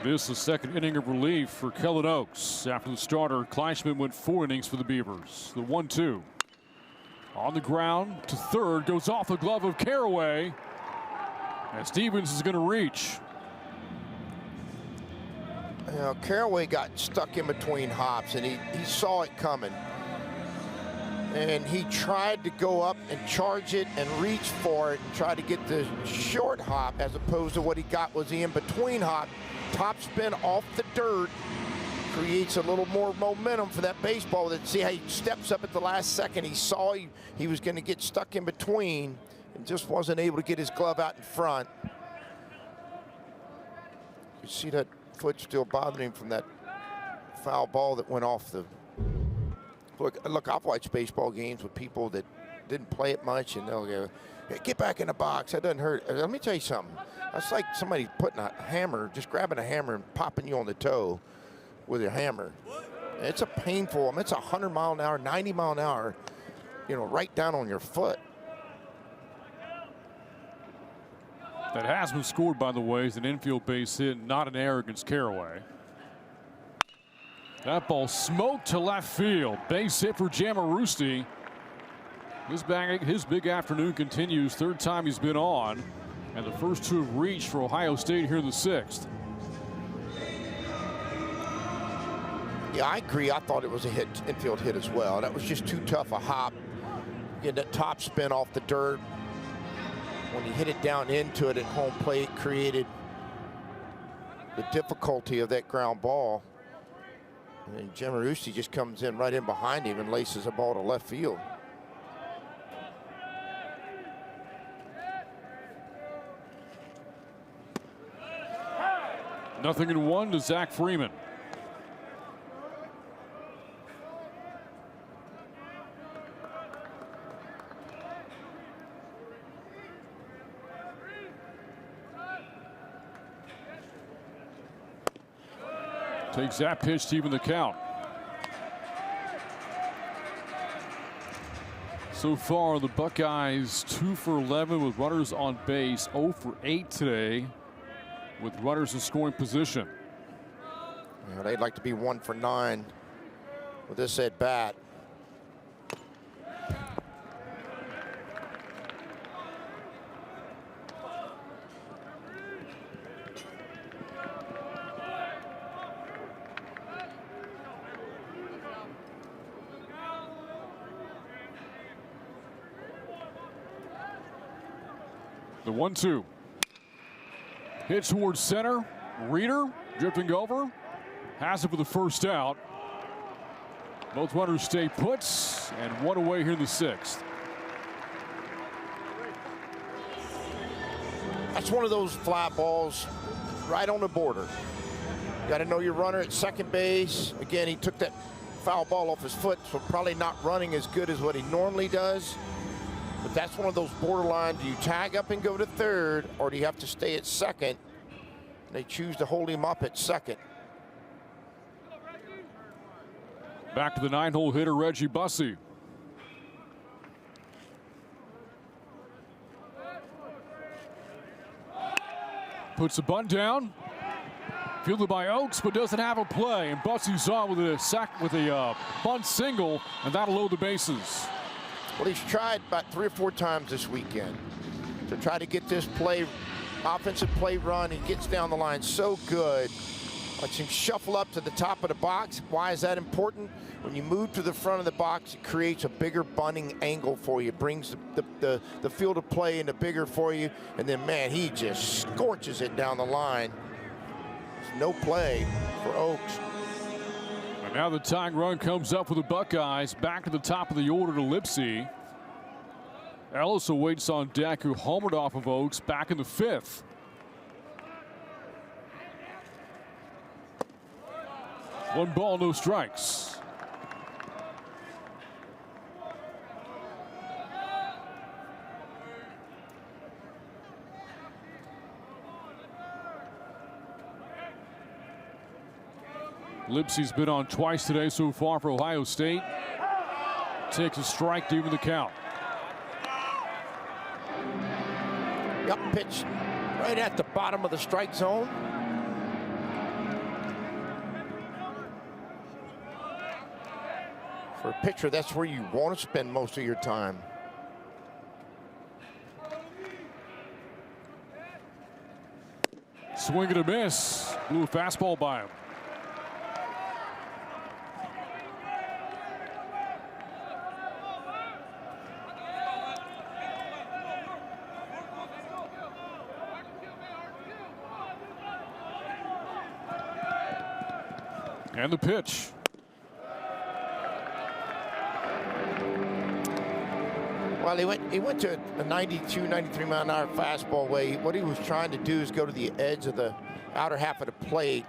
Speaker 3: This is the second inning of relief for Kellen Oaks. After the starter, Kleischman went 4 innings for the Beavers. The 1-2. On the ground to third, goes off the glove of Caraway. And Stevens is going to reach.
Speaker 4: You know, Caraway got stuck in between hops, and he saw it coming. And he tried to go up and charge it and reach for it and try to get the short hop, as opposed to what he got was the in-between hop. Top spin off the dirt, creates a little more momentum for that baseball. That see how he steps up at the last second. He saw he was going to get stuck in between and just wasn't able to get his glove out in front. You see that foot still bothering him from that foul ball that went off the. Look, I've watched baseball games with people that didn't play it much, and they'll go, hey, get back in the box. That doesn't hurt. Let me tell you something. That's like somebody putting a hammer, just grabbing a hammer and popping you on the toe with a hammer. It's a painful, I mean, it's 100 mile an hour, 90 mile an hour, you know, right down on your foot.
Speaker 3: That has been scored, by the way, is an infield base hit, not an error against Caraway. That ball smoked to left field. Base hit for Jamarusti. His big afternoon continues. 3rd time he's been on. And the first 2 have reached for Ohio State here in the 6th.
Speaker 4: Yeah, I agree. I thought it was a infield hit as well. That was just too tough a hop. Getting that top spin off the dirt. When he hit it down into it at home plate, created the difficulty of that ground ball. And Jamarusti just comes in right in behind him and laces a ball to left field.
Speaker 3: Nothing in 1 to Zach Freeman. Takes that pitch to even the count. So far, the Buckeyes 2 for 11 with runners on base, 0 for 8 today with runners in scoring position.
Speaker 4: Yeah, they'd like to be 1 for 9 with this at bat.
Speaker 3: The 1-2. Hit towards center. Reeder drifting over. Has it for the first out. Both runners stay put, and one away here in the 6th.
Speaker 4: That's one of those fly balls right on the border. You got to know your runner at second base. Again, he took that foul ball off his foot, so probably not running as good as what he normally does. But that's one of those borderline, do you tag up and go to third, or do you have to stay at second? They choose to hold him up at second.
Speaker 3: Back to the 9-hole hitter, Reggie Bussey. Puts the bunt down. Fielded by Oaks, but doesn't have a play. And Bussey's on with a bunt single, and that'll load the bases.
Speaker 4: Well, he's tried about 3 or 4 times this weekend to try to get this play, offensive play run. He gets down the line so good. Lets him shuffle up to the top of the box. Why is that important? When you move to the front of the box, it creates a bigger bunting angle for you. It brings the field of play into bigger for you. And then, man, he just scorches it down the line. There's no play for Oaks.
Speaker 3: And now the tying run comes up for the Buckeyes. Back to the top of the order to Lipsy. Ellis awaits on deck, who homered off of Oaks back in the 5th. One ball, no strikes. Lipsy's been on twice today so far for Ohio State. Takes a strike to even the count.
Speaker 4: Yup, pitch right at the bottom of the strike zone. For a pitcher, that's where you want to spend most of your time.
Speaker 3: Swing and a miss. Blew a fastball by him. And the pitch.
Speaker 4: Well, he went to a 92, 93 mile an hour fastball way. What he was trying to do is go to the edge of the outer half of the plate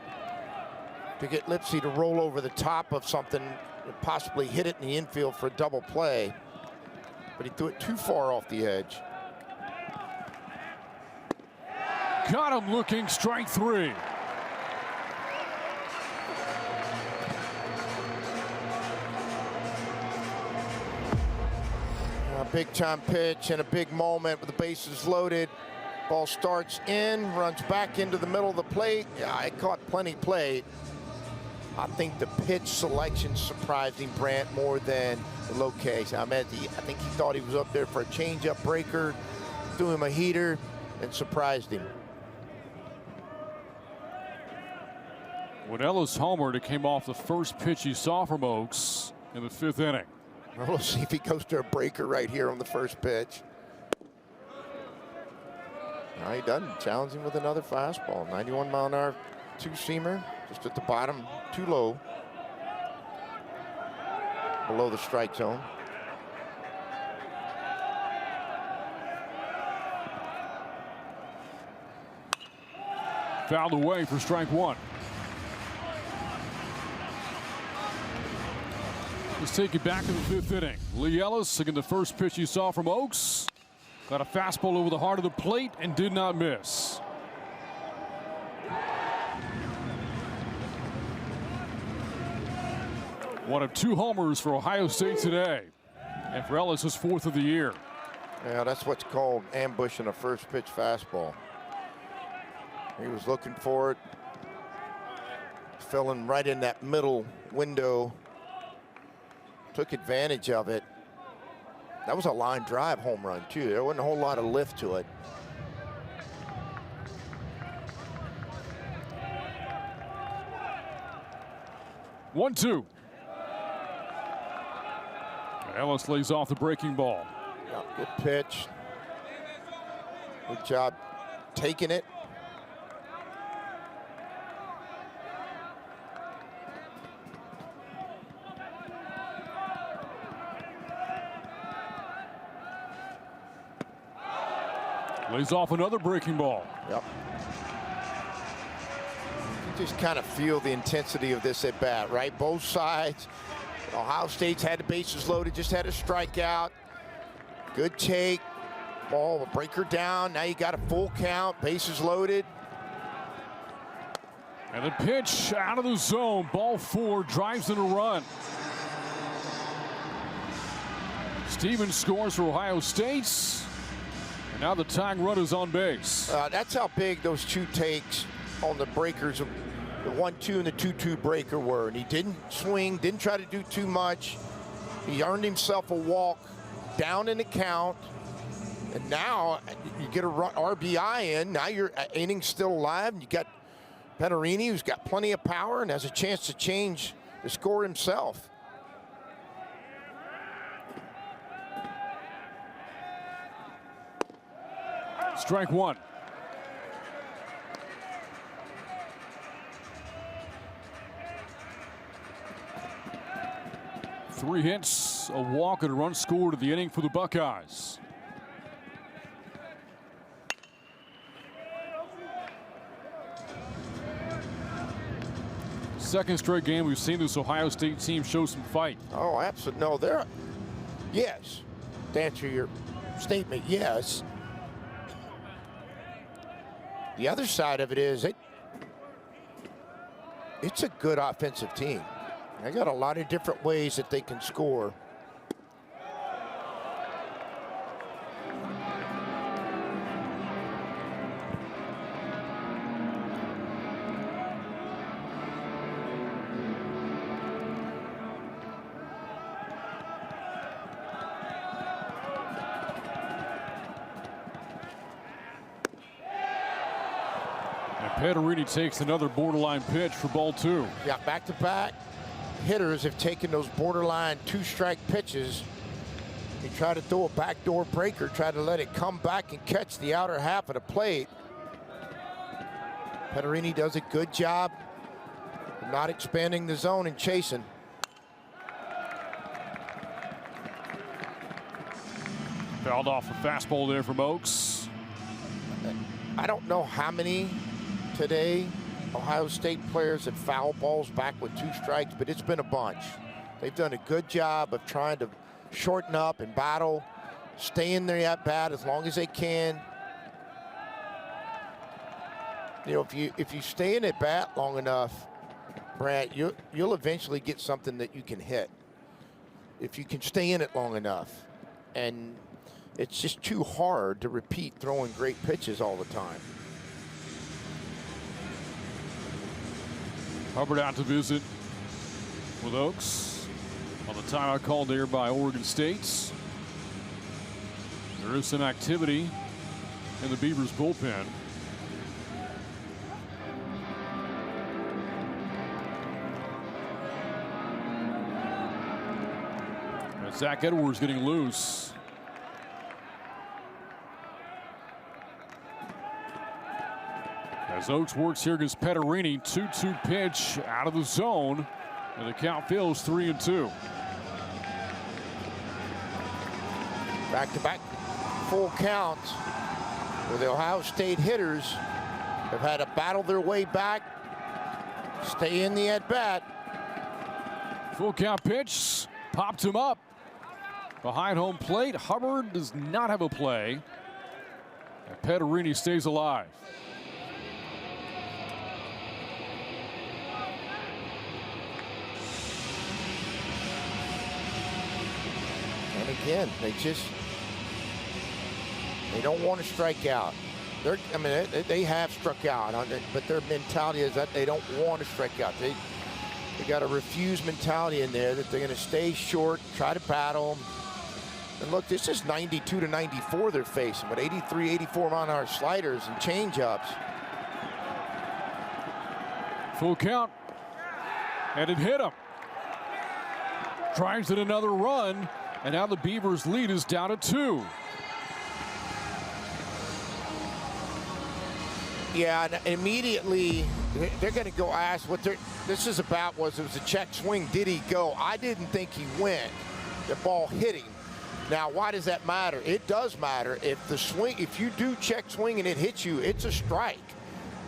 Speaker 4: to get Lipsy to roll over the top of something and possibly hit it in the infield for a double play. But he threw it too far off the edge.
Speaker 3: Got him looking, strike 3.
Speaker 4: Big time pitch and a big moment with the bases loaded. Ball starts in, runs back into the middle of the plate. Yeah, it caught plenty plate. I think the pitch selection surprised him, Brant, more than the location. I think he thought he was up there for a changeup breaker, threw him a heater, and surprised him.
Speaker 3: When Ellis homered, it came off the first pitch he saw from Oaks in the 5th inning.
Speaker 4: Well, we'll see if he goes to a breaker right here on the first pitch. No, he doesn't. Challenge him with another fastball. 91 mile an hour two-seamer, just at the bottom, too low. Below the strike zone.
Speaker 3: Fouled away for strike 1. Let's take it back to the 5th inning. Lee Ellis, again, the first pitch you saw from Oaks. Got a fastball over the heart of the plate and did not miss. One of 2 homers for Ohio State today. And for Ellis, his 4th of the year.
Speaker 4: Yeah, that's what's called ambushing a first pitch fastball. He was looking for it. Filling right in that middle window. Took advantage of it. That was a line drive home run, too. There wasn't a whole lot of lift to it.
Speaker 3: One, 2. Ellis lays off the breaking ball.
Speaker 4: Yeah, good pitch. Good job taking it.
Speaker 3: Lays off another breaking ball.
Speaker 4: Yep. You just kind of feel the intensity of this at bat, right? Both sides. Ohio State's had the bases loaded, just had a strikeout. Good take. Ball, a breaker down. Now you got a full count, bases loaded.
Speaker 3: And the pitch out of the zone. Ball 4, drives in a run. Stevens scores for Ohio State. And now the tying run is on base.
Speaker 4: That's how big those 2 takes on the breakers, the 1-2 and the 2-2 breaker were. And he didn't swing, didn't try to do too much. He earned himself a walk down in the count. And now you get a RBI in. Now your inning's still alive. And you got Petterini, who's got plenty of power and has a chance to change the score himself.
Speaker 3: Strike 1. Three hits, a walk, and a run scored in the inning for the Buckeyes. Second straight game we've seen this Ohio State team show some fight.
Speaker 4: Oh, absolutely. No, they're, yes. To answer your statement, yes. The other side of it is it's a good offensive team. They got a lot of different ways that they can score.
Speaker 3: Petterini takes another borderline pitch for ball 2.
Speaker 4: Yeah, back-to-back hitters have taken those borderline 2-strike pitches. They try to throw a backdoor breaker, try to let it come back and catch the outer half of the plate. Petterini does a good job of not expanding the zone and chasing.
Speaker 3: Fouled off a fastball there from Oaks.
Speaker 4: I don't know how many today Ohio State players have foul balls back with 2 strikes, but it's been a bunch. They've done a good job of trying to shorten up and battle, stay in there at bat as long as they can. You know, if you stay in at bat long enough, Brad, you'll eventually get something that you can hit. If you can stay in it long enough. And it's just too hard to repeat throwing great pitches all the time.
Speaker 3: Hubbard out to visit with Oaks on the timeout called there by Oregon State. There is some activity in the Beavers bullpen. And Zach Edwards getting loose. As Oaks works here against Petterini, 2-2 pitch out of the zone, and the count fills 3-2.
Speaker 4: Back-to-back full counts where the Ohio State hitters have had to battle their way back, stay in the at-bat.
Speaker 3: Full count pitch, popped him up. Behind home plate, Hubbard does not have a play. And Petterini stays alive.
Speaker 4: again, they don't want to strike out. They have struck out, but their mentality is that they don't want to strike out. They got a refuse mentality in there that they're going to stay short, try to battle. And look, this is 92 to 94 they're facing, but 83, 84 mile-an-hour sliders and changeups.
Speaker 3: Full count, and it hit him. Tries it another run, and now the Beavers' lead is down to 2.
Speaker 4: Yeah, and immediately they're going to go ask what this is about. It was a check swing. Did he go? I didn't think he went. The ball hit him. Now, why does that matter? It does matter. If you do check swing and it hits you, it's a strike.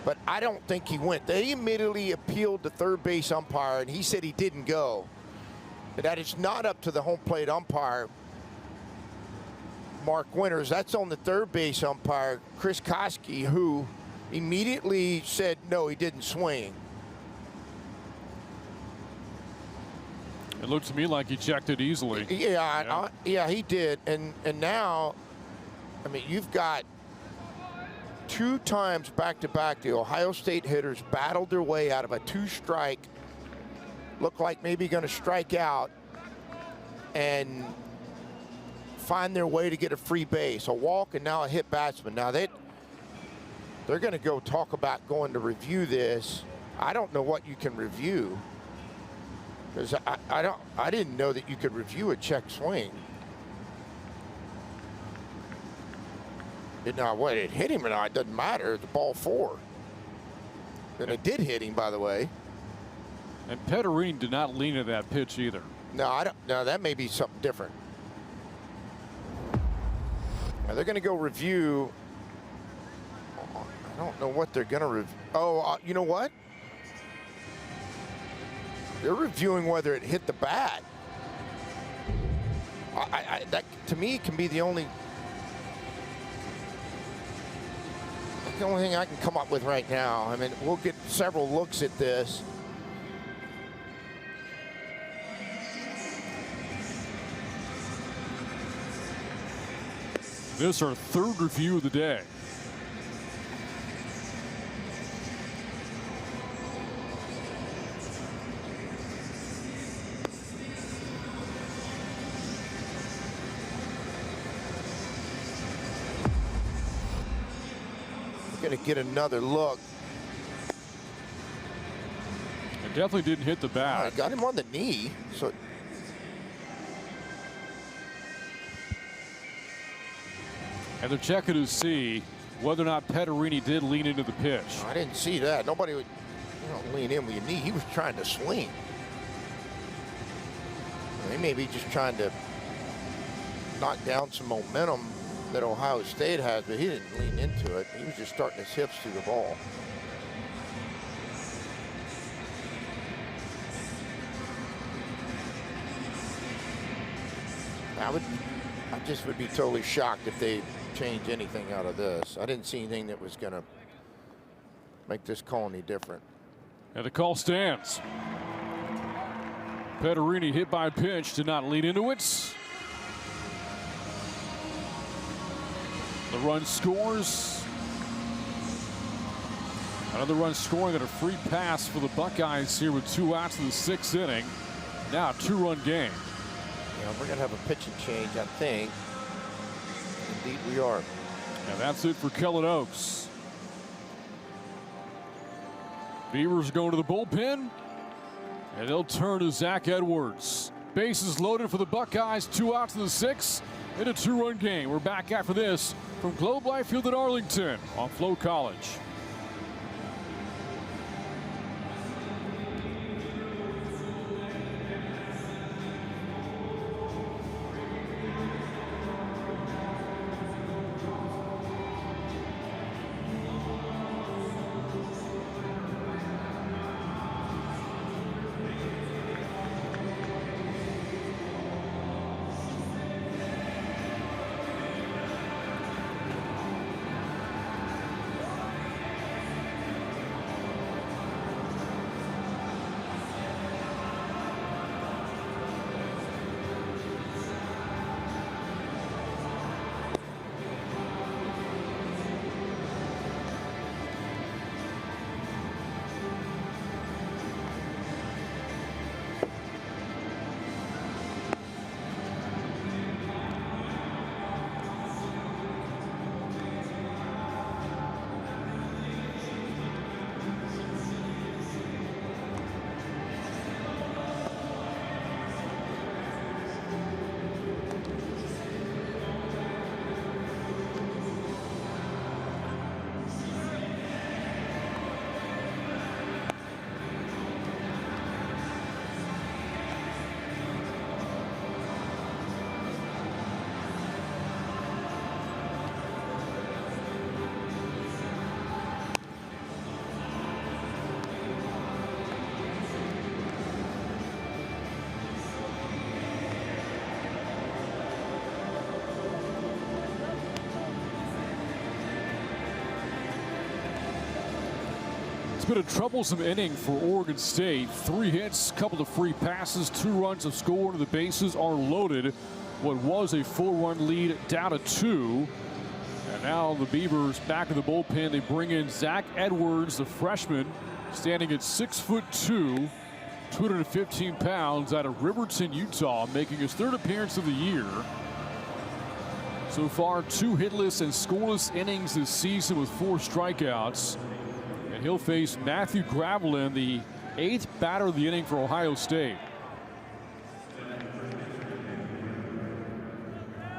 Speaker 4: But I don't think he went. They immediately appealed to third base umpire, and he said he didn't go. But that is not up to the home plate umpire, Mark Winters. That's on the third base umpire, Chris Koski, who immediately said, no, he didn't swing.
Speaker 3: It looks to me like he checked it easily.
Speaker 4: Yeah, he did. And now, you've got 2 times back-to-back the Ohio State hitters battled their way out of a 2-strike, look like maybe going to strike out, and find their way to get a free base, a walk, and now a hit batsman. Now they're going to go talk about going to review this. I don't know what you can review, because I didn't know that you could review a check swing. Now, what, it hit him or not, it doesn't matter. It's a ball 4. And it did hit him, by the way.
Speaker 3: And Petterini did not lean into that pitch either.
Speaker 4: No, that may be something different. Now they're going to go review. I don't know what they're going to review. Oh, you know what? They're reviewing whether it hit the bat. That, to me, can be the only thing I can come up with right now. We'll get several looks at this.
Speaker 3: This is our 3rd review of the day.
Speaker 4: Going to get another look.
Speaker 3: It definitely didn't hit the bat.
Speaker 4: Got him on the knee. So
Speaker 3: and they're checking to see whether or not Petterini did lean into the pitch.
Speaker 4: I didn't see that. Nobody would lean in with your knee. He was trying to swing. He may be just trying to knock down some momentum that Ohio State has, but he didn't lean into it. He was just starting his hips through the ball. I just would be totally shocked if they changed anything out of this. I didn't see anything that was going to make this call any different.
Speaker 3: And the call stands. Petterini hit by a pitch, did not lean into it. The run scores. Another run scoring and a free pass for the Buckeyes here with 2 outs in the 6th inning. Now a 2-run game.
Speaker 4: Yeah, we're going to have a pitching change, I think. Indeed we are.
Speaker 3: And that's it for Kellen Oaks. Beavers going to the bullpen. And they'll turn to Zach Edwards. Bases loaded for the Buckeyes. 2 outs in the 6th. In a 2-run game. We're back after this from Globe Life Field at Arlington on Flow College. It's been a troublesome inning for Oregon State. 3 hits, couple of free passes, 2 runs have scored. The bases are loaded. What was a 4-run lead down to 2. And now the Beavers back in the bullpen. They bring in Zach Edwards, the freshman, standing at 6'2", 215 pounds, out of Riverton, Utah, making his 3rd appearance of the year. So far, 2 hitless and scoreless innings this season with 4 strikeouts. And he'll face Matthew Gravelin, the 8th batter of the inning for Ohio State.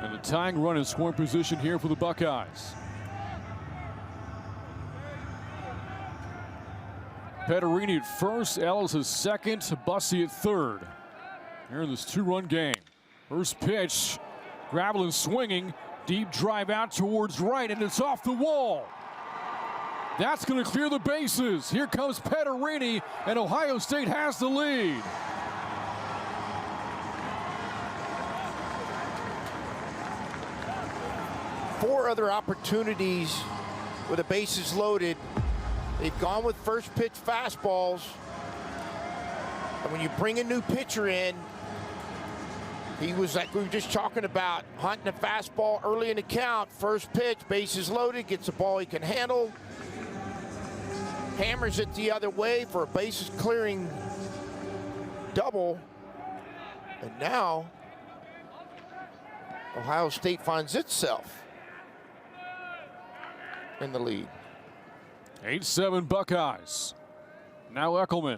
Speaker 3: And the tying run in scoring position here for the Buckeyes. Petterini at first, Ellis at second, Bussey at third. Here in this 2-run game. First pitch, Gravelin swinging, deep drive out towards right, and it's off the wall. That's going to clear the bases. Here comes Petterini, and Ohio State has the lead.
Speaker 4: Four other opportunities with the bases loaded. They've gone with first pitch fastballs. And when you bring a new pitcher in, he was like we were just talking about, hunting a fastball early in the count. First pitch, bases loaded, gets a ball he can handle. Hammers it the other way for a bases clearing double. And now Ohio State finds itself in the lead.
Speaker 3: 8-7 Buckeyes. Now Eckelman.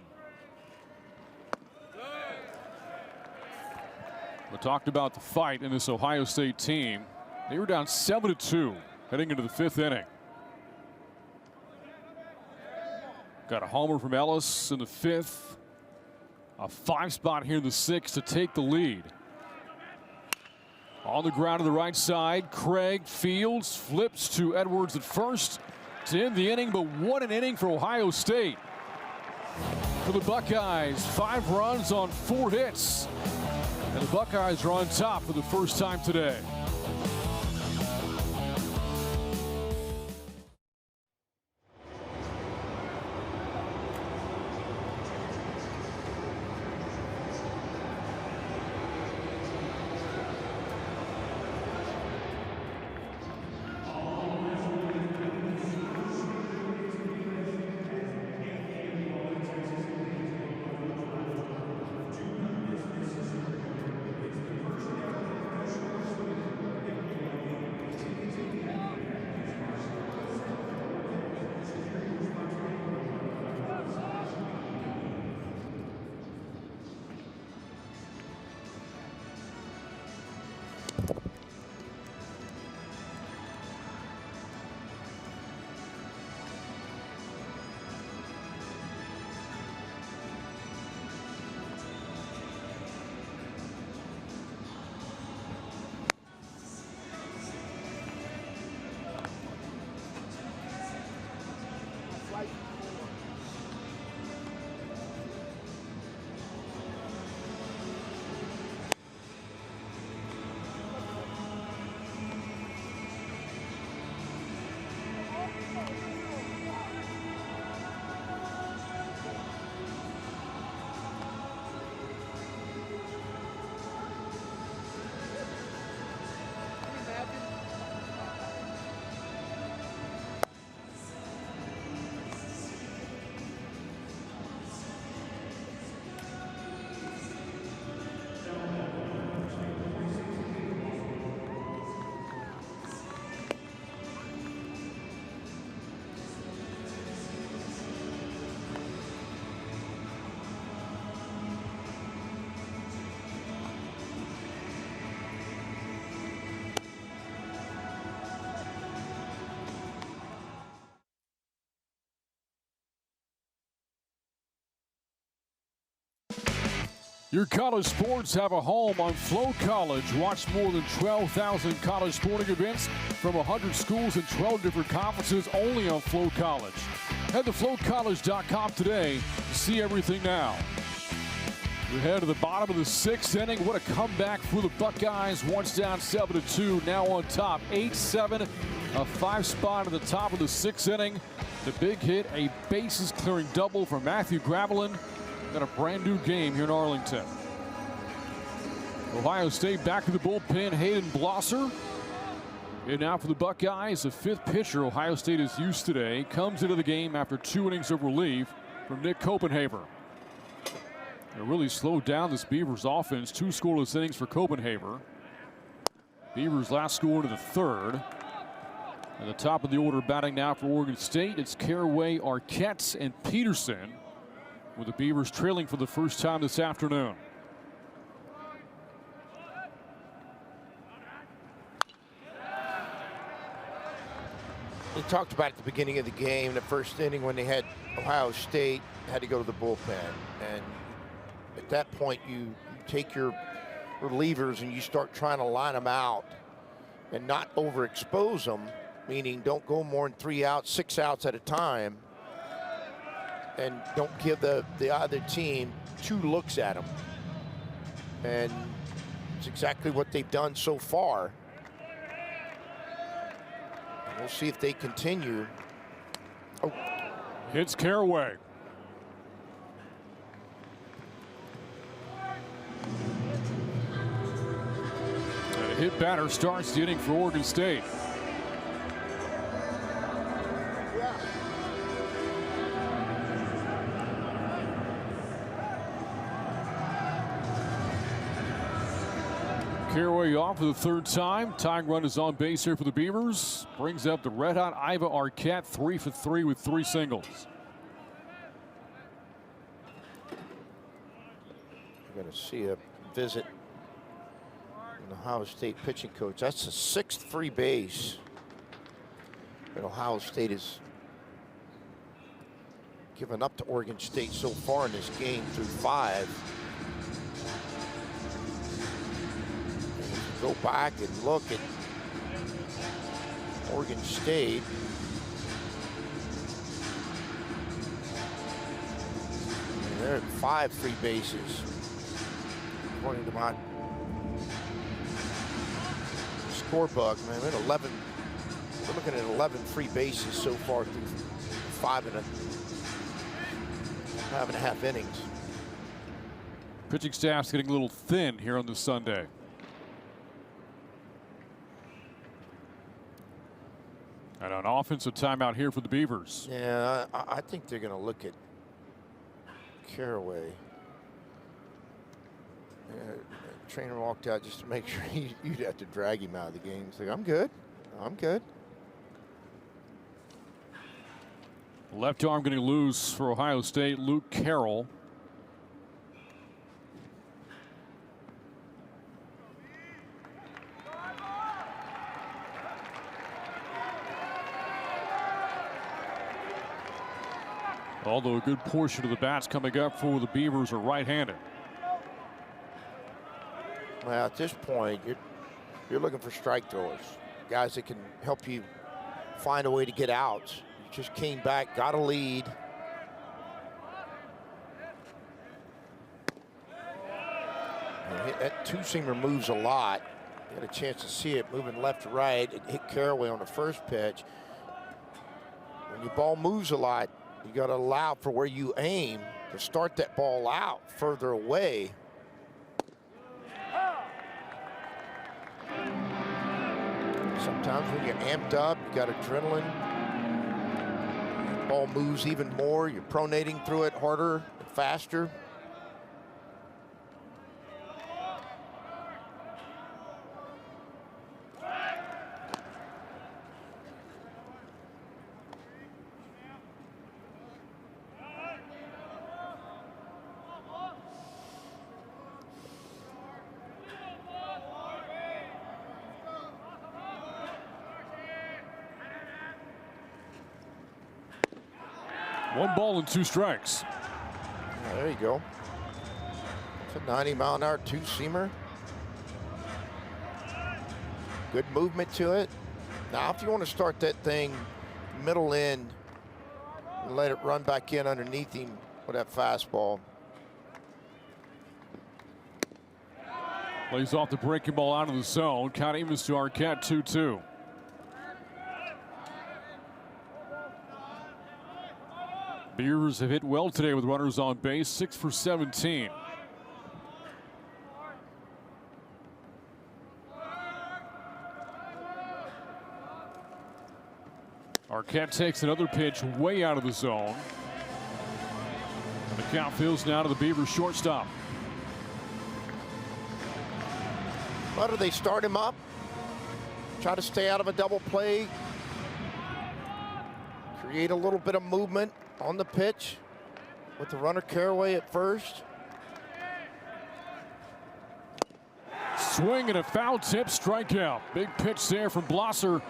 Speaker 3: We talked about the fight in this Ohio State team. They were down 7-2 heading into the 5th inning. Got a homer from Ellis in the 5th. A 5 spot here in the 6th to take the lead. On the ground to the right side, Craig fields, flips to Edwards at first to end the inning, but what an inning for Ohio State. For the Buckeyes, 5 runs on 4 hits. And the Buckeyes are on top for the first time today. Your college sports have a home on Flow College. Watch more than 12,000 college sporting events from 100 schools and 12 different conferences only on Flow College. Head to flowcollege.com today to see everything now. We head to the bottom of the 6th inning. What a comeback for the Buckeyes. Once down 7-2, now on top 8-7 A 5-spot at the top of the 6th inning. The big hit, a bases clearing double for Matthew Gravelin. Got a brand new game here in Arlington. Ohio State back to the bullpen, Hayden Blosser. And now for the Buckeyes, the 5th pitcher Ohio State has used today comes into the game after 2 innings of relief from Nick Copenhaver. They really slowed down this Beavers offense. 2 scoreless innings for Copenhaver. Beavers last scored in the 3rd. At the top of the order batting now for Oregon State, it's Caraway, Arquette, and Peterson, with the Beavers trailing for the first time this afternoon.
Speaker 4: We talked about at the beginning of the game, the first inning when they had Ohio State had to go to the bullpen. And at that point, you take your relievers and you start trying to line them out and not overexpose them, meaning don't go more than 3 outs, 6 outs at a time, and don't give the other team 2 looks at them. And it's exactly what they've done so far. We'll see if they continue. Oh.
Speaker 3: Hits Caraway. And a hit batter starts the inning for Oregon State. Caraway off for the 3rd time. Tying run is on base here for the Beavers. Brings up the red-hot Iva Arquette, 3 for 3 with 3 singles.
Speaker 4: You're going to see a visit from the Ohio State pitching coach. That's the 6th free base that Ohio State has given up to Oregon State so far in this game through 5. Go back and look at Oregon State. And they're at 5 free bases, according to my scorebook. Man, we're at 11. We're looking at 11 free bases so far through 5.5 innings.
Speaker 3: Pitching staff's getting a little thin here on this Sunday. And an offensive timeout here for the Beavers.
Speaker 4: Yeah, I think they're going to look at Caraway. Trainer walked out just to make sure you'd have to drag him out of the game. He's like, I'm good. I'm good.
Speaker 3: Left arm getting loose for Ohio State, Luke Carroll. Although a good portion of the bats coming up for the Beavers are right-handed.
Speaker 4: Well, at this point, you're looking for strike throwers, guys that can help you find a way to get out. You just came back, got a lead. That 2-seamer moves a lot. You had a chance to see it moving left to right. It hit Caraway on the first pitch. When your ball moves a lot, you got to allow for where you aim to start that ball out further away. Sometimes when you're amped up, you got adrenaline. The ball moves even more. You're pronating through it harder and faster.
Speaker 3: One ball and 2 strikes.
Speaker 4: There you go. It's a 90-mile-an-hour 2-seamer. Good movement to it. Now, if you want to start that thing middle end and let it run back in underneath him with that fastball.
Speaker 3: Lays off the breaking ball out of the zone. Count evens to Arquette, 2-2. Beavers have hit well today with runners on base, 6 for 17. Arquette takes another pitch way out of the zone. And the count fills now to the Beavers shortstop.
Speaker 4: But do they start him up? Try to stay out of a double play. Create a little bit of movement on the pitch with the runner Caraway at first.
Speaker 3: Swing and a foul tip, strikeout. Big pitch there from Blosser.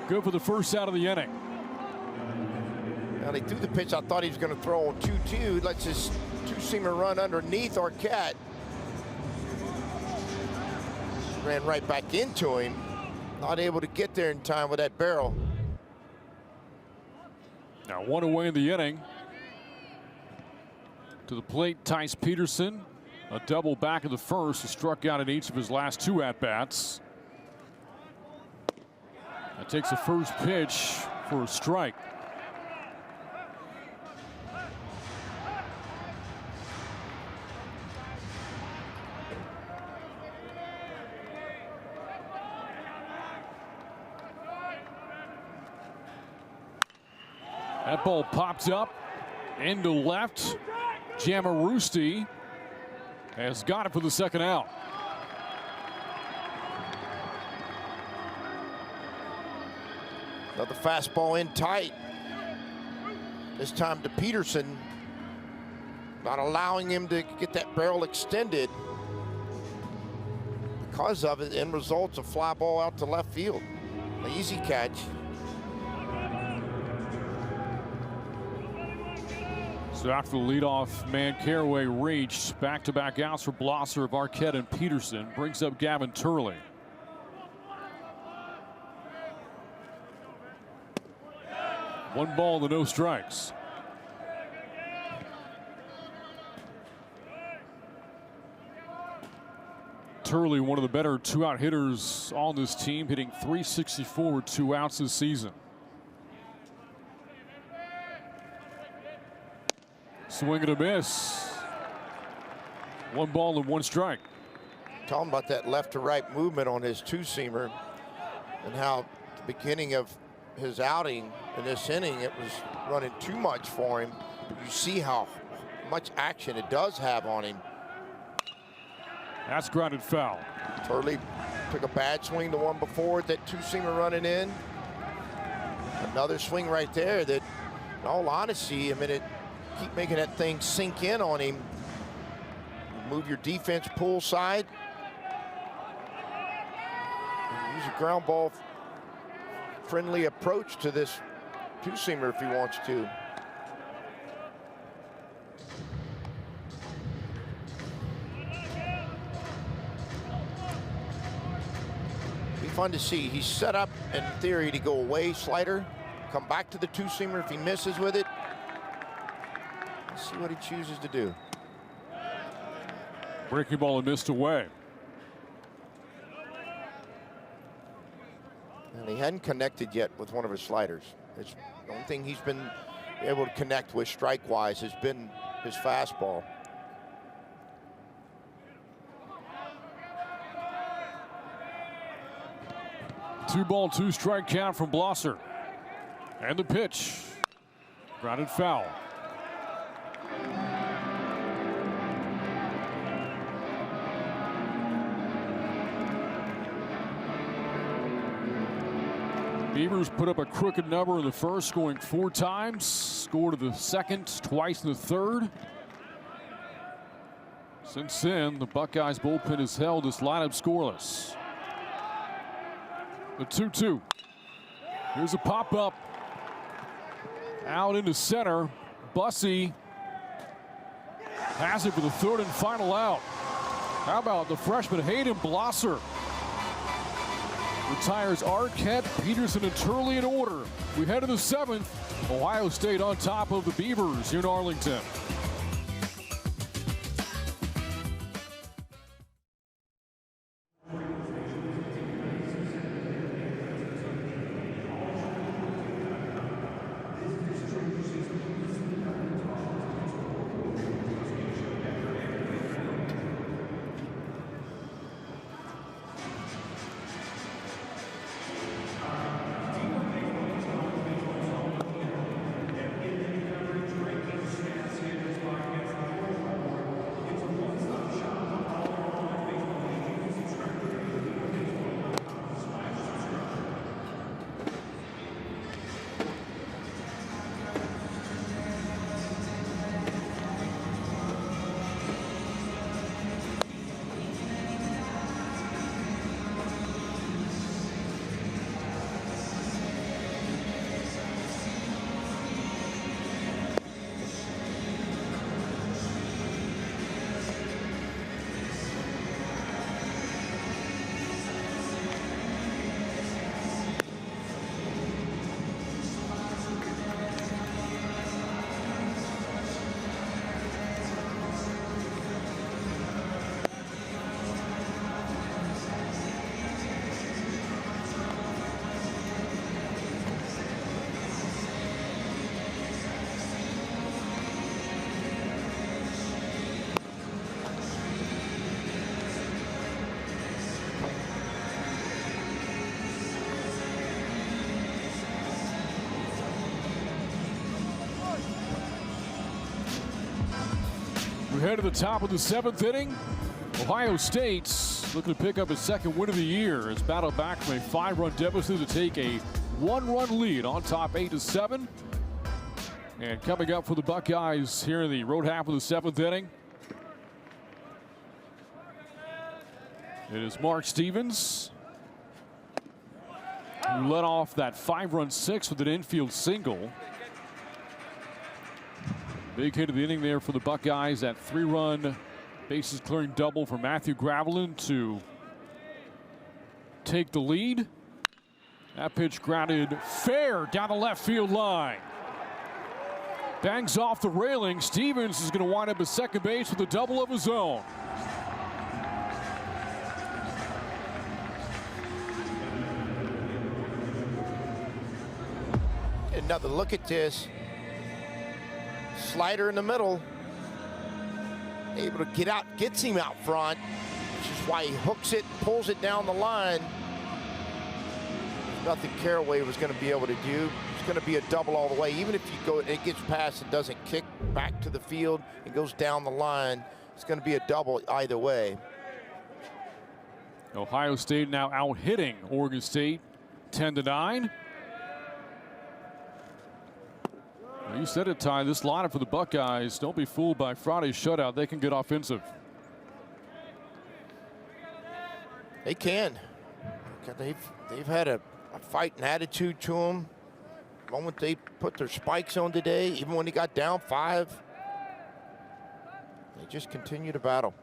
Speaker 3: Good for the first out of the inning.
Speaker 4: Now they threw the pitch. I thought he was going to throw on 2-2. Lets his two-seamer run underneath Arquette. Ran right back into him. Not able to get there in time with that barrel.
Speaker 3: Now 1 away in the inning. To the plate, Tice Peterson. A double back of the first. He struck out in each of his last 2 at-bats. That takes the first pitch for a strike. That ball popped up into left. Jamarusti has got it for the second out.
Speaker 4: Another fastball in tight. This time to Peterson. Not allowing him to get that barrel extended. Because of it, end results a fly ball out to left field. An easy catch.
Speaker 3: So after the leadoff man Caraway reached, back-to-back outs for Blosser of Arquette and Peterson. Brings up Gavin Turley. One ball to no strikes. Turley, one of the better 2-out hitters on this team, hitting .364 with 2 outs this season. Swing and a miss. 1 ball and 1 strike.
Speaker 4: Talking about that left to right movement on his two-seamer and how at the beginning of his outing in this inning, it was running too much for him. You see how much action it does have on him.
Speaker 3: That's grounded foul.
Speaker 4: Turley took a bad swing the one before, that two-seamer running in. Another swing right there that, in all honesty, I mean, it keep making that thing sink in on him. Move your defense pull side. Use a ground ball friendly approach to this two-seamer if he wants to. Be fun to see. He's set up in theory to go away slider, come back to the two-seamer if he misses with it. Let's see what he chooses to do.
Speaker 3: Breaking ball and missed away.
Speaker 4: And he hadn't connected yet with one of his sliders. It's the only thing he's been able to connect with strike-wise has been his fastball.
Speaker 3: Two ball, 2 strike count from Blosser. And the pitch. Grounded foul. Beavers put up a crooked number in the first, scoring 4 times. Scored in the second, twice in the third. Since then, the Buckeyes bullpen has held this lineup scoreless. The 2-2. Here's a pop-up. Out into center. Bussey has it for the third and final out. How about the freshman Hayden Blosser? Retires Arquette, Peterson, and Turley in order. We head to the 7th. Ohio State on top of the Beavers here in Arlington. ahead of the top of the 7th inning. Ohio State's looking to pick up his 2nd win of the year. It's battled back from a 5-run deficit to take a 1-run lead on top 8-7. And coming up for the Buckeyes here in the road half of the 7th inning, it is Mark Stevens, who led off that 5-run 6 with an infield single. Big hit of the inning there for the Buckeyes. That 3-run bases clearing double for Matthew Gravelin to take the lead. That pitch grounded fair down the left field line. Bangs off the railing. Stevens is going to wind up at second base with a double of his own.
Speaker 4: Another look at this. Slider in the middle. Able to get out, gets him out front, which is why he hooks it, pulls it down the line. Nothing Caraway was going to be able to do. It's going to be a double all the way. Even if you go, it gets past, it doesn't kick back to the field, it goes down the line. It's going to be a double either way.
Speaker 3: Ohio State now out hitting Oregon State 10-9. You said it, Ty. This lineup for the Buckeyes, don't be fooled by Friday's shutout. They can get offensive.
Speaker 4: They can. They've had a fighting attitude to them. The moment they put their spikes on today, even when they got down 5, they just continue to battle.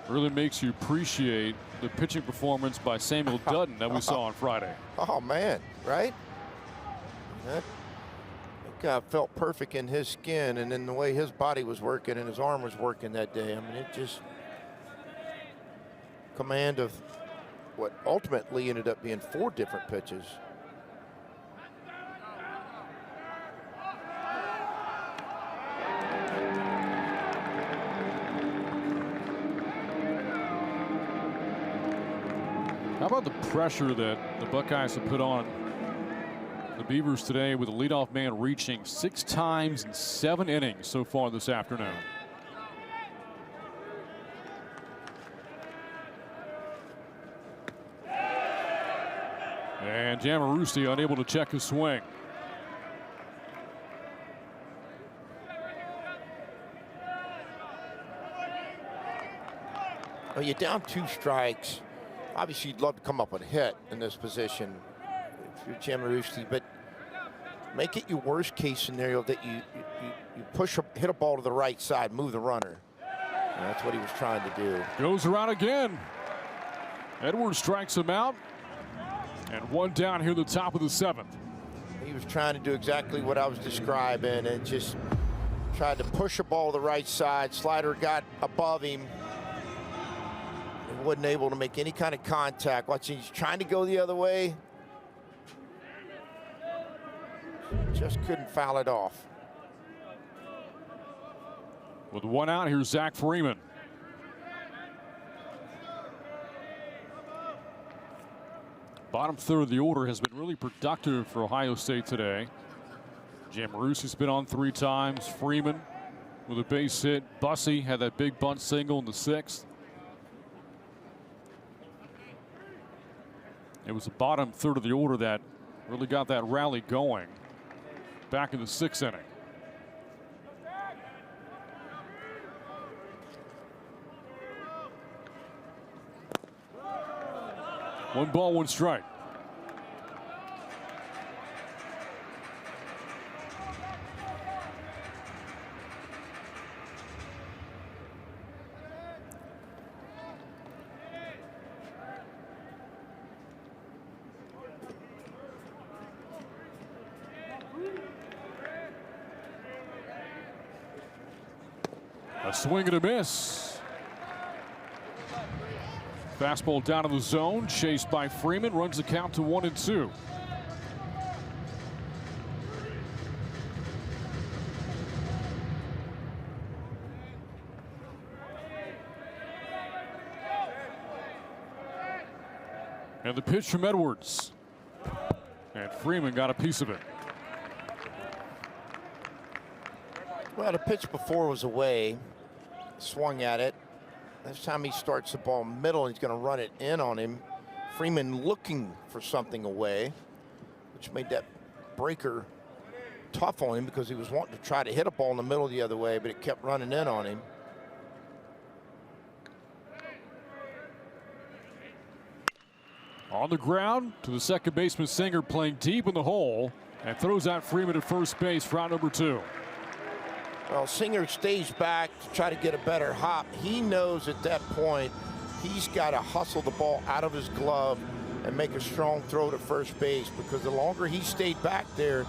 Speaker 3: Really makes you appreciate the pitching performance by Samuel Dutton that we saw on Friday.
Speaker 4: Oh, man, right? That guy felt perfect in his skin, and then the way his body was working and his arm was working that day. I mean, it just command of what ultimately ended up being 4 different pitches.
Speaker 3: How about the pressure that the Buckeyes have put on the Beavers today, with the leadoff man reaching 6 times in 7 innings so far this afternoon? And Jamarusti unable to check his swing.
Speaker 4: Well, you're down 2 strikes. Obviously, you'd love to come up with a hit in this position if you're Jamarusti, but make it your worst case scenario that you hit a ball to the right side, move the runner. And that's what he was trying to do.
Speaker 3: Goes around again. Edwards strikes him out. And 1 down here at the top of the 7th.
Speaker 4: He was trying to do exactly what I was describing and just tried to push a ball to the right side. Slider got above him. He wasn't able to make any kind of contact. Watch, he's trying to go the other way. Just couldn't foul it off.
Speaker 3: With 1 out, here's Zach Freeman. Bottom third of the order has been really productive for Ohio State today. Jamarusi's been on 3 times. Freeman with a base hit. Bussey had that big bunt single in the 6th. It was the bottom third of the order that really got that rally going back in the 6th inning. One ball, 1 strike. A swing and a miss. Fastball down in the zone, chased by Freeman, runs the count to 1-2. And the pitch from Edwards. And Freeman got a piece of it.
Speaker 4: Well, the pitch before was away. Swung at it. This time he starts the ball middle, he's going to run it in on him. Freeman looking for something away, which made that breaker tough on him because he was wanting to try to hit a ball in the middle the other way, but it kept running in on him.
Speaker 3: On the ground to the second baseman Singer, playing deep in the hole, and throws out Freeman at first base for out number 2.
Speaker 4: Well, Singer stays back to try to get a better hop. He knows at that point he's got to hustle the ball out of his glove and make a strong throw to first base, because the longer he stayed back there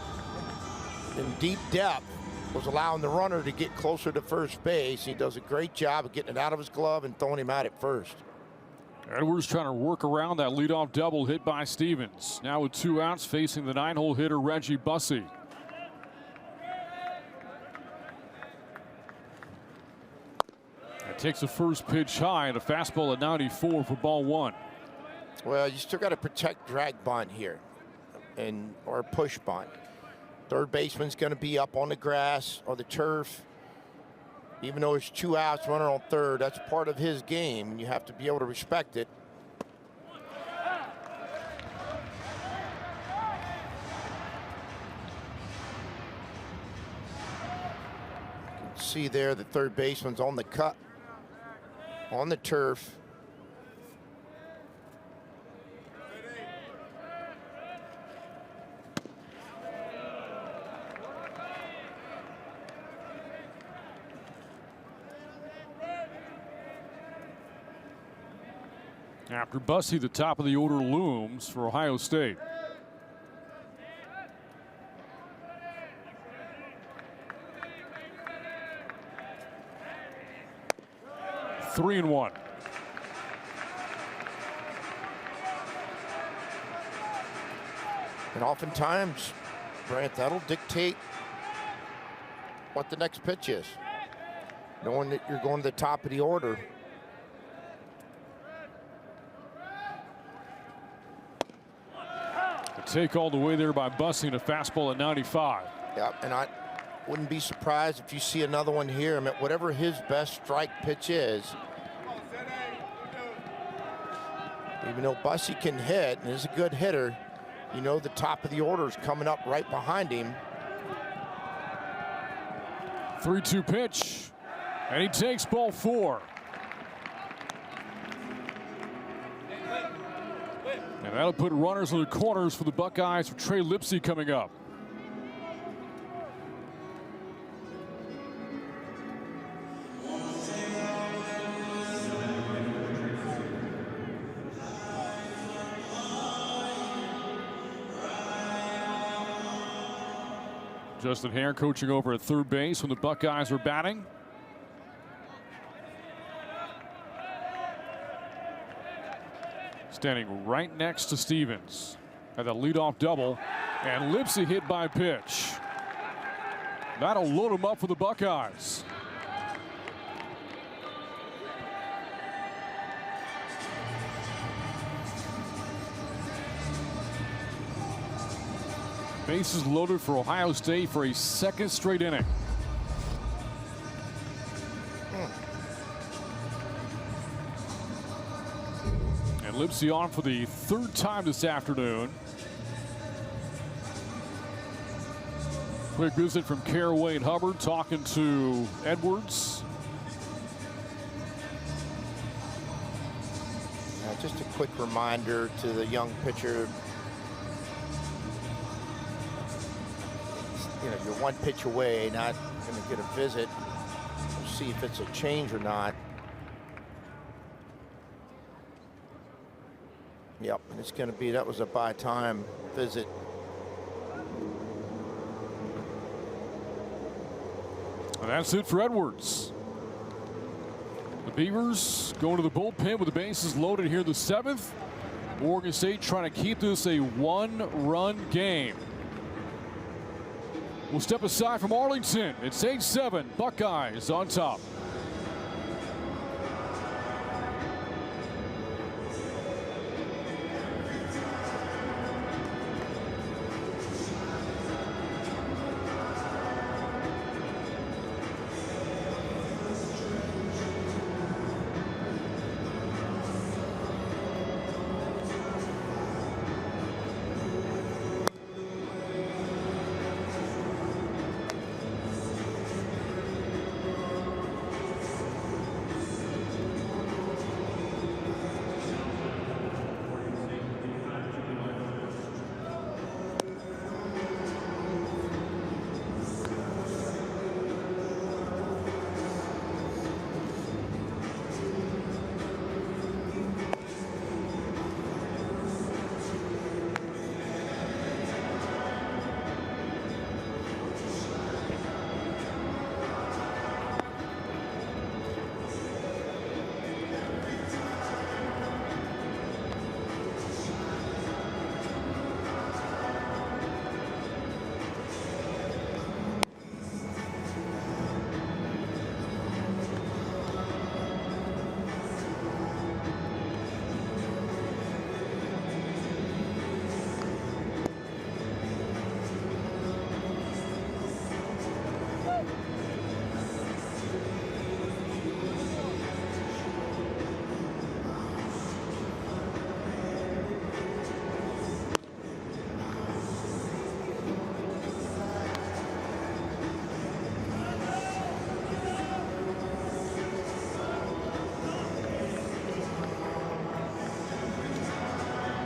Speaker 4: in deep depth was allowing the runner to get closer to first base. He does a great job of getting it out of his glove and throwing him out at first.
Speaker 3: Edwards trying to work around that leadoff double hit by Stevens. Now with 2 outs, facing the 9-hole hitter Reggie Bussey. It takes the first pitch high and a fastball at 94 for ball 1.
Speaker 4: Well, you still got to protect drag bunt here, or push bunt. Third baseman's going to be up on the grass or the turf. Even though it's 2 outs, runner on third, that's part of his game, and you have to be able to respect it. You can see there the third baseman's on the cut, on the turf.
Speaker 3: After Bussey, the top of the order looms for Ohio State. Three and one.
Speaker 4: And oftentimes, Brant, that'll dictate what the next pitch is. Knowing that you're going to the top of the order.
Speaker 3: Take all the way there by Bussey, and a fastball at 95.
Speaker 4: Yep, and I wouldn't be surprised if you see another one here. I mean, whatever his best strike pitch is, even though Bussey can hit and is a good hitter, you know the top of the order is coming up right behind him.
Speaker 3: 3-2 pitch, and he takes ball 4. And that'll put runners in the corners for the Buckeyes for Trey Lipsy coming up. Justin Hare coaching over at third base when the Buckeyes are batting. Standing right next to Stevens at the leadoff double, and Lipsy hit by pitch. That'll load him up for the Buckeyes. Bases loaded for Ohio State for a second straight inning. And Lipsy on for the third time this afternoon. Quick visit from Caraway and Hubbard talking to Edwards.
Speaker 4: Just a quick reminder to the young pitcher. You know, you're one pitch away, not going to get a visit. We'll see if it's a change or not. Yep, and it's going to be, that was a by time visit.
Speaker 3: And that's it for Edwards. The Beavers going to the bullpen with the bases loaded here in the 7th. Oregon State trying to keep this a one-run game. We'll step aside from Arlington. It's 8-7, Buckeyes on top.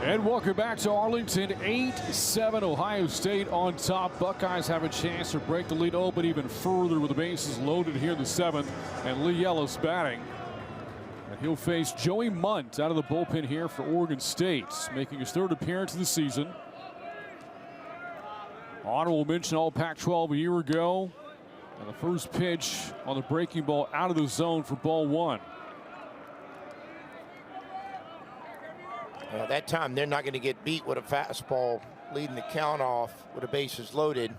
Speaker 3: And welcome back to Arlington. 8-7 Ohio State on top. Buckeyes have a chance to break the lead open even further with the bases loaded here in the 7th. And Lee Ellis batting. And he'll face Joey Munt out of the bullpen here for Oregon State, making his 3rd appearance of the season. Honorable mention All Pac-12 a year ago. And the first pitch on the breaking ball out of the zone for ball 1.
Speaker 4: At that time, they're not going to get beat with a fastball leading the count off with the bases loaded.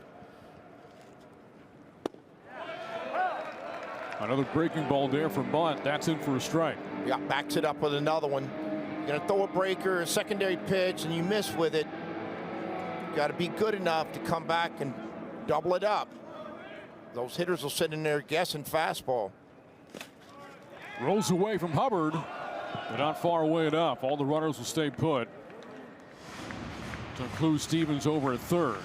Speaker 3: Another breaking ball there from Bunt. That's in for a strike.
Speaker 4: Yeah, backs it up with another one. You're going to throw a breaker, a secondary pitch, and you miss with it. Got to be good enough to come back and double it up. Those hitters will sit in there guessing fastball.
Speaker 3: Rolls away from Hubbard. But not far away enough. All the runners will stay put to include Stevens over at 3rd.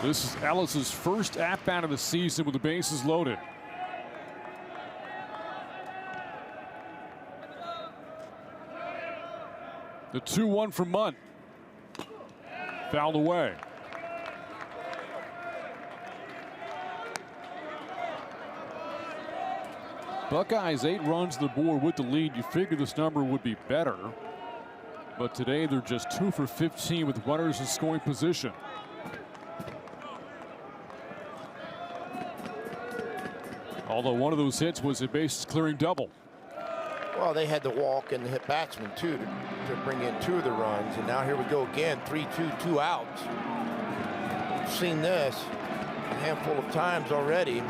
Speaker 3: This is Ellis's first at-bat of the season with the bases loaded. The 2-1 from Munt. Fouled away. Buckeyes 8 runs to the board with the lead. You figure this number would be better. But today they're just 2 for 15 with runners in scoring position. Although one of those hits was a bases clearing double.
Speaker 4: Well, they had the walk and the hit batsman, too, to bring in 2 of the runs. And now here we go again, 3-2, 2 outs. We've seen this a handful of times already.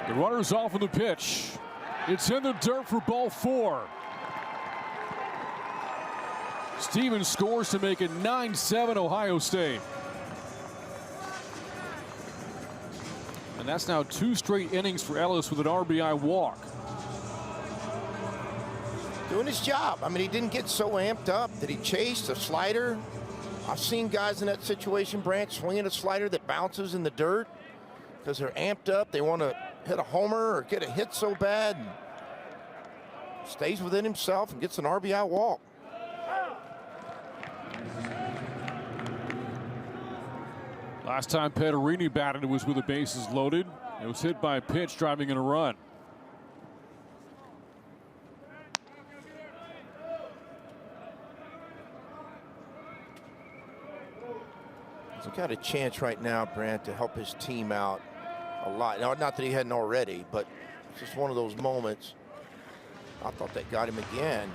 Speaker 3: The runner's off of the pitch. It's in the dirt for ball 4. Stevens scores to make it 9-7 Ohio State. And that's now 2 straight innings for Ellis with an RBI walk.
Speaker 4: Doing his job. I mean, he didn't get so amped up that he chased a slider. I've seen guys in that situation, Branch, swinging a slider that bounces in the dirt because they're amped up. They want to hit a homer or get a hit so bad. And stays within himself and gets an RBI walk.
Speaker 3: Last time Petterini batted, it was with the bases loaded. It was hit by a pitch driving in a run.
Speaker 4: He's got a chance right now, Brant, to help his team out a lot. Now, not that he hadn't already, but it's just one of those moments. I thought that got him again.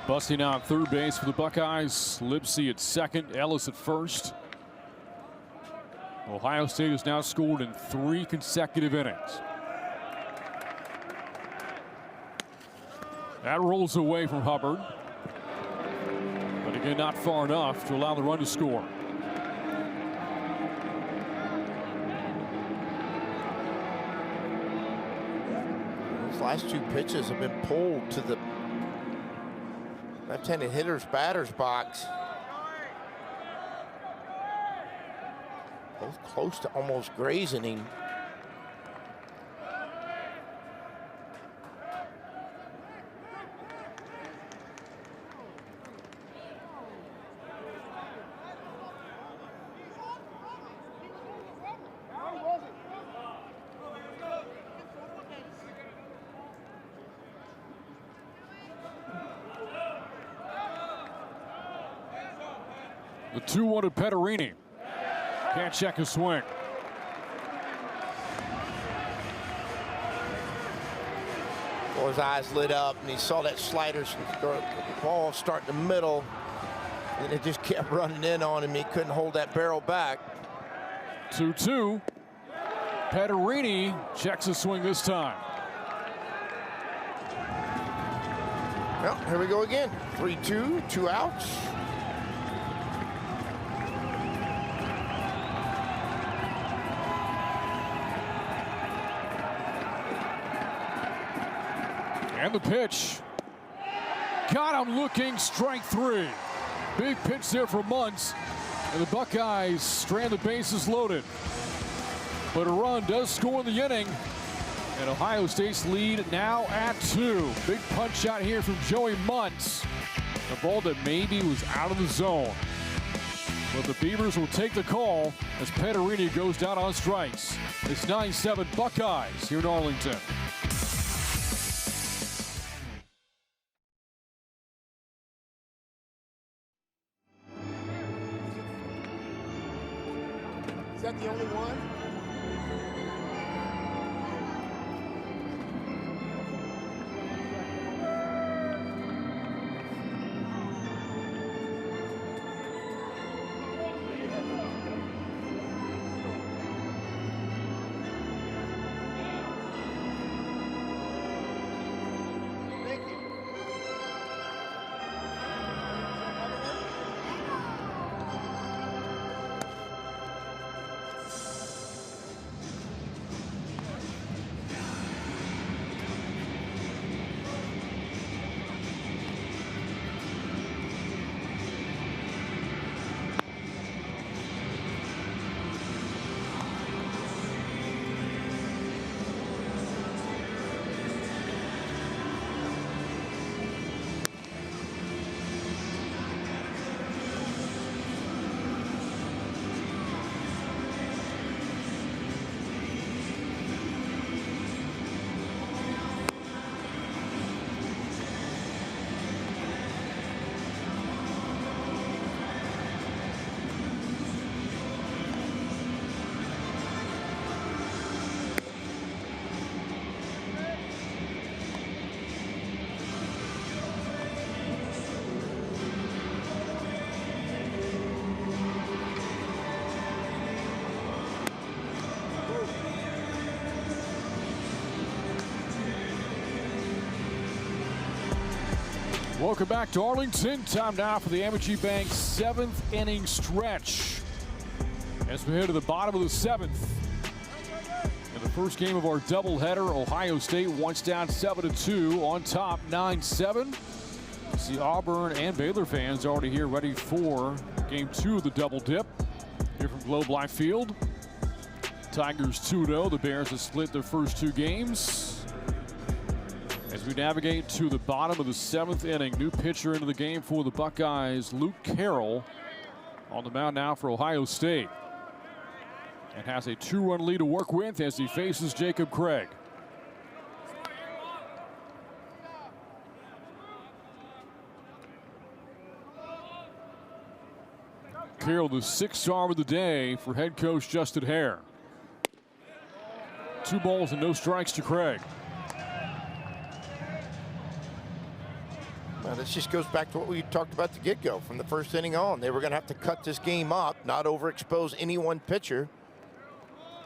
Speaker 3: Busting out 3rd base for the Buckeyes. Lipsey at 2nd, Ellis at 1st. Ohio State has now scored in 3 consecutive innings. That rolls away from Hubbard. But again, not far enough to allow the run to score.
Speaker 4: Those last 2 pitches have been pulled to the left-handed hitter's batter's box. Both close to almost grazing him.
Speaker 3: The 2-1 to Petterini. Can't check his swing.
Speaker 4: Well, his eyes lit up, and he saw that slider ball start in the middle, and it just kept running in on him. He couldn't hold that barrel back.
Speaker 3: 2-2. Petterini checks his swing this time.
Speaker 4: Well, here we go again. 3-2, 2 outs.
Speaker 3: And the pitch Got him looking, strike 3. Big pitch there for Muntz. And the Buckeyes strand the bases loaded. But a run does score in the inning. And Ohio State's lead now at 2. Big punch out here from Joey Muntz. A ball that maybe was out of the zone. But the Beavers will take the call as Petterini goes down on strikes. It's 9-7 Buckeyes here in Arlington.
Speaker 9: Is that the only one?
Speaker 3: Welcome back to Arlington. Time now for the Amegy Bank 7th inning stretch. As we head to the bottom of the 7th. In the first game of our doubleheader, Ohio State once down 7-2 on top 9-7. See Auburn and Baylor fans already here ready for game 2 of the double dip here from Globe Life Field. Tigers 2-0. The Bears have split their first 2 games. As we navigate to the bottom of the 7th inning, new pitcher into the game for the Buckeyes, Luke Carroll, on the mound now for Ohio State. And has a 2-run lead to work with as he faces Jacob Craig. Carroll, the 6th arm of the day for head coach Justin Hare. 2 balls and no strikes to Craig.
Speaker 4: Now, this just goes back to what we talked about the get-go from the first inning on. They were going to have to cut this game up, not overexpose any one pitcher.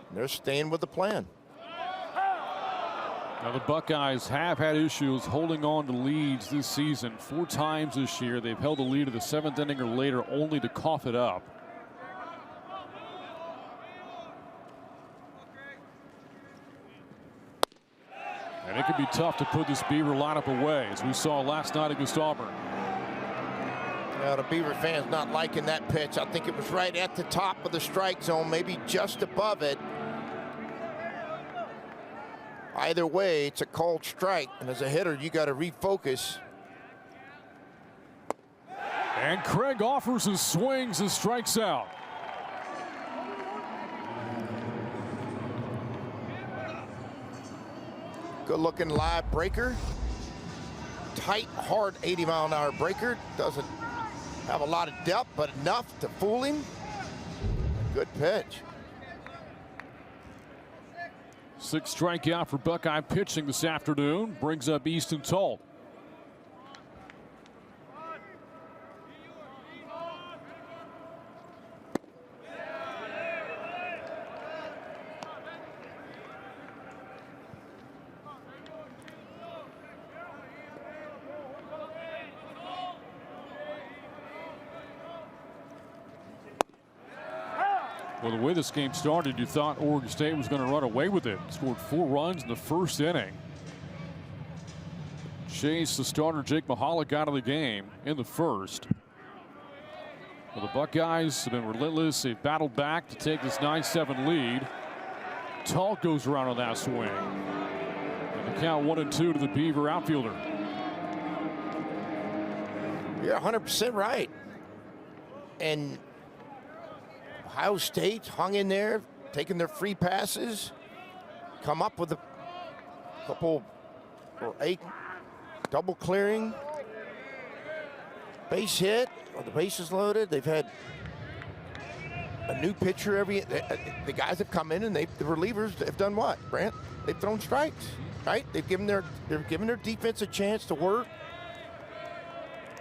Speaker 4: And they're staying with the plan.
Speaker 3: Now, the Buckeyes have had issues holding on to leads this season. 4 times this year, they've held a lead to the 7th inning or later, only to cough it up. And it could be tough to put this Beaver lineup away, as we saw last night against Auburn.
Speaker 4: Now, the Beaver fans not liking that pitch. I think it was right at the top of the strike zone, maybe just above it. Either way, it's a called strike, and as a hitter, you got to refocus.
Speaker 3: And Craig offers his swings and strikes out.
Speaker 4: Good looking live breaker. Tight, hard 80-mile-an-hour breaker. Doesn't have a lot of depth, but enough to fool him. Good pitch.
Speaker 3: 6th strikeout for Buckeye pitching this afternoon. Brings up Easton Talt. Well, the way this game started, you thought Oregon State was going to run away with it. Scored 4 runs in the first inning. Chase, the starter, Jake Mahalik, out of the game in the first. Well, the Buckeyes have been relentless. They've battled back to take this 9-7 lead. Talt goes around on that swing. And the count 1-2 to the Beaver outfielder.
Speaker 4: You're 100% right. And Ohio State hung in there, taking their free passes, come up with a couple or 8 double clearing, base hit, or the bases loaded. They've had a new pitcher the guys have come in and the relievers have done what, Brant? They've thrown strikes, right? They're giving their defense a chance to work.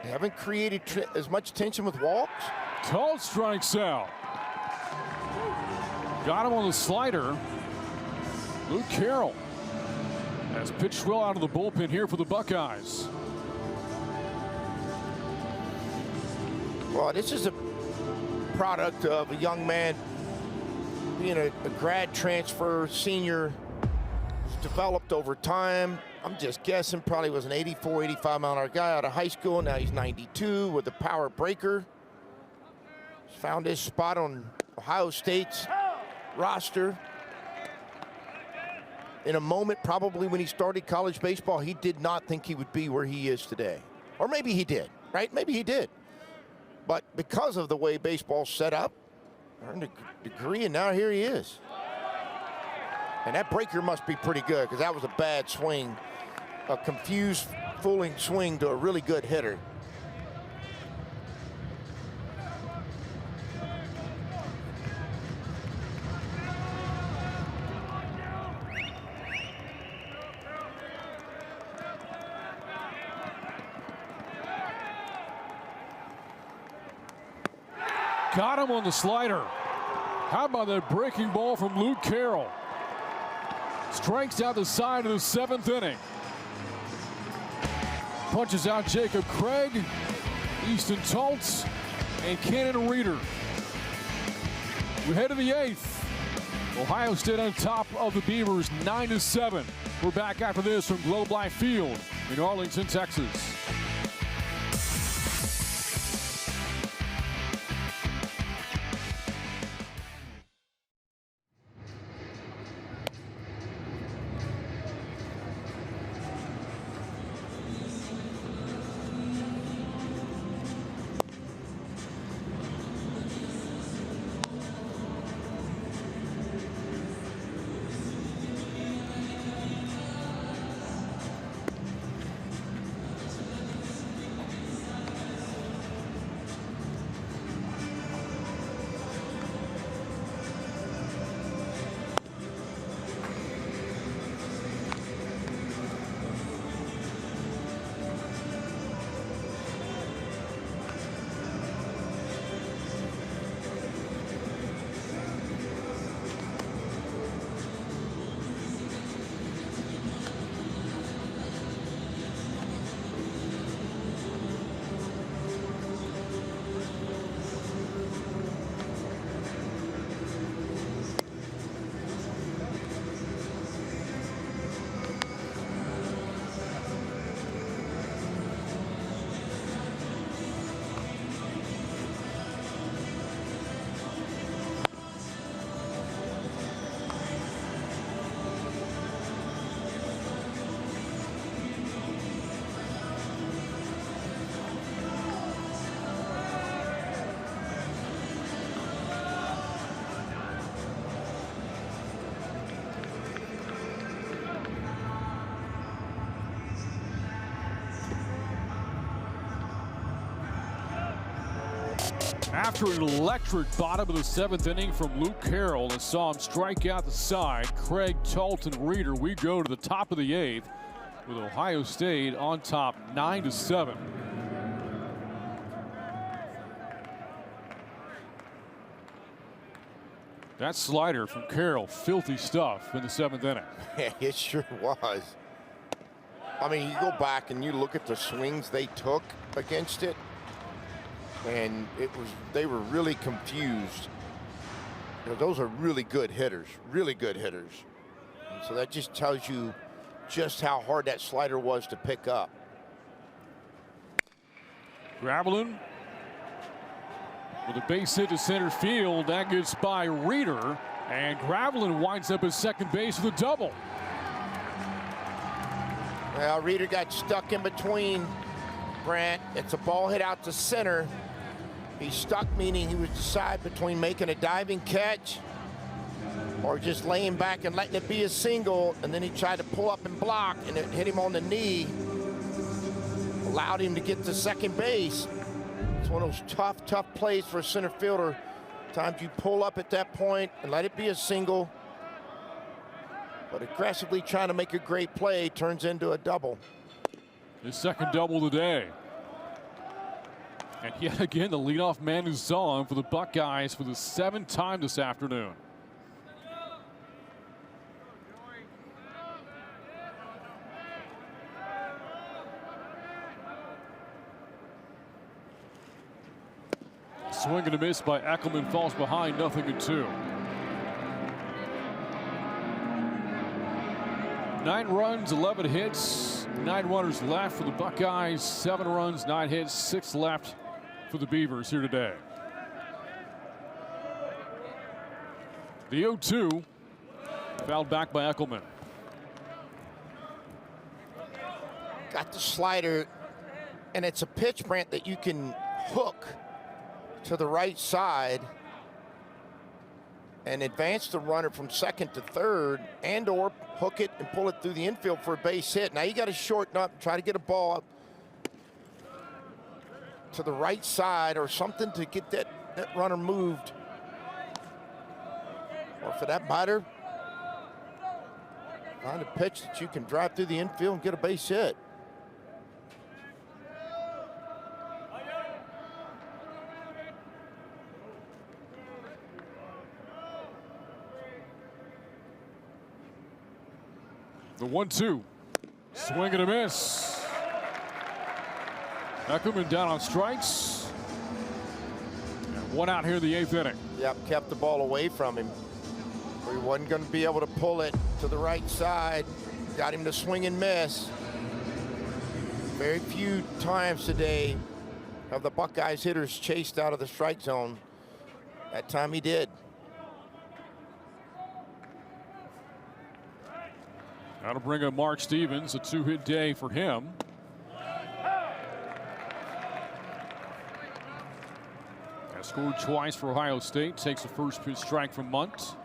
Speaker 4: They haven't created as much tension with walks.
Speaker 3: Tall strikes out. Got him on the slider. Luke Carroll has pitched well out of the bullpen here for the Buckeyes.
Speaker 4: Well, this is a product of a young man being a grad transfer senior. He's developed over time. I'm just guessing probably was an 84, 85 mile an hour guy out of high school. Now he's 92 with a power breaker. He's found his spot on Ohio State's roster. In a moment, probably when he started college baseball, he did not think he would be where he is today. Or maybe he did, right? Maybe he did. But because of the way baseball's set up, earned a degree, and now here he is. And that breaker must be pretty good, because that was a bad swing. A confused, fooling swing to a really good hitter.
Speaker 3: Got him on the slider. How about that breaking ball from Luke Carroll? Strikes out the side of the 7th inning. Punches out Jacob Craig, Easton Toltz, and Cannon Reeder. We head to the 8th. Ohio State on top of the Beavers, 9-7. We're back after this from Globe Life Field in Arlington, Texas. After an electric bottom of the 7th inning from Luke Carroll and saw him strike out the side, Craig, Tolton, Reeder, we go to the top of the 8th with Ohio State on top 9-7. That slider from Carroll, filthy stuff in the 7th inning.
Speaker 4: Yeah, it sure was. I mean, you go back and you look at the swings they took against it, and they were really confused. You know, those are really good hitters, really good hitters. And so that just tells you just how hard that slider was to pick up.
Speaker 3: Gravelin with a base hit to center field. That gets by Reeder, and Gravelin winds up at second base with a double.
Speaker 4: Well, Reeder got stuck in between, Grant. It's a ball hit out to center. He's stuck, meaning he was deciding between making a diving catch or just laying back and letting it be a single, and then he tried to pull up and block, and it hit him on the knee, allowed him to get to second base. It's one of those tough plays for a center fielder. Times you pull up at that point and let it be a single, but aggressively trying to make a great play turns into a double.
Speaker 3: His second double today. And yet again, the leadoff man is on for the Buckeyes for the 7th time this afternoon. Swing and a miss by Eckelman, falls behind, 0-2. 9 runs, 11 hits, 9 runners left for the Buckeyes. 7 runs, 9 hits, 6 left for the Beavers here today. The 0-2, fouled back by Eckelman.
Speaker 4: Got the slider, and it's a pitch, Brant, that you can hook to the right side and advance the runner from second to third, and or hook it and pull it through the infield for a base hit. Now you got to shorten up, try to get a ball up to the right side or something to get that runner moved. Or for that matter, find a pitch that you can drive through the infield and get a base hit.
Speaker 3: The 1-2, swing and a miss. Eckelman down on strikes. And 1 out here in the 8th inning.
Speaker 4: Yep, kept the ball away from him. He wasn't going to be able to pull it to the right side. Got him to swing and miss. Very few times today have the Buckeyes hitters chased out of the strike zone. That time he did.
Speaker 3: That'll bring up Mark Stevens, a 2-hit day for him. Has scored twice for Ohio State. Takes the first pitch strike from Munt.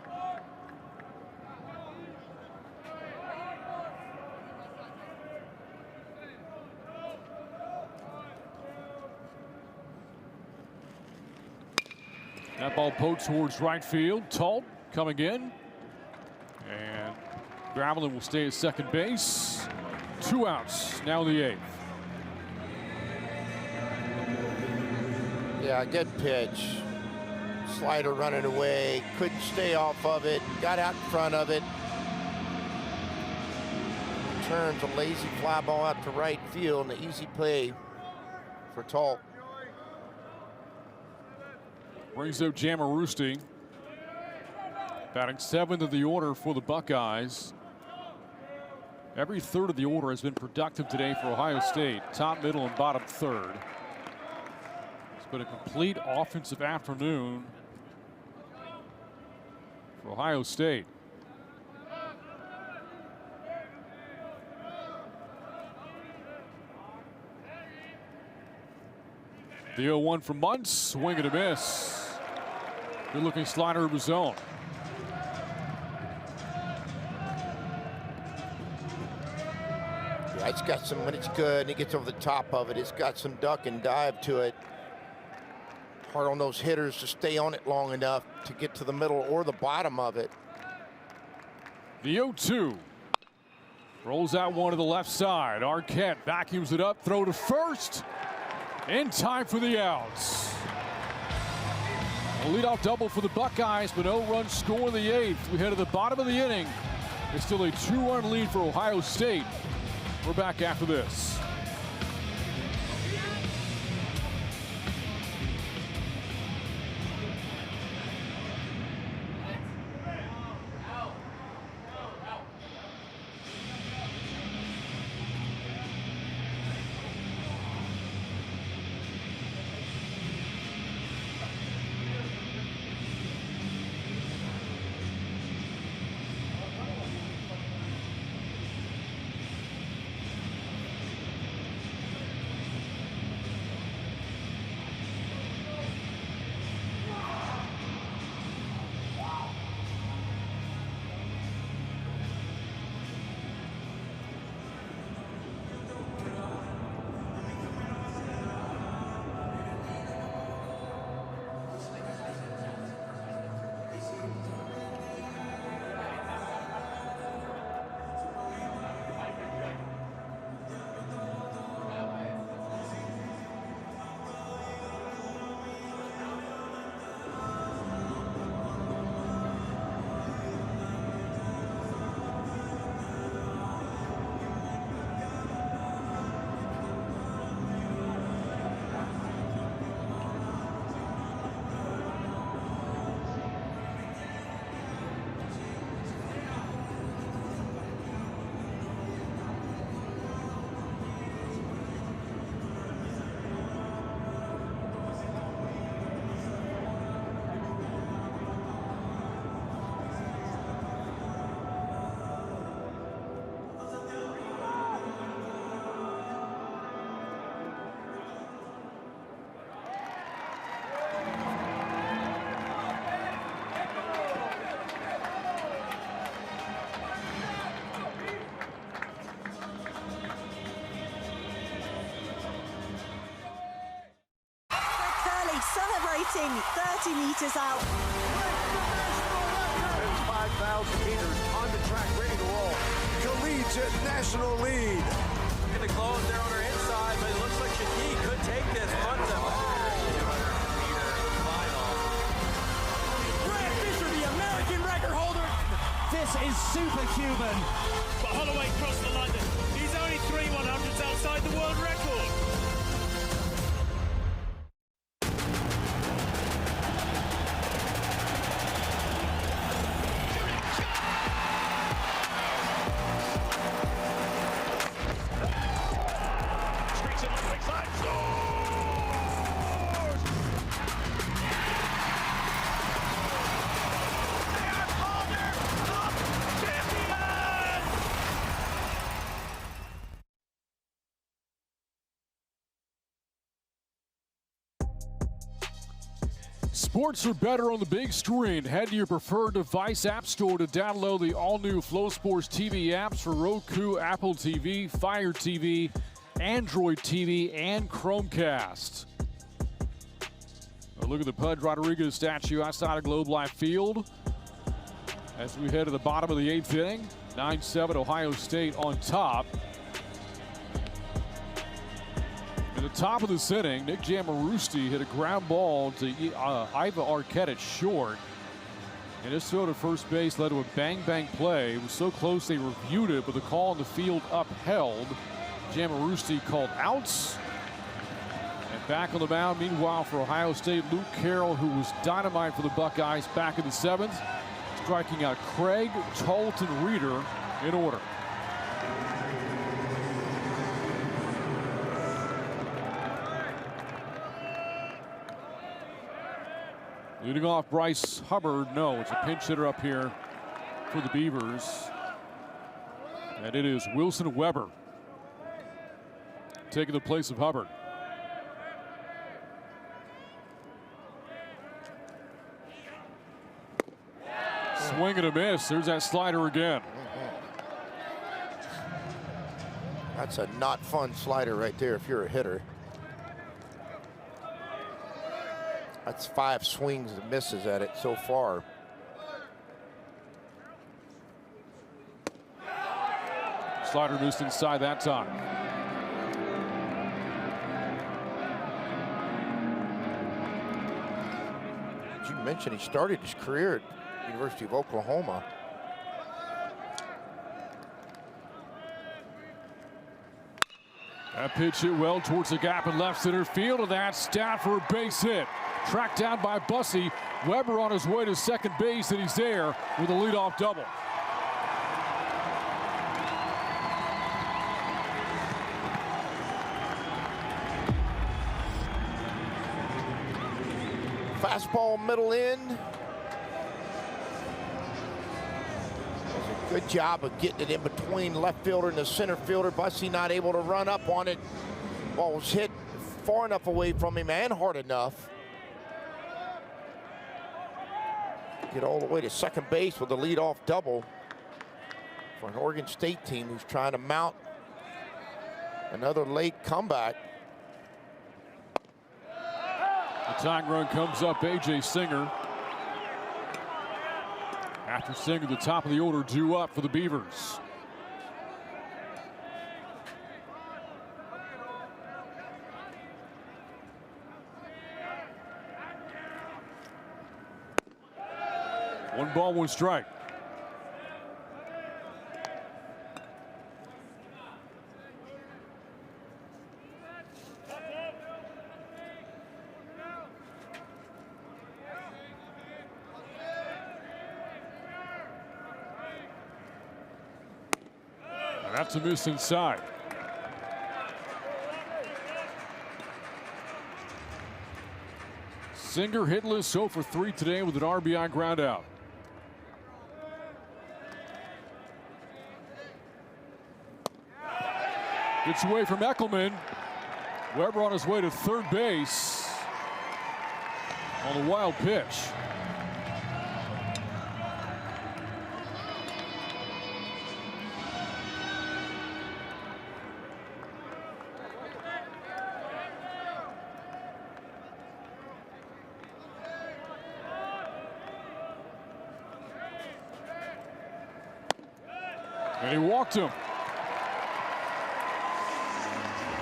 Speaker 3: That ball poked towards right field. Talt coming in. And Gravelin will stay at second base. 2 outs, now in the 8th.
Speaker 4: Yeah, good pitch. Slider running away, couldn't stay off of it, got out in front of it. Turns a lazy fly ball out to right field, and an easy play for Talt.
Speaker 3: Brings up Jamarusti. Batting 7th of the order for the Buckeyes. Every third of the order has been productive today for Ohio State. Top, middle, and bottom third. It's been a complete offensive afternoon for Ohio State. The 0-1 from Munt, swing and a miss. Good looking slider of his own.
Speaker 4: Yeah, it's got some, when it's good and he gets over the top of it, it's got some duck and dive to it. Hard on those hitters to stay on it long enough to get to the middle or the bottom of it.
Speaker 3: The 0-2. Rolls out one to the left side. Arquette vacuums it up, throw to first. In time for the outs. A leadoff double for the Buckeyes, but no run score in the 8th. We head to the bottom of the inning. It's still a 2-run lead for Ohio State. We're back after this.
Speaker 19: hitting 30 meters out.
Speaker 20: 5,000 meters on the track, ready to roll. Collegiate National lead.
Speaker 21: Going to close there on her inside, but it looks like Shaki could take this front to
Speaker 22: Brad Fisher, the American record holder.
Speaker 23: This is super Cuban.
Speaker 22: But Holloway crossed the line. He's only 3 100ths outside the world record.
Speaker 3: Sports are better on the big screen. Head to your preferred device app store to download the all-new FloSports TV apps for Roku, Apple TV, Fire TV, Android TV, and Chromecast. A look at the Pudge Rodriguez statue outside of Globe Life Field. As we head to the bottom of the 8th inning, 9-7 Ohio State on top. In the top of this inning, Nick Jamarusti hit a ground ball to Iva Arquette at short. And his throw to first base led to a bang-bang play. It was so close they reviewed it, but the call on the field upheld. Jamarusti called outs. And back on the mound, meanwhile, for Ohio State, Luke Carroll, who was dynamite for the Buckeyes back in the 7th, striking out Craig Tarleton Reeder in order. Leading off, Bryce Hubbard. No, it's a pinch hitter up here for the Beavers. And it is Wilson Weber taking the place of Hubbard. Swing and a miss. There's that slider again.
Speaker 4: That's a not fun slider right there if you're a hitter. That's 5 swings and misses at it so far.
Speaker 3: Slider missed inside that time.
Speaker 4: As you mentioned, he started his career at the University of Oklahoma.
Speaker 3: That pitch hit well towards the gap in left center field, and that's Stafford base hit. Tracked down by Bussey. Weber on his way to second base, and he's there with a leadoff double.
Speaker 4: Fastball middle in. Does a good job of getting it in between left fielder and the center fielder. Bussey not able to run up on it. Ball was hit far enough away from him and hard enough. Get all the way to second base with a leadoff double for an Oregon State team who's trying to mount another late comeback.
Speaker 3: The tying run comes up, A.J. Singer. After Singer, the top of the order due up for the Beavers. One ball, one strike. And that's a miss inside. Singer hitless, 0 for 3 today with an RBI ground out. Gets away from Eckelman. Weber on his way to third base on a wild pitch. And he walked him.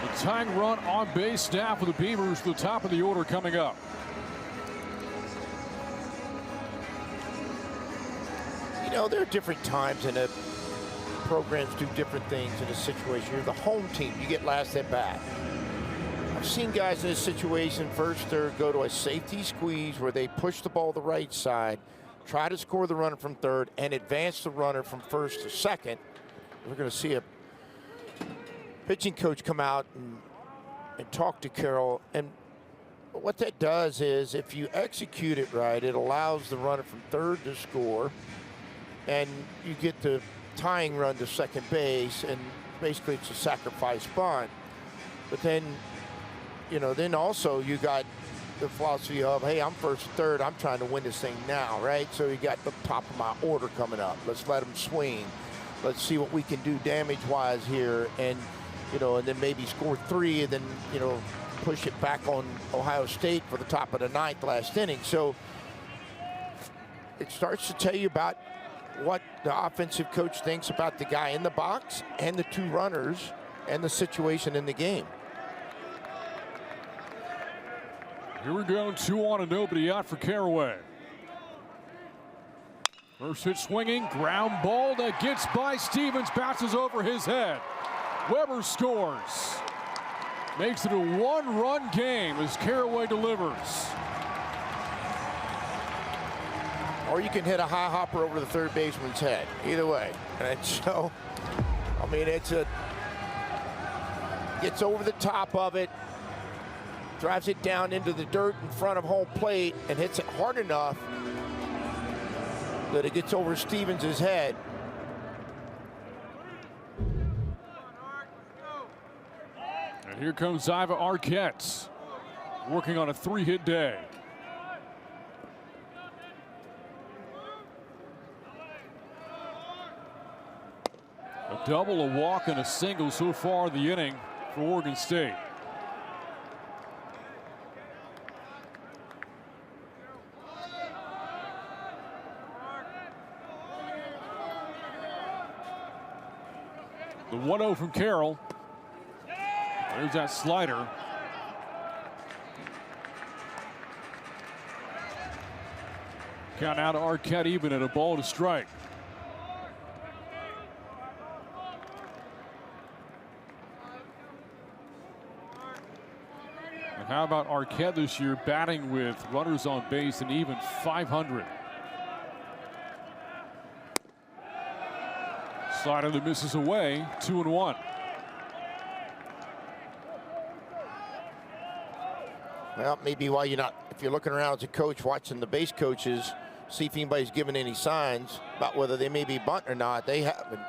Speaker 3: The tying run on base now for the Beavers, the top of the order coming up.
Speaker 4: You know, there are different times in a programs do different things in a situation. You're the home team, you get last at bat. I've seen guys in this situation, first, third, go to a safety squeeze where they push the ball the right side, try to score the runner from third, and advance the runner from first to second. We're going to see a pitching coach come out and talk to Carroll. And what that does is, if you execute it right, it allows the runner from third to score, and you get the tying run to second base, and basically it's a sacrifice bunt. But then, you know, then also you got the philosophy of, hey, I'm first, third, I'm trying to win this thing now, right? So you got the top of my order coming up. Let's let them swing. Let's see what we can do damage-wise here, and, you know, and then maybe score 3, and then, you know, push it back on Ohio State for the top of the 9th last inning. So it starts to tell you about what the offensive coach thinks about the guy in the box and the 2 runners and the situation in the game.
Speaker 3: Here we go, 2 on and nobody out for Caraway. First hit swinging, ground ball that gets by Stevens, bounces over his head. Weber scores. Makes it a 1-run game as Caraway delivers.
Speaker 4: Or you can hit a high hopper over the third baseman's head. Either way. And so, I mean, gets over the top of it, drives it down into the dirt in front of home plate, and hits it hard enough that it gets over Stevens' head.
Speaker 3: And here comes Iva Arquette, working on a 3-hit day. A double, a walk, and a single so far in the inning for Oregon State. The 1-0 from Carroll. There's that slider. Count out to Arquette even at a ball to strike. And how about Arquette this year batting with runners on base and even 500? Slider that misses away, 2-1.
Speaker 4: Well, maybe why you're not, if you're looking around as a coach watching the base coaches, see if anybody's giving any signs about whether they may be bunting or not. They haven't.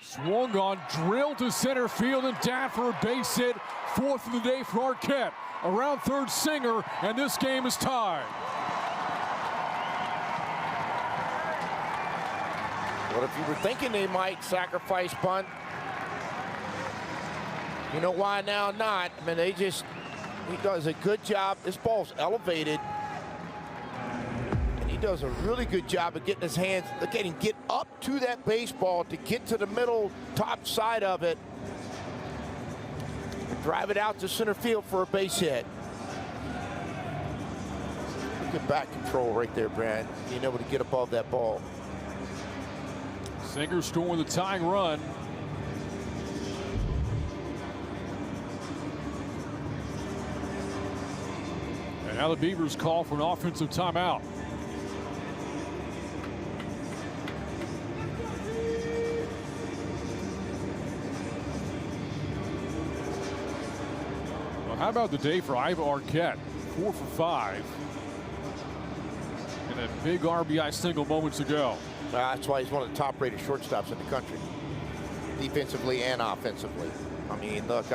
Speaker 3: Swung on, drilled to center field and down for a base hit. 4th of the day for Arquette. Around third, Singer, and this game is tied.
Speaker 4: Well, if you were thinking they might sacrifice bunt, you know why now not? I mean, he does a good job. This ball's elevated. And he does a really good job of getting his hands, look at him get up to that baseball to get to the middle top side of it. And drive it out to center field for a base hit. Look at back control right there, Brad. Being able to get above that ball.
Speaker 3: Singer scoring the tying run. And now the Beavers call for an offensive timeout. Well, how about the day for Iva Arquette? 4 for 5. And a big RBI single moments ago.
Speaker 4: That's why he's one of the top-rated shortstops in the country, defensively and offensively. I mean, look,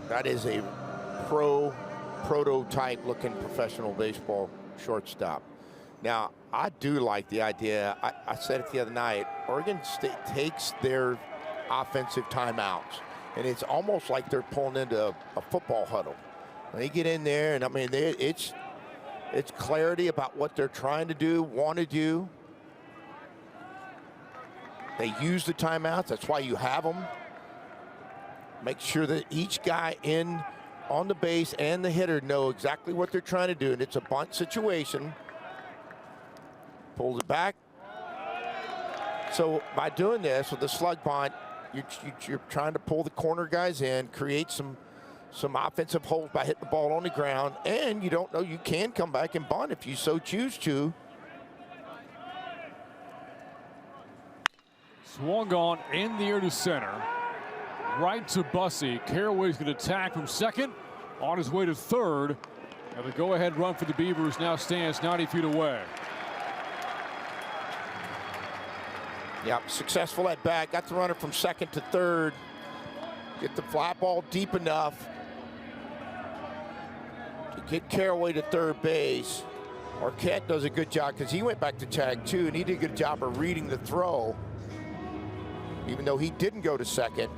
Speaker 4: that is a prototype-looking professional baseball shortstop. Now, I do like the idea. I said it the other night. Oregon State takes their offensive timeouts, and it's almost like they're pulling into a football huddle. They get in there, and I mean, It's clarity about what they're trying to do, want to do. They use the timeouts. That's why you have them. Make sure that each guy in on the base and the hitter know exactly what they're trying to do. And it's a bunt situation. Pulls it back. So by doing this with the slug bunt, you're trying to pull the corner guys in, create some offensive holes by hitting the ball on the ground, and you don't know, you can come back and bunt if you so choose to.
Speaker 3: Swung on in the air to center. Right to Bussey. Caraway's going to attack from second. On his way to third. And the go-ahead run for the Beavers now stands 90 feet away.
Speaker 4: Yep, successful at bat. Got the runner from second to third. Get the fly ball deep enough to get Caraway to third base. Arquette does a good job because he went back to tag too, and he did a good job of reading the throw. Even though he didn't go to second.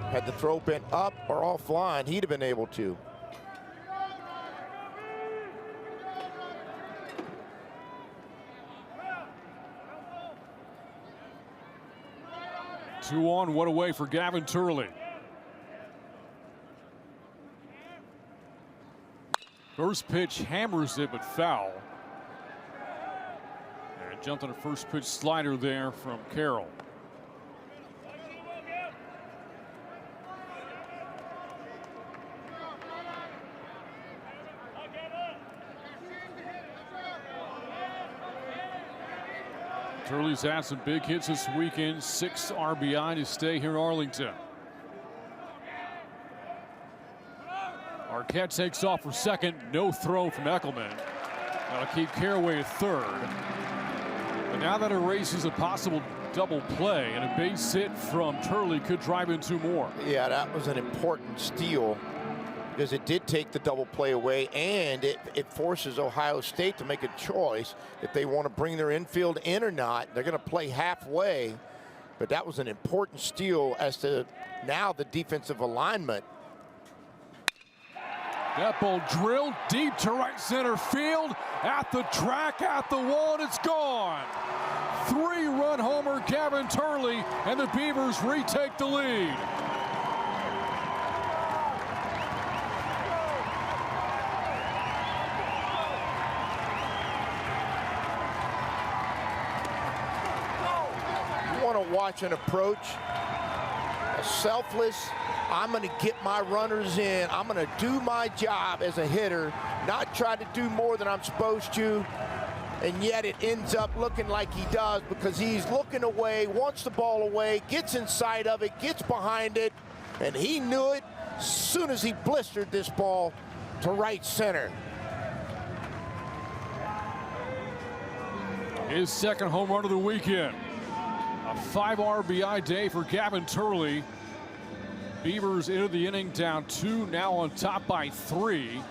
Speaker 4: Had the throw been up or offline, he'd have been able to.
Speaker 3: Two on, one away for Gavin Turley. First pitch hammers it, but foul. And jumped on a first pitch slider there from Carroll. Turley's had some big hits this weekend. 6 RBI to stay here in Arlington. Arquette takes off for second. No throw from Eckelman. That'll keep Caraway at third. But now that erases a possible double play, and a base hit from Turley could drive in 2 more.
Speaker 4: Yeah, that was an important steal because it did take the double play away, and it forces Ohio State to make a choice if they want to bring their infield in or not. They're going to play halfway, but that was an important steal as to now the defensive alignment.
Speaker 3: That ball drilled deep to right center field, at the track, at the wall, and it's gone. 3-run homer, Gavin Turley, and the Beavers retake the lead.
Speaker 4: Watch an approach, a selfless, I'm going to get my runners in, I'm going to do my job as a hitter, not try to do more than I'm supposed to, and yet it ends up looking like he does because he's looking away, wants the ball away, gets inside of it, gets behind it, and he knew it as soon as he blistered this ball to right center.
Speaker 3: His second home run of the weekend. A 5 RBI day for Gavin Turley. Beavers into the inning down 2, now on top by 3.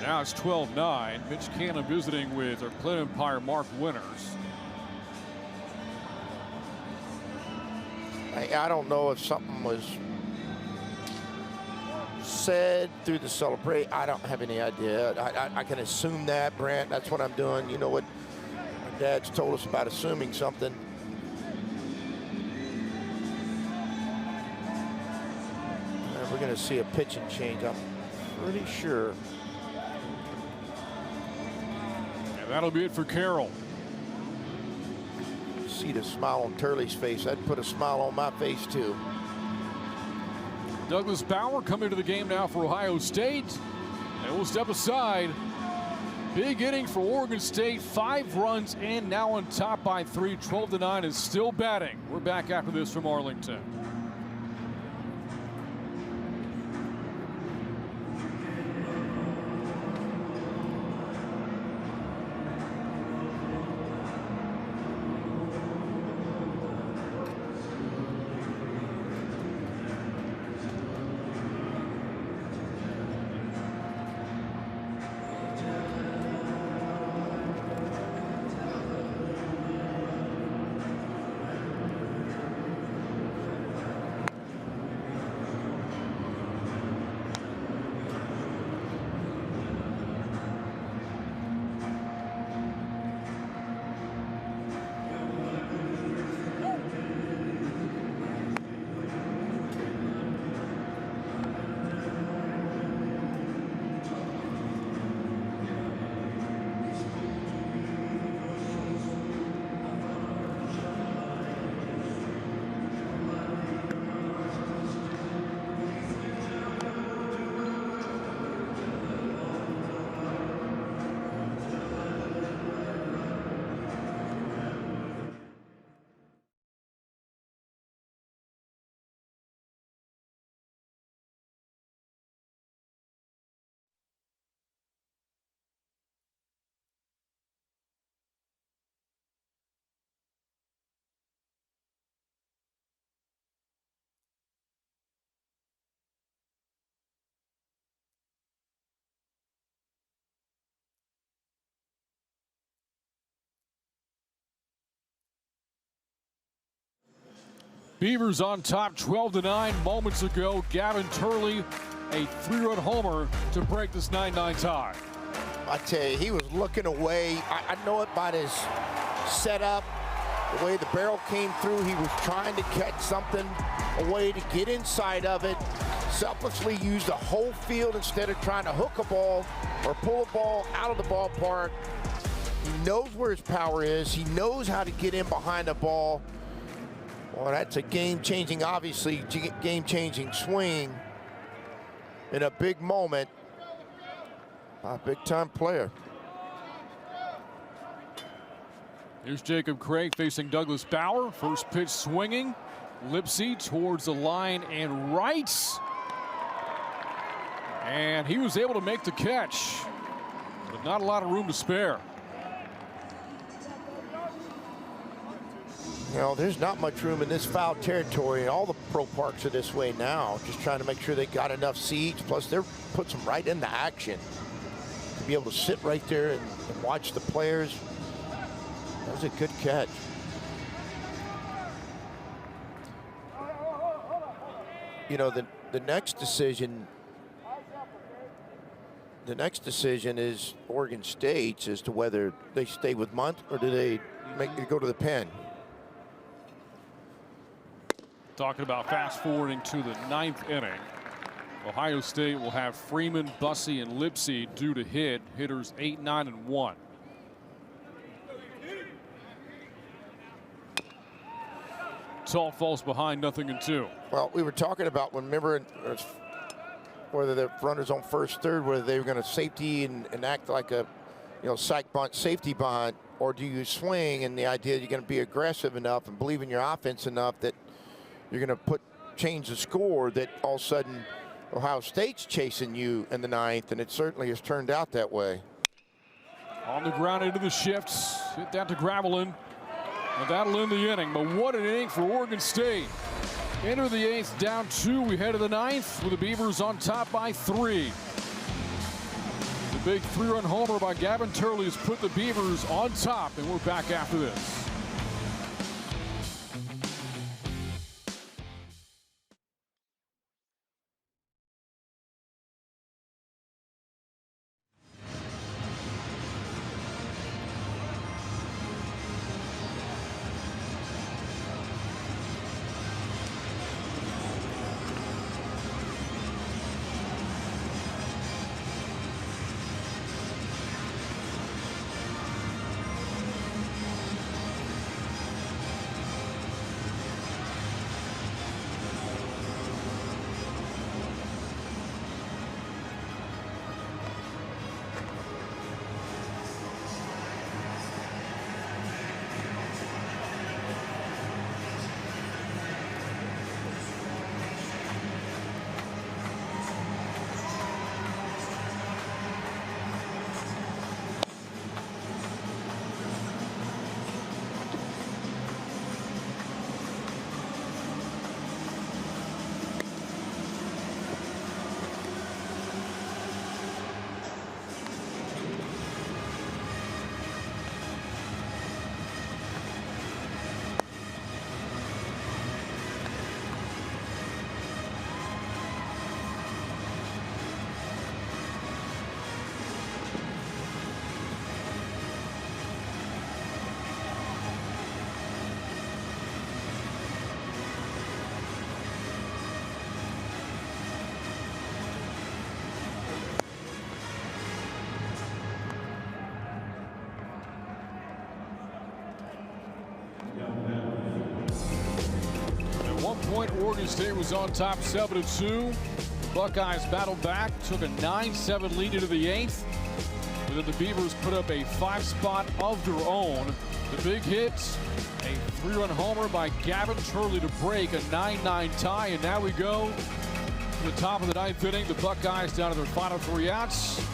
Speaker 3: Now it's 12-9. Mitch Cannon visiting with our Play Empire Mark Winters.
Speaker 4: I don't know if something was said through the celebration. I don't have any idea. I can assume that, Brant. That's what I'm doing. You know what my dad's told us about assuming something. We're going to see a pitching change, I'm pretty sure.
Speaker 3: And that'll be it for Carroll.
Speaker 4: See the smile on Turley's face. That'd put a smile on my face, too.
Speaker 3: Douglas Bauer coming to the game now for Ohio State. And we'll step aside. Big inning for Oregon State. 5 runs in, now on top by 3. 12-9 is still batting. We're back after this from Arlington. Beavers on top 12-9 moments ago. Gavin Turley, a 3-run homer to break this 9-9 tie.
Speaker 4: I tell you, he was looking away. I know it by his setup, the way the barrel came through. He was trying to catch something, a way to get inside of it. Selflessly used the whole field instead of trying to hook a ball or pull a ball out of the ballpark. He knows where his power is. He knows how to get in behind the ball. Well, that's a game-changing, obviously, game-changing swing in a big moment. A big-time player.
Speaker 3: Here's Jacob Craig facing Douglas Bauer. First pitch swinging. Lipsy towards the line and right. And he was able to make the catch, but not a lot of room to spare.
Speaker 4: You know, there's not much room in this foul territory, and all the pro parks are this way now, just trying to make sure they got enough seats. Plus, they're puts them right into action to be able to sit right there and watch the players. That was a good catch. You know, the next decision is Oregon State's as to whether they stay with Munt or do they go to the pen.
Speaker 3: Talking about fast forwarding to the 9th inning. Ohio State will have Freeman, Bussey, and Lipsy due to hit. Hitters 8, 9, and 1. Tall falls behind, 0-2.
Speaker 4: Well, we were talking about remember whether the runners on first, third, whether they were going to safety and act like a, psych bunt, safety bunt, or do you swing? And the idea you're going to be aggressive enough and believe in your offense enough that you're going to change the score, that all of a sudden Ohio State's chasing you in the 9th, and it certainly has turned out that way.
Speaker 3: On the ground into the shifts, hit that to Gravelin, and that'll end the inning. But what an inning for Oregon State. Enter the 8th, down 2. We head to the 9th with the Beavers on top by 3. The big 3-run homer by Gavin Turley has put the Beavers on top, and we're back after this. Oregon State was on top 7-2. Buckeyes battled back, took a 9-7 lead into the 8th. But then the Beavers put up a 5-spot of their own. The big hit, a 3-run homer by Gavin Turley to break a 9-9 tie. And now we go to the top of the 9th inning. The Buckeyes down to their final 3 outs.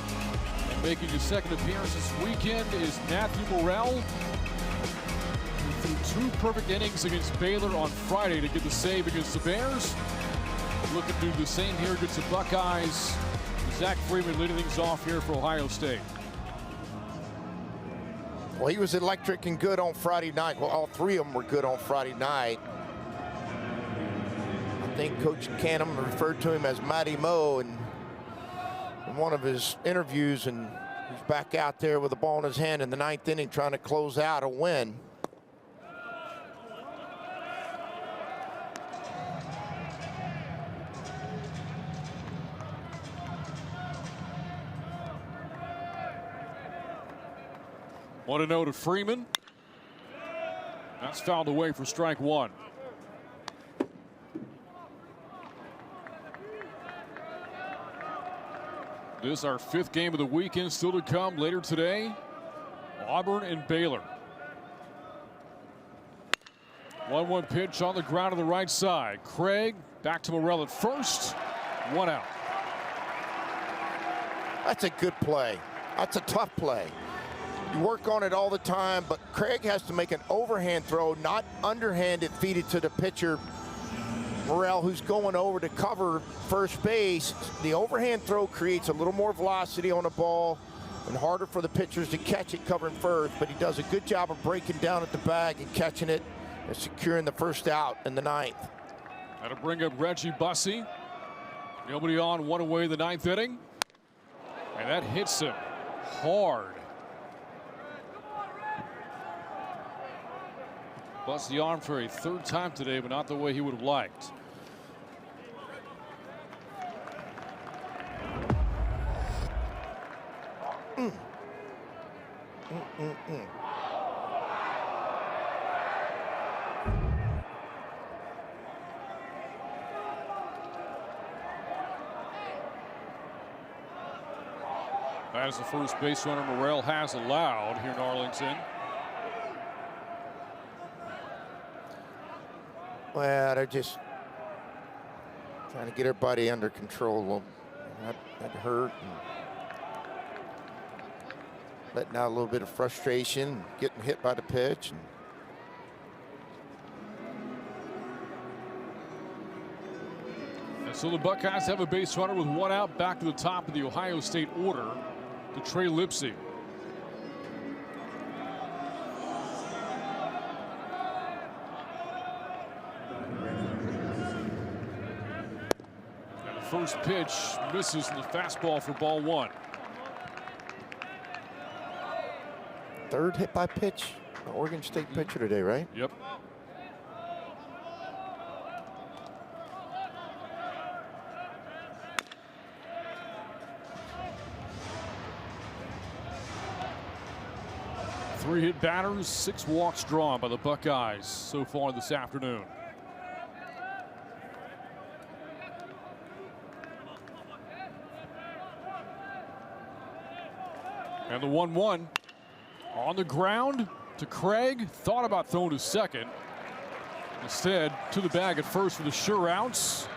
Speaker 3: And making his second appearance this weekend is Matthew Morrell. Through 2 perfect innings against Baylor on Friday to get the save against the Bears. Looking to do the same here against the Buckeyes. Zach Freeman leading things off here for Ohio State.
Speaker 4: Well, he was electric and good on Friday night. Well, all 3 of them were good on Friday night. think Coach Canham referred to him as Mighty Mo in one of his interviews, and he's back out there with the ball in his hand in the 9th inning trying to close out a win.
Speaker 3: Want to know to Freeman. That's fouled away for strike one. This is our 5th game of the weekend, still to come later today. Auburn and Baylor. 1-1 pitch on the ground on the right side. Craig back to Morrell at first. 1 out.
Speaker 4: That's a good play. That's a tough play. You work on it all the time, but Craig has to make an overhand throw, not underhanded feed it to the pitcher, Morrell, who's going over to cover first base. The overhand throw creates a little more velocity on the ball and harder for the pitchers to catch it covering first, but he does a good job of breaking down at the bag and catching it and securing the first out in the 9th.
Speaker 3: That'll bring up Reggie Bussey. Nobody on, 1 away in the 9th inning. And that hits him hard. Bussey on for a 3rd time today, but not the way he would have liked. That is the first base runner Morrell has allowed here in Arlington.
Speaker 4: Well, they're just trying to get everybody under control. That hurt. And letting out a little bit of frustration, getting hit by the pitch.
Speaker 3: And so the Buckeyes have a base runner with 1 out, back to the top of the Ohio State order to Trey Lipsy. First pitch misses in the fastball for ball 1.
Speaker 4: 3rd hit by pitch, Oregon State pitcher today, right?
Speaker 3: Yep. Three hit batters, 6 walks drawn by the Buckeyes so far this afternoon. And the 1-1 on the ground to Craig. Thought about throwing to second. Instead, to the bag at first for the sure outs.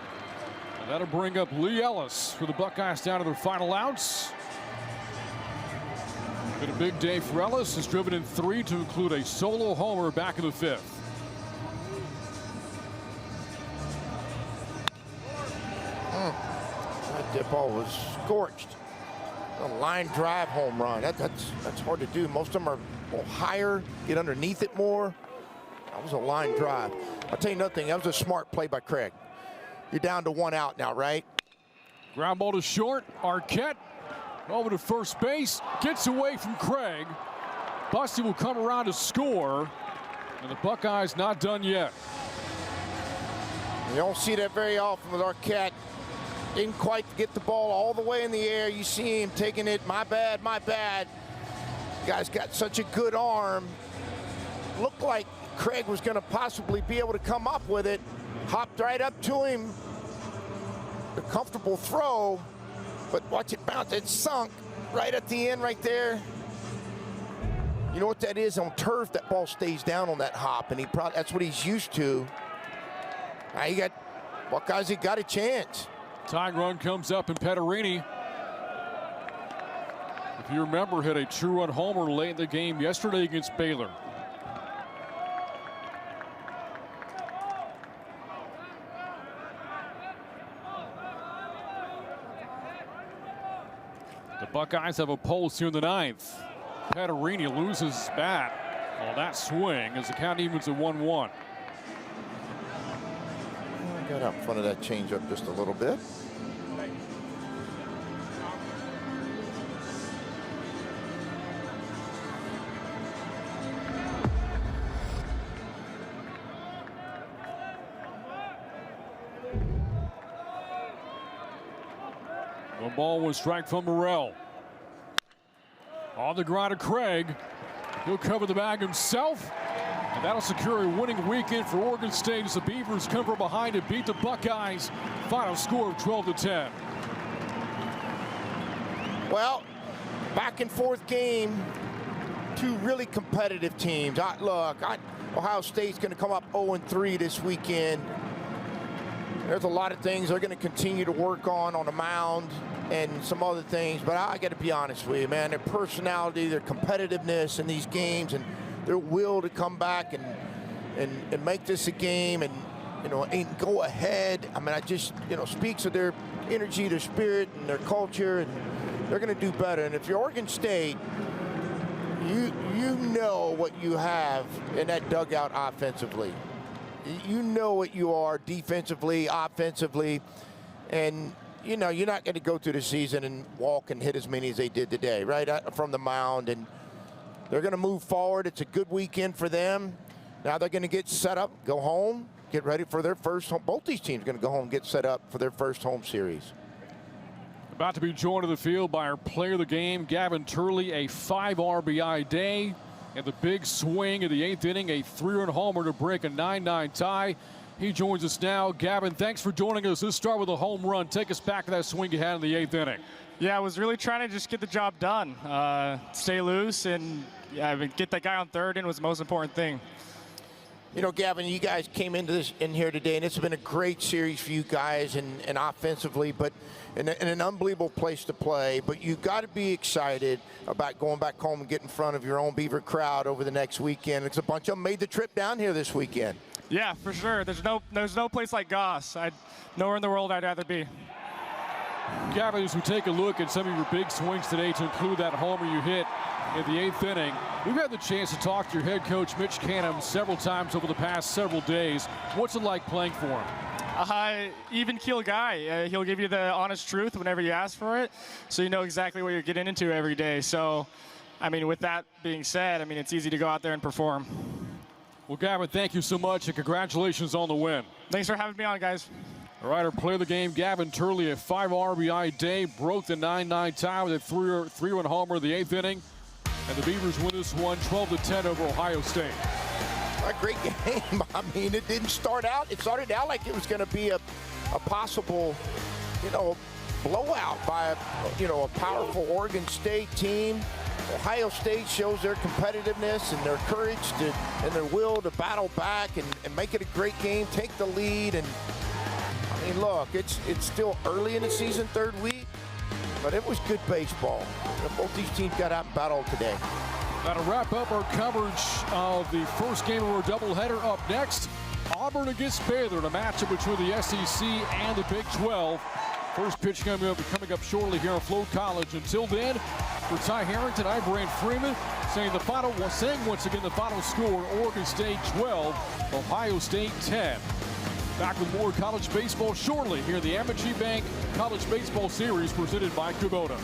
Speaker 3: And that'll bring up Lee Ellis for the Buckeyes down to their final outs. Been a big day for Ellis. Has driven in 3 to include a solo homer back in the 5th.
Speaker 4: That ball was scorched. A line drive home run. That's hard to do. Most of them are a little higher, get underneath it more. That was a line drive. I'll tell you another thing. That was a smart play by Craig. You're down to 1 out now, right?
Speaker 3: Ground ball to short. Arquette over to first base. Gets away from Craig. Bussey will come around to score. And the Buckeyes not done yet.
Speaker 4: You don't see that very often with Arquette. Didn't quite get the ball all the way in the air. You see him taking it, my bad, my bad. Guy's got such a good arm. Looked like Craig was going to possibly be able to come up with it. Hopped right up to him. A comfortable throw, but watch it bounce. It sunk right at the end right there. You know what that is? On turf, that ball stays down on that hop, and that's what he's used to. Now you got Buckeyes, he got a chance.
Speaker 3: Tying run comes up, and Petterini, if you remember, hit a 2-run homer late in the game yesterday against Baylor. The Buckeyes have a pulse here in the 9th. Petterini loses his bat on that swing as the count evens at 1-1.
Speaker 4: Got out in front of that changeup just a little bit.
Speaker 3: The ball was strike from Morrell. On the ground to Craig. He'll cover the bag himself. And that'll secure a winning weekend for Oregon State as the Beavers come from behind to beat the Buckeyes. Final score of 12-10.
Speaker 4: Well, back and forth game. Two really competitive teams. Ohio State's going to come up 0-3 this weekend. There's a lot of things they're going to continue to work on the mound and some other things. But I got to be honest with you, man. Their personality, their competitiveness in these games, and their will to come back and make this a game and, and go ahead. I mean, I just, speaks of their energy, their spirit, and their culture, and they're going to do better. And if you're Oregon State, you know what you have in that dugout offensively. You know what you are defensively, offensively, and you're not going to go through the season and walk and hit as many as they did today, right, from the mound. And they're going to move forward. It's a good weekend for them. Now they're going to get set up, go home, get ready for their first home. Both these teams are going to go home and get set up for their first home series.
Speaker 3: About to be joined to the field by our player of the game, Gavin Turley, a 5 RBI day. And the big swing in the 8th inning, a 3-run homer to break a 9-9 tie. He joins us now. Gavin, thanks for joining us. Let's start with a home run. Take us back to that swing you had in the 8th inning.
Speaker 1: Yeah, I was really trying to just get the job done. Stay loose and get that guy on third in was the most important thing.
Speaker 4: Gavin, you guys came in here today, and it's been a great series for you guys and offensively, but in an unbelievable place to play. But you got to be excited about going back home and getting in front of your own Beaver crowd over the next weekend. It's a bunch of them made the trip down here this weekend.
Speaker 1: Yeah, for sure. There's no place like Goss. Nowhere in the world I'd rather be.
Speaker 3: Gavin, as we take a look at some of your big swings today, to include that homer you hit in the 8th inning, we've had the chance to talk to your head coach, Mitch Canham, several times over the past several days. What's it like playing for him?
Speaker 1: Even keel guy. He'll give you the honest truth whenever you ask for it, so you know exactly what you're getting into every day. So, with that being said, it's easy to go out there and perform.
Speaker 3: Well, Gavin, thank you so much, and congratulations on the win.
Speaker 1: Thanks for having me on, guys.
Speaker 3: All right, our player of the game, Gavin Turley, a 5 RBI day, broke the 9-9 tie with a 3-run homer in the 8th inning. And the Beavers win this one 12-10 over Ohio State.
Speaker 4: A great game. It didn't start out. It started out like it was going to be a possible, blowout by a powerful Oregon State team. Ohio State shows their competitiveness and their courage and their will to battle back and make it a great game, take the lead. And look, it's still early in the season, third week, but it was good baseball. Both these teams got out and battled today.
Speaker 3: That'll wrap up our coverage of the first game of our doubleheader. Up next, Auburn against Baylor, a matchup between the SEC and the Big 12. First pitch coming up shortly here on Flow College. Until then, for Ty Harrington, I'm Brand Freeman, saying once again the final score: Oregon State 12, Ohio State 10. Back with more college baseball shortly here in the Amegy Bank College Baseball Series presented by Kubota.